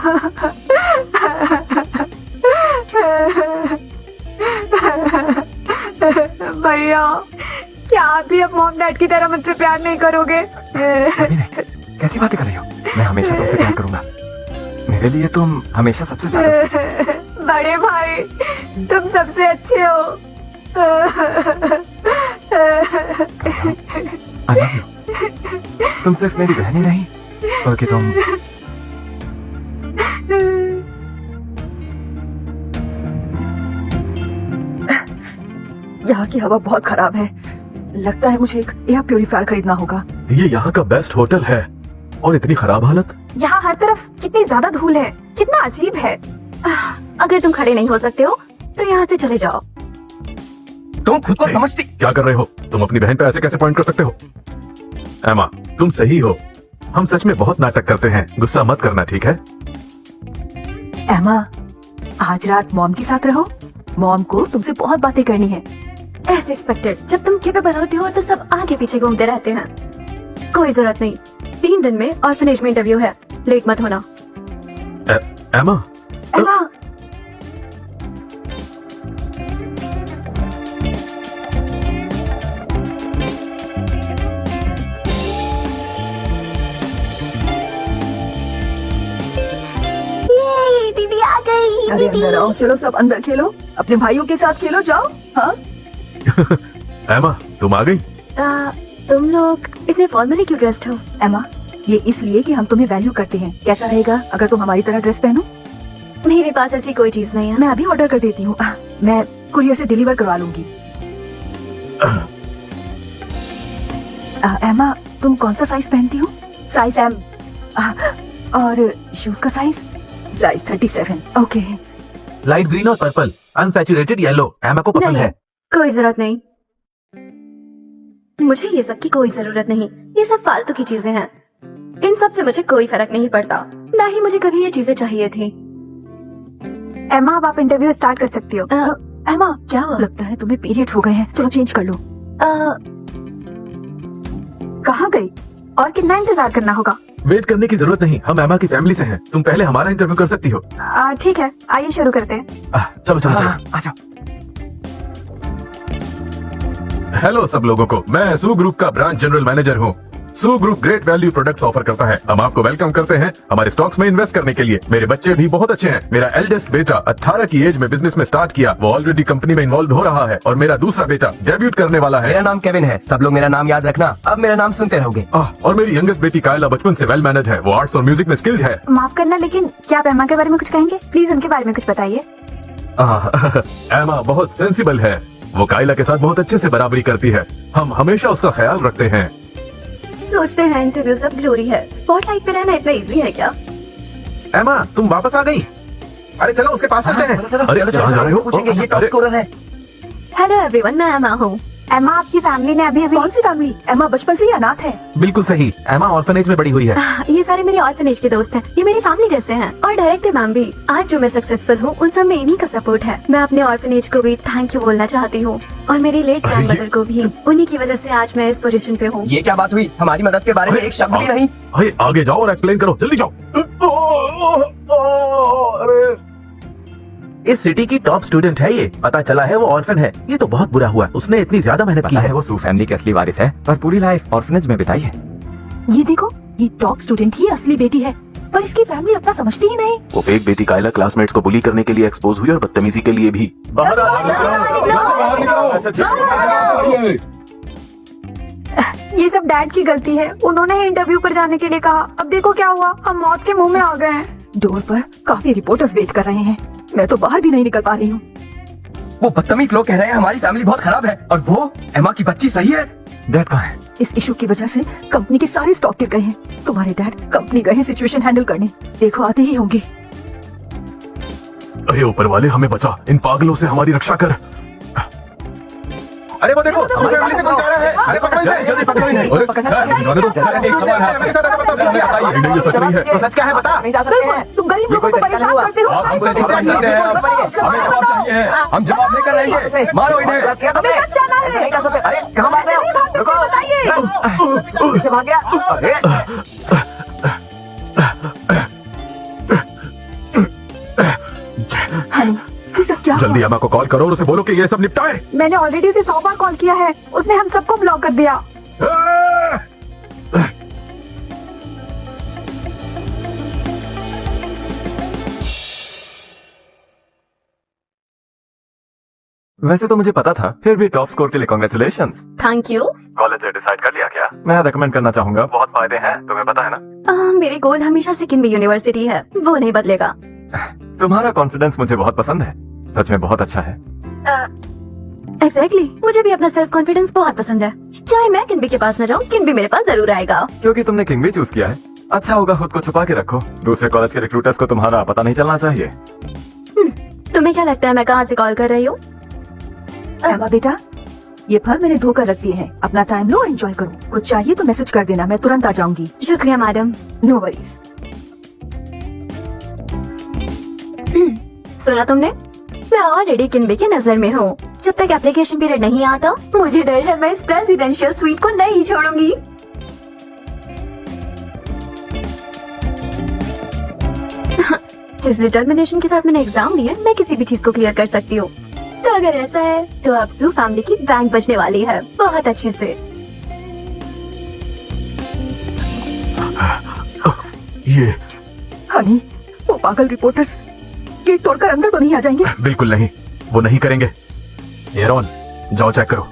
भैया, क्या आप भी अब मॉम डैड की तरह मुझसे प्यार नहीं करोगे? नहीं नहीं, कैसी बातें कर रही हो? मैं हमेशा तुमसे प्यार करूंगा। मेरे लिए तुम हमेशा सबसे ज्यादा। बड़े भाई, तुम सबसे अच्छे हो। I love you। तुम सिर्फ मेरी बहन ही नहीं बल्कि तुम। यहाँ की हवा बहुत खराब है, लगता है मुझे एक एयर प्यूरिफायर खरीदना होगा। ये यहाँ का बेस्ट होटल है और इतनी खराब हालत। यहाँ हर तरफ कितनी ज्यादा धूल है, कितना अजीब है। अगर तुम खड़े नहीं हो सकते हो तो यहाँ से चले जाओ। तुम खुद को समझती? क्या कर रहे हो तुम? अपनी बहन पे ऐसे कैसे पॉइंट कर सकते हो? एमा, तुम सही हो, हम सच में बहुत नाटक करते हैं, गुस्सा मत करना, ठीक है? एमा, आज रात मॉम के साथ रहो, मॉम को तुमसे बहुत बातें करनी है। एज एक्सपेक्टेड, जब तुम केपेबल होती हो तो सब आगे पीछे घूमते रहते हैं। कोई जरूरत नहीं, 3 दिन में ऑर्फनेज में इंटरव्यू है, लेट मत होना। एमा, एमा, दीदी आ गई। अरे अंदर आओ, चलो सब अंदर खेलो, अपने भाइयों के साथ खेलो, जाओ। हाँ, एमा, तुम आ गई? तुम लोग इतने फॉर्मली क्यों ड्रेस्ड हो? एमा, ये इसलिए कि हम तुम्हें वैल्यू करते हैं। कैसा रहेगा अगर तुम हमारी तरह ड्रेस पहनो? मेरे पास ऐसी कोई चीज नहीं है। मैं अभी ऑर्डर कर देती हूँ, मैं कुरियर से डिलीवर करवा लूंगी। एमा, तुम कौन सा साइज पहनती हो? Size M. और शूज का साइज 37। ओके। लाइट ग्रीन और पर्पल, अनसैचुरेटेड येलो एमा को पसंद नहीं, है। कोई जरूरत नहीं, मुझे ये सब की कोई जरूरत नहीं। ये सब फालतू की चीजें हैं, इन सब से मुझे कोई फर्क नहीं पड़ता, ना ही मुझे कभी ये चीजें चाहिए थी। एमा, अब आप इंटरव्यू स्टार्ट कर सकती हो। एमा, क्या हुआ? लगता है तुम्हें पीरियड्स हो गए हैं, चलो चेंज कर लो। कहाँ गई? और कितना इंतजार करना होगा? वेट करने की जरूरत नहीं, हम एमा की फैमिली से हैं, तुम पहले हमारा इंटरव्यू कर सकती हो। ठीक है, आइए शुरू करते हैं। चलो चलो चलो। आ जाओ। हेलो सब लोगों को, मैं सू ग्रुप का ब्रांच जनरल मैनेजर हूँ। सू group great value products offer करता है। हम आपको वेलकम करते हैं हमारे स्टॉक्स में इन्वेस्ट करने के लिए। मेरे बच्चे भी बहुत अच्छे हैं। मेरा एल्डेस्ट बेटा 18 की एज में बिजनेस में स्टार्ट किया, वो ऑलरेडी कंपनी में इन्वॉल्व हो रहा है। और मेरा दूसरा बेटा डेब्यूट करने वाला है। मेरा नाम केविन है, सब लोग मेरा नाम याद रखना, अब मेरा नाम सुनते रहोगे। और मेरी यंगेस्ट बेटी कायला बचपन से वेल मैनेज है, वो आर्ट्स और म्यूजिक में स्किल्ड है। माफ करना, लेकिन क्या आप एमा के बारे में कुछ कहेंगे? प्लीज उनके बारे में कुछ बताइए। एमा बहुत सेंसिबल है, वो कायला के साथ बहुत अच्छे से बराबरी करती है। हम हमेशा उसका ख्याल रखते हैं। सोचते हैं इंटरव्यू सब ग्लोरी है, स्पॉटलाइट पे रहना इतना इजी है क्या? एमा, तुम वापस आ गई? अरे चलो उसके पास चलते हैं। अरे कहाँ जा रहे हो? पूछेंगे, ये टॉप अरे, स्कोरर है। हेलो एवरीवन, मैं एमा हूँ। एमा, आपकी फैमिली ने अभी कौन सी फैमिली? एमा बचपन से ही अनाथ है। बिल्कुल सही, एमा ऑर्फनेज में बड़ी हुई है। ये सारे मेरे ऑर्फनेज के दोस्त हैं। ये मेरी फैमिली जैसे हैं। और डायरेक्टर मैम भी। आज जो मैं सक्सेसफुल हूँ उन सब में इन्हीं का सपोर्ट है। मैं अपने ऑर्फनेज को भी थैंक यू बोलना चाहती हूँ, और मेरी लेट ग्रैंड मदर को भी। उन्हीं की वजह से आज मैं इस पोजीशन पे हूँ। ये क्या बात हुई? हमारी मदद के बारे में एक शब्द भी नहीं। अरे आगे जाओ और एक्सप्लेन करो, जल्दी जाओ। इस सिटी की टॉप स्टूडेंट है ये, पता चला है वो ऑर्फन है। ये तो बहुत बुरा हुआ, उसने इतनी ज्यादा मेहनत की पता है। है वो सू फैमिली की असली वारिस है, पर पूरी लाइफ ऑर्फनेज में बिताई है। ये देखो, ये टॉप स्टूडेंट ही असली बेटी है, पर इसकी फैमिली अपना समझती ही नहीं। वो फेक बेटी कायला क्लासमेट्स को बुली करने के लिए एक्सपोज हुई और बदतमीजी के लिए भी। ये सब डैड की गलती है, उन्होंने ही इंटरव्यू पर जाने के लिए कहा। अब देखो क्या हुआ, हम मौत के मुंह में आ गए हैं। डोर पर काफी रिपोर्टर्स वेट कर रहे हैं, मैं तो बाहर भी नहीं निकल पा रही हूँ। वो बदतमीज लोग कह रहे हैं हमारी फैमिली बहुत खराब है, और वो एमा की बच्ची सही है। डैड कहाँ है? इस इशू की वजह से कंपनी के सारे स्टॉक गिर गए हैं। तुम्हारे डैड कंपनी गए हैं सिचुएशन हैंडल करने, देखो आते ही होंगे। अरे ऊपर वाले, हमें बचा, इन पागलों से हमारी रक्षा कर। अरे वो देखो, हमारी फैमिली से कोई जा रहा है। अरे पकड़ो इसे। जल्दी पकड़ो इन्हें। अरे, जाने दो। ये सच नहीं है। तो सच क्या है बता। तुम गरीब लोगों को परेशान करते हो। आप हमको ऐसे समझ रहे हैं, हमें जवाब चाहिए है, हम जवाब लेकर रहेंगे। मारो इन्हें। हमें सच जाना है। अरे कहाँ भाग रहे हो? रुको, बताइए। पीछे भाग गया। अरे हनी, ये सब क्या जल्दी हुआ? एमा को कॉल करो और उसे बोलो कि ये सब निपटाए। मैंने ऑलरेडी उसे 100 बार कॉल किया है, उसने हम सबको ब्लॉक कर दिया। वैसे तो मुझे पता था, फिर भी टॉप स्कोर के लिए कांग्रेचुलेशंस। Thank you. कॉलेज ने डिसाइड कर लिया क्या? मैं रेकमेंड करना चाहूंगा, बहुत फायदे हैं, तुम्हें पता है ना। मेरे गोल हमेशा सेकंड भी यूनिवर्सिटी है, वो नहीं बदलेगा। तुम्हारा कॉन्फिडेंस मुझे बहुत पसंद है, सच में बहुत अच्छा है। एग्जैक्टली, मुझे भी अपना सेल्फ कॉन्फिडेंस बहुत पसंद है। चाहे मैं किन्बी के पास न जाऊँ, किन्बी मेरे पास जरूर आएगा। क्योंकि तुमने किंग भी चूज किया है। अच्छा होगा खुद को छुपा के रखो, दूसरे कॉलेज के रिक्रूटर्स को तुम्हारा पता नहीं चलना चाहिए। तुम्हें क्या लगता है मैं कहाँ से कॉल कर रही हूँ? एमा बेटा, ये फल मैंने धोकर रख दिए हैं, अपना टाइम लो और एंजॉय करो। कुछ चाहिए तो मैसेज कर देना, मैं तुरंत आ जाऊंगी। शुक्रिया मैडम। No worries. सुना तुमने? मैं ऑलरेडी किन्बी की नजर में हूँ। जब तक एप्लीकेशन पीरियड नहीं आता, मुझे डर है मैं इस प्रेसिडेंशियल स्वीट को नहीं छोड़ूंगी। जिस डिटर्मिनेशन के साथ मैंने एग्जाम दिया, मैं किसी भी चीज को क्लियर कर सकती हूँ। तो अगर ऐसा है तो अब सू फैमिली की बैंक बचने वाली है, बहुत अच्छे से। ये हनी, वो पागल रिपोर्टर्स गेट तोड़कर अंदर तो नहीं आ जाएंगे? बिल्कुल नहीं, वो नहीं करेंगे। एरॉन, जाओ चेक करो।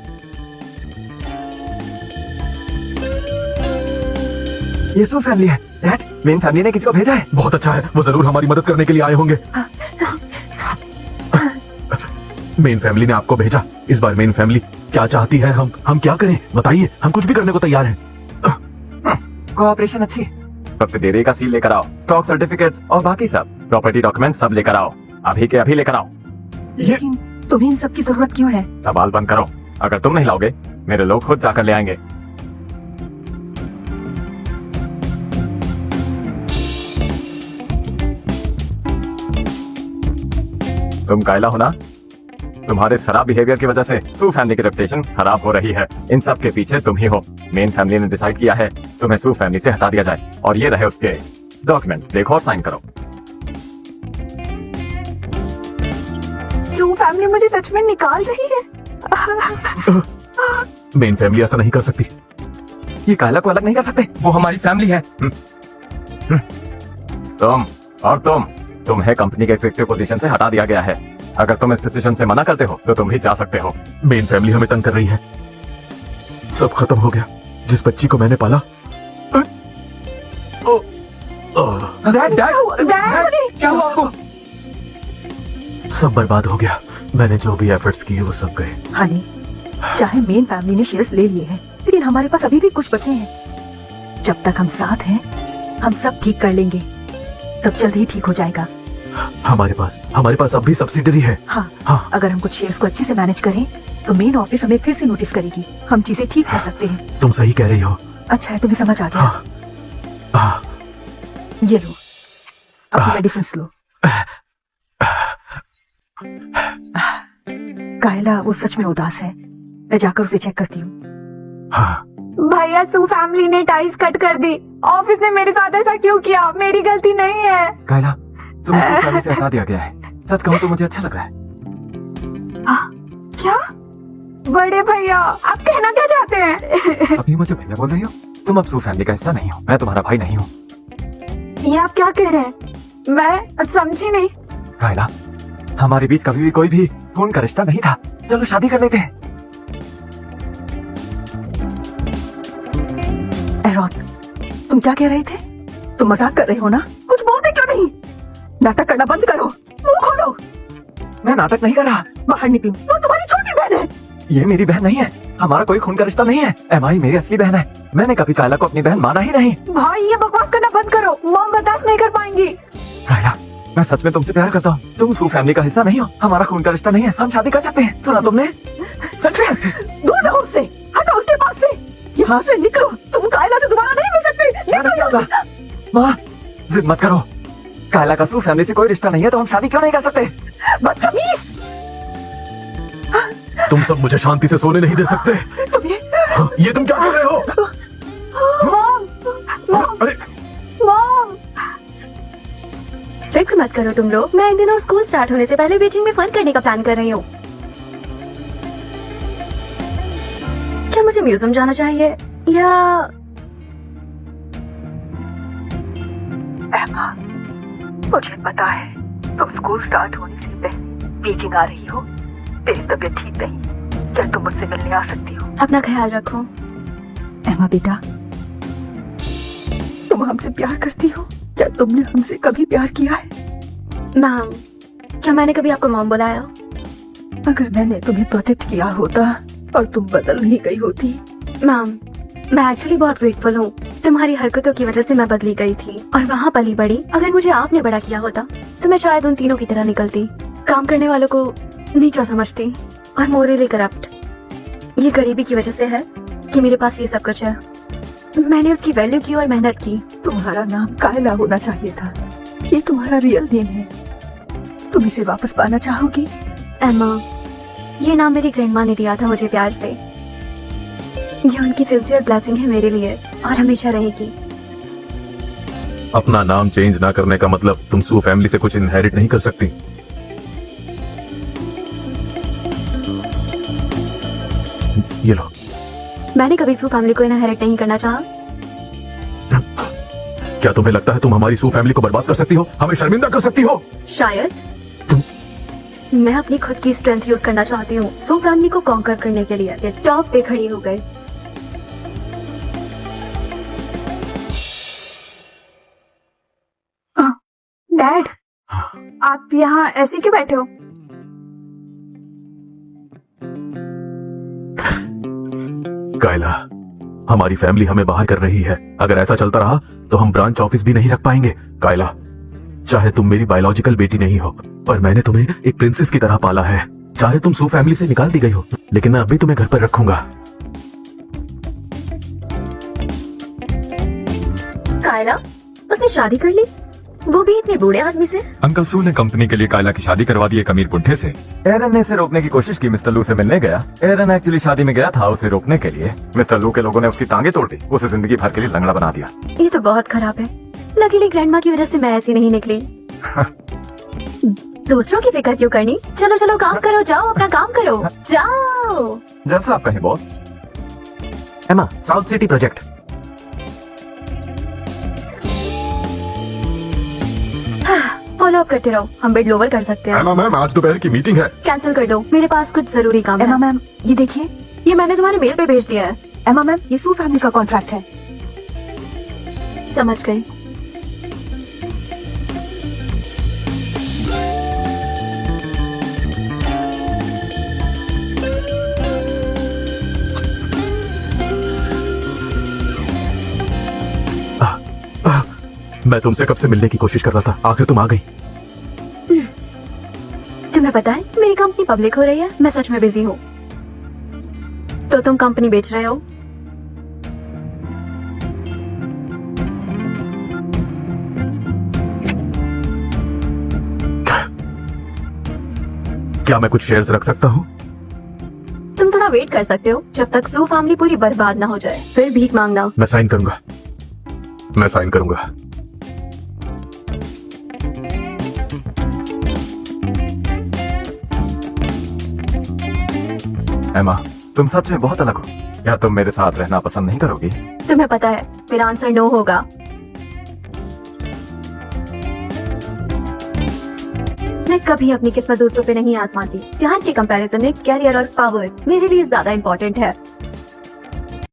ये सू फैमिली है। डैड, मेन फैमिली ने किसी को भेजा है। बहुत अच्छा है, वो जरूर हमारी मदद करने के लिए आए होंगे। मेन फैमिली ने आपको भेजा। इस बार मेन फैमिली क्या चाहती है, हम क्या करें बताइए, हम कुछ भी करने को तैयार हैं। कोऑपरेशन अच्छी। सबसे देरी का सील लेकर आओ, स्टॉक सर्टिफिकेट्स और बाकी सब प्रॉपर्टी डॉक्यूमेंट सब लेकर आओ, अभी के अभी लेकर आओ। लेकिन तुम्हें इन सब की जरूरत क्यों है? सवाल बंद करो, अगर तुम नहीं लाओगे मेरे लोग खुद जाकर ले आएंगे। तुम कायला हो ना? तुम्हारे खराब बिहेवियर की वजह से सू फैमिली की रेपुटेशन खराब हो रही है। इन सब के पीछे तुम ही हो। मेन फैमिली ने डिसाइड किया है तुम्हें सू फैमिली से हटा दिया जाए, और ये रहे उसके डॉक्यूमेंट्स, देखो और साइन करो। सू फैमिली मुझे सच में निकाल रही है। मेन फैमिली ऐसा नहीं कर सकती। ये कायला को अलग नहीं कर सकते। वो हमारी फैमिली है। तुम्हें कंपनी के एग्जीक्यूटिव पोजीशन से हटा दिया गया है। अगर तुम इस डिसीजन से मना करते हो तो तुम भी जा सकते हो। मेन फैमिली हमें तंग कर रही है। सब खत्म हो गया। जिस बच्ची को मैंने पाला, डैड क्या हुआ आपको? सब बर्बाद हो गया। मैंने जो भी एफर्ट्स किए वो सब गए। हनी, चाहे मेन फैमिली ने शेयर्स ले लिए हैं, लेकिन हमारे पास अभी भी कुछ बचे हैं। जब तक हम साथ हैं, हम सब ठीक कर लेंगे। सब जल्द ही ठीक हो जाएगा। हमारे पास अब भी सब्सिडरी है। हाँ, अगर हम कुछ शेयर्स को अच्छे से मैनेज करें तो मेन ऑफिस हमें फिर से नोटिस करेगी। हम चीजें ठीक कर सकते हैं। तुम सही कह रही हो। अच्छा है, तुम्हें समझ आ गया। हाँ, ये लो, अपनी मेडिसिन लो। कायला वो सच में उदास है। मैं जाकर उसे चेक करती हूँ। हाँ। भैया, सू फैमिली ने टाइज कट कर दी। ऑफिस ने मेरे साथ ऐसा क्यों किया? मेरी गलती नहीं है। कायला, तुम्हें फैमिली से हटा दिया गया है। सच कहूँ तो मुझे अच्छा लग रहा है। क्या? बड़े भैया, आप कहना क्या चाहते हैं? अभी मुझे भैया बोल रही हो? तुम अब सू फैमिली का हिस्सा नहीं हो। मैं तुम्हारा भाई नहीं हूँ। ये आप क्या कह रहे हैं? मैं समझी नहीं। कायला, हमारे बीच कभी भी कोई भी खून का रिश्ता नहीं था। चलो शादी कर लेते हैं। एरॉन, तुम क्या कह रहे थे? तुम मजाक कर रहे हो ना? कुछ बोलते क्यों नहीं? नाटक करना बंद करो, मुंह खोलो। मैं नाटक नहीं कर रहा। बाहर निकलो। वो तुम्हारी छोटी बहन है। ये मेरी बहन नहीं है। हमारा कोई खून का रिश्ता नहीं है। एमआई मेरी असली बहन है। मैंने कभी कायला को अपनी बहन माना ही नहीं। भाई, ये बकवास करना बंद करो। मॉम बर्दाश्त नहीं कर पाएंगी। कायला, मैं सच में तुमसे प्यार करता हूँ। तुम सू फैमिली का हिस्सा नहीं हो। हमारा खून का रिश्ता नहीं है। हम शादी कर सकते हैं। सुना तुमने? दूर रहो उससे, हटो उसके पास से। यहाँ से निकलो। तुम कायला से दोबारा नहीं मिल सकते। मैं नहीं आऊंगा। माँ, जिद मत करो। कायला का सू फैमिली से कोई रिश्ता नहीं है तो हम शादी क्यों नहीं कर सकते? बदतमीज। तुम सब मुझे शांति से सोने नहीं दे सकते। ये तुम क्या कर रहे हो? अरे मॉम, फिक्र मत करो तुम लोग। मैं इन दिनों स्कूल स्टार्ट होने से पहले बीजिंग में फन करने का प्लान कर रही हूँ। क्या मुझे म्यूजियम जाना चाहिए या एम्मा, मुझे पता है तुम स्कूल स्टार्ट होने से पहले बीजिंग आ रही हो। तेरी तबीयत ठीक नहीं। क्या तुम मुझसे मिलने आ सकती हो? अपना ख्याल रखो। एम्मा बेटा, तुम हमसे प्यार करती हो? क्या तुमने हमसे कभी प्यार किया है? मैम, क्या मैंने कभी आपको मॉम बुलाया? अगर मैंने तुम्हें प्रोटेक्ट किया होता और तुम बदल नहीं गई होती। मैम, मैं एक्चुअली बहुत ग्रेटफुल हूँ। तुम्हारी हरकतों की वजह से मैं बदली गई थी और वहाँ पली बड़ी। अगर मुझे आपने बड़ा किया होता तो मैं शायद उन तीनों की तरह निकलती, काम करने वालों को नीचा समझती और मोरली करप्ट। ये गरीबी की वजह से है कि मेरे पास ये सब कुछ है। मैंने उसकी वैल्यू की और मेहनत की। तुम्हारा नाम कायला होना चाहिए था। ये तुम्हारा रियल नेम है। तुम इसे वापस पाना चाहोगी? एम्मा, ये नाम मेरी ग्रैंडमा ने दिया था मुझे प्यार से। ये उनकी सिंसियर ब्लेसिंग है मेरे लिए और हमेशा रहेगी। अपना नाम चेंज ना करने का मतलब तुम सू फैमिली से कुछ इनहेरिट नहीं कर सकती। ये लो। मैंने कभी सू फैमिली को इनहेरिट नहीं करना चाहा। क्या तुम्हें लगता है तुम हमारी सू फैमिली को बर्बाद कर सकती हो, हमें शर्मिंदा कर सकती हो? शायद। मैं अपनी खुद की स्ट्रेंथ यूज करना चाहती हूँ सू फैमिली को कॉन्कर करने के लिए। ये टॉप पे खड़ी हो गई। डैड, आप यहाँ ऐसे क्यों बैठे हो? कायला, हमारी फैमिली हमें बाहर कर रही है। अगर ऐसा चलता रहा तो हम ब्रांच ऑफिस भी नहीं रख पाएंगे। कायला, चाहे तुम मेरी बायोलॉजिकल बेटी नहीं हो, पर मैंने तुम्हें एक प्रिंसेस की तरह पाला है। चाहे तुम सू फैमिली से निकाल दी गई हो, लेकिन मैं अभी तुम्हें घर पर रखूंगा। कायला, उसने शादी कर ली, वो भी इतने बूढ़े आदमी से। अंकल सू ने कंपनी के लिए कायला की शादी करवा दी एक अमीर बुढ़े से। एरन ने इसे रोकने की कोशिश की। मिस्टर लू से मिलने गया। एरन एक्चुअली शादी में गया था उसे रोकने के लिए। मिस्टर लू के लोगों ने उसकी टांगे तोड़ दी, उसे जिंदगी भर के लिए लंगड़ा बना दिया। ये तो बहुत खराब है। लकीली ग्रैंडमा की वजह से मैं ऐसी नहीं निकली। दूसरों की फिक्र क्यों करनी? चलो चलो काम करो, जाओ अपना काम करो, जाओ। जैसा आप कहें बॉस। एमा, south city project. Follow up करते रहो, हम बेड लोवर कर सकते हैं। एमा मैम, आज दोपहर की मीटिंग है। कैंसिल कर दो, मेरे पास कुछ जरूरी काम एमा है। मैम, ये देखिए। ये मैंने तुम्हारे मेल पे भेज दिया है। एमा मैम, ये सू फैमिली का कॉन्ट्रैक्ट है। समझ गई। मैं तुमसे कब से मिलने की कोशिश कर रहा था, आखिर तुम आ गई। तुम्हें पता है मेरी कंपनी पब्लिक हो रही है, मैं सच में बिजी हूँ। तो तुम कंपनी बेच रहे हो? क्या मैं कुछ शेयर्स रख सकता हूँ? तुम थोड़ा वेट कर सकते हो जब तक सू फैमिली पूरी बर्बाद ना हो जाए, फिर भीख मांगना। मैं साइन करूंगा, मैं साइन करूंगा। एमा, तुम सच में बहुत अलग हो। क्या तुम मेरे साथ रहना पसंद नहीं करोगी? तुम्हें पता है मेरा आंसर नो होगा। मैं कभी अपनी किस्मत दूसरों पे नहीं आजमाती। प्यार के कंपैरिजन में कैरियर और पावर मेरे लिए ज्यादा इम्पोर्टेंट है।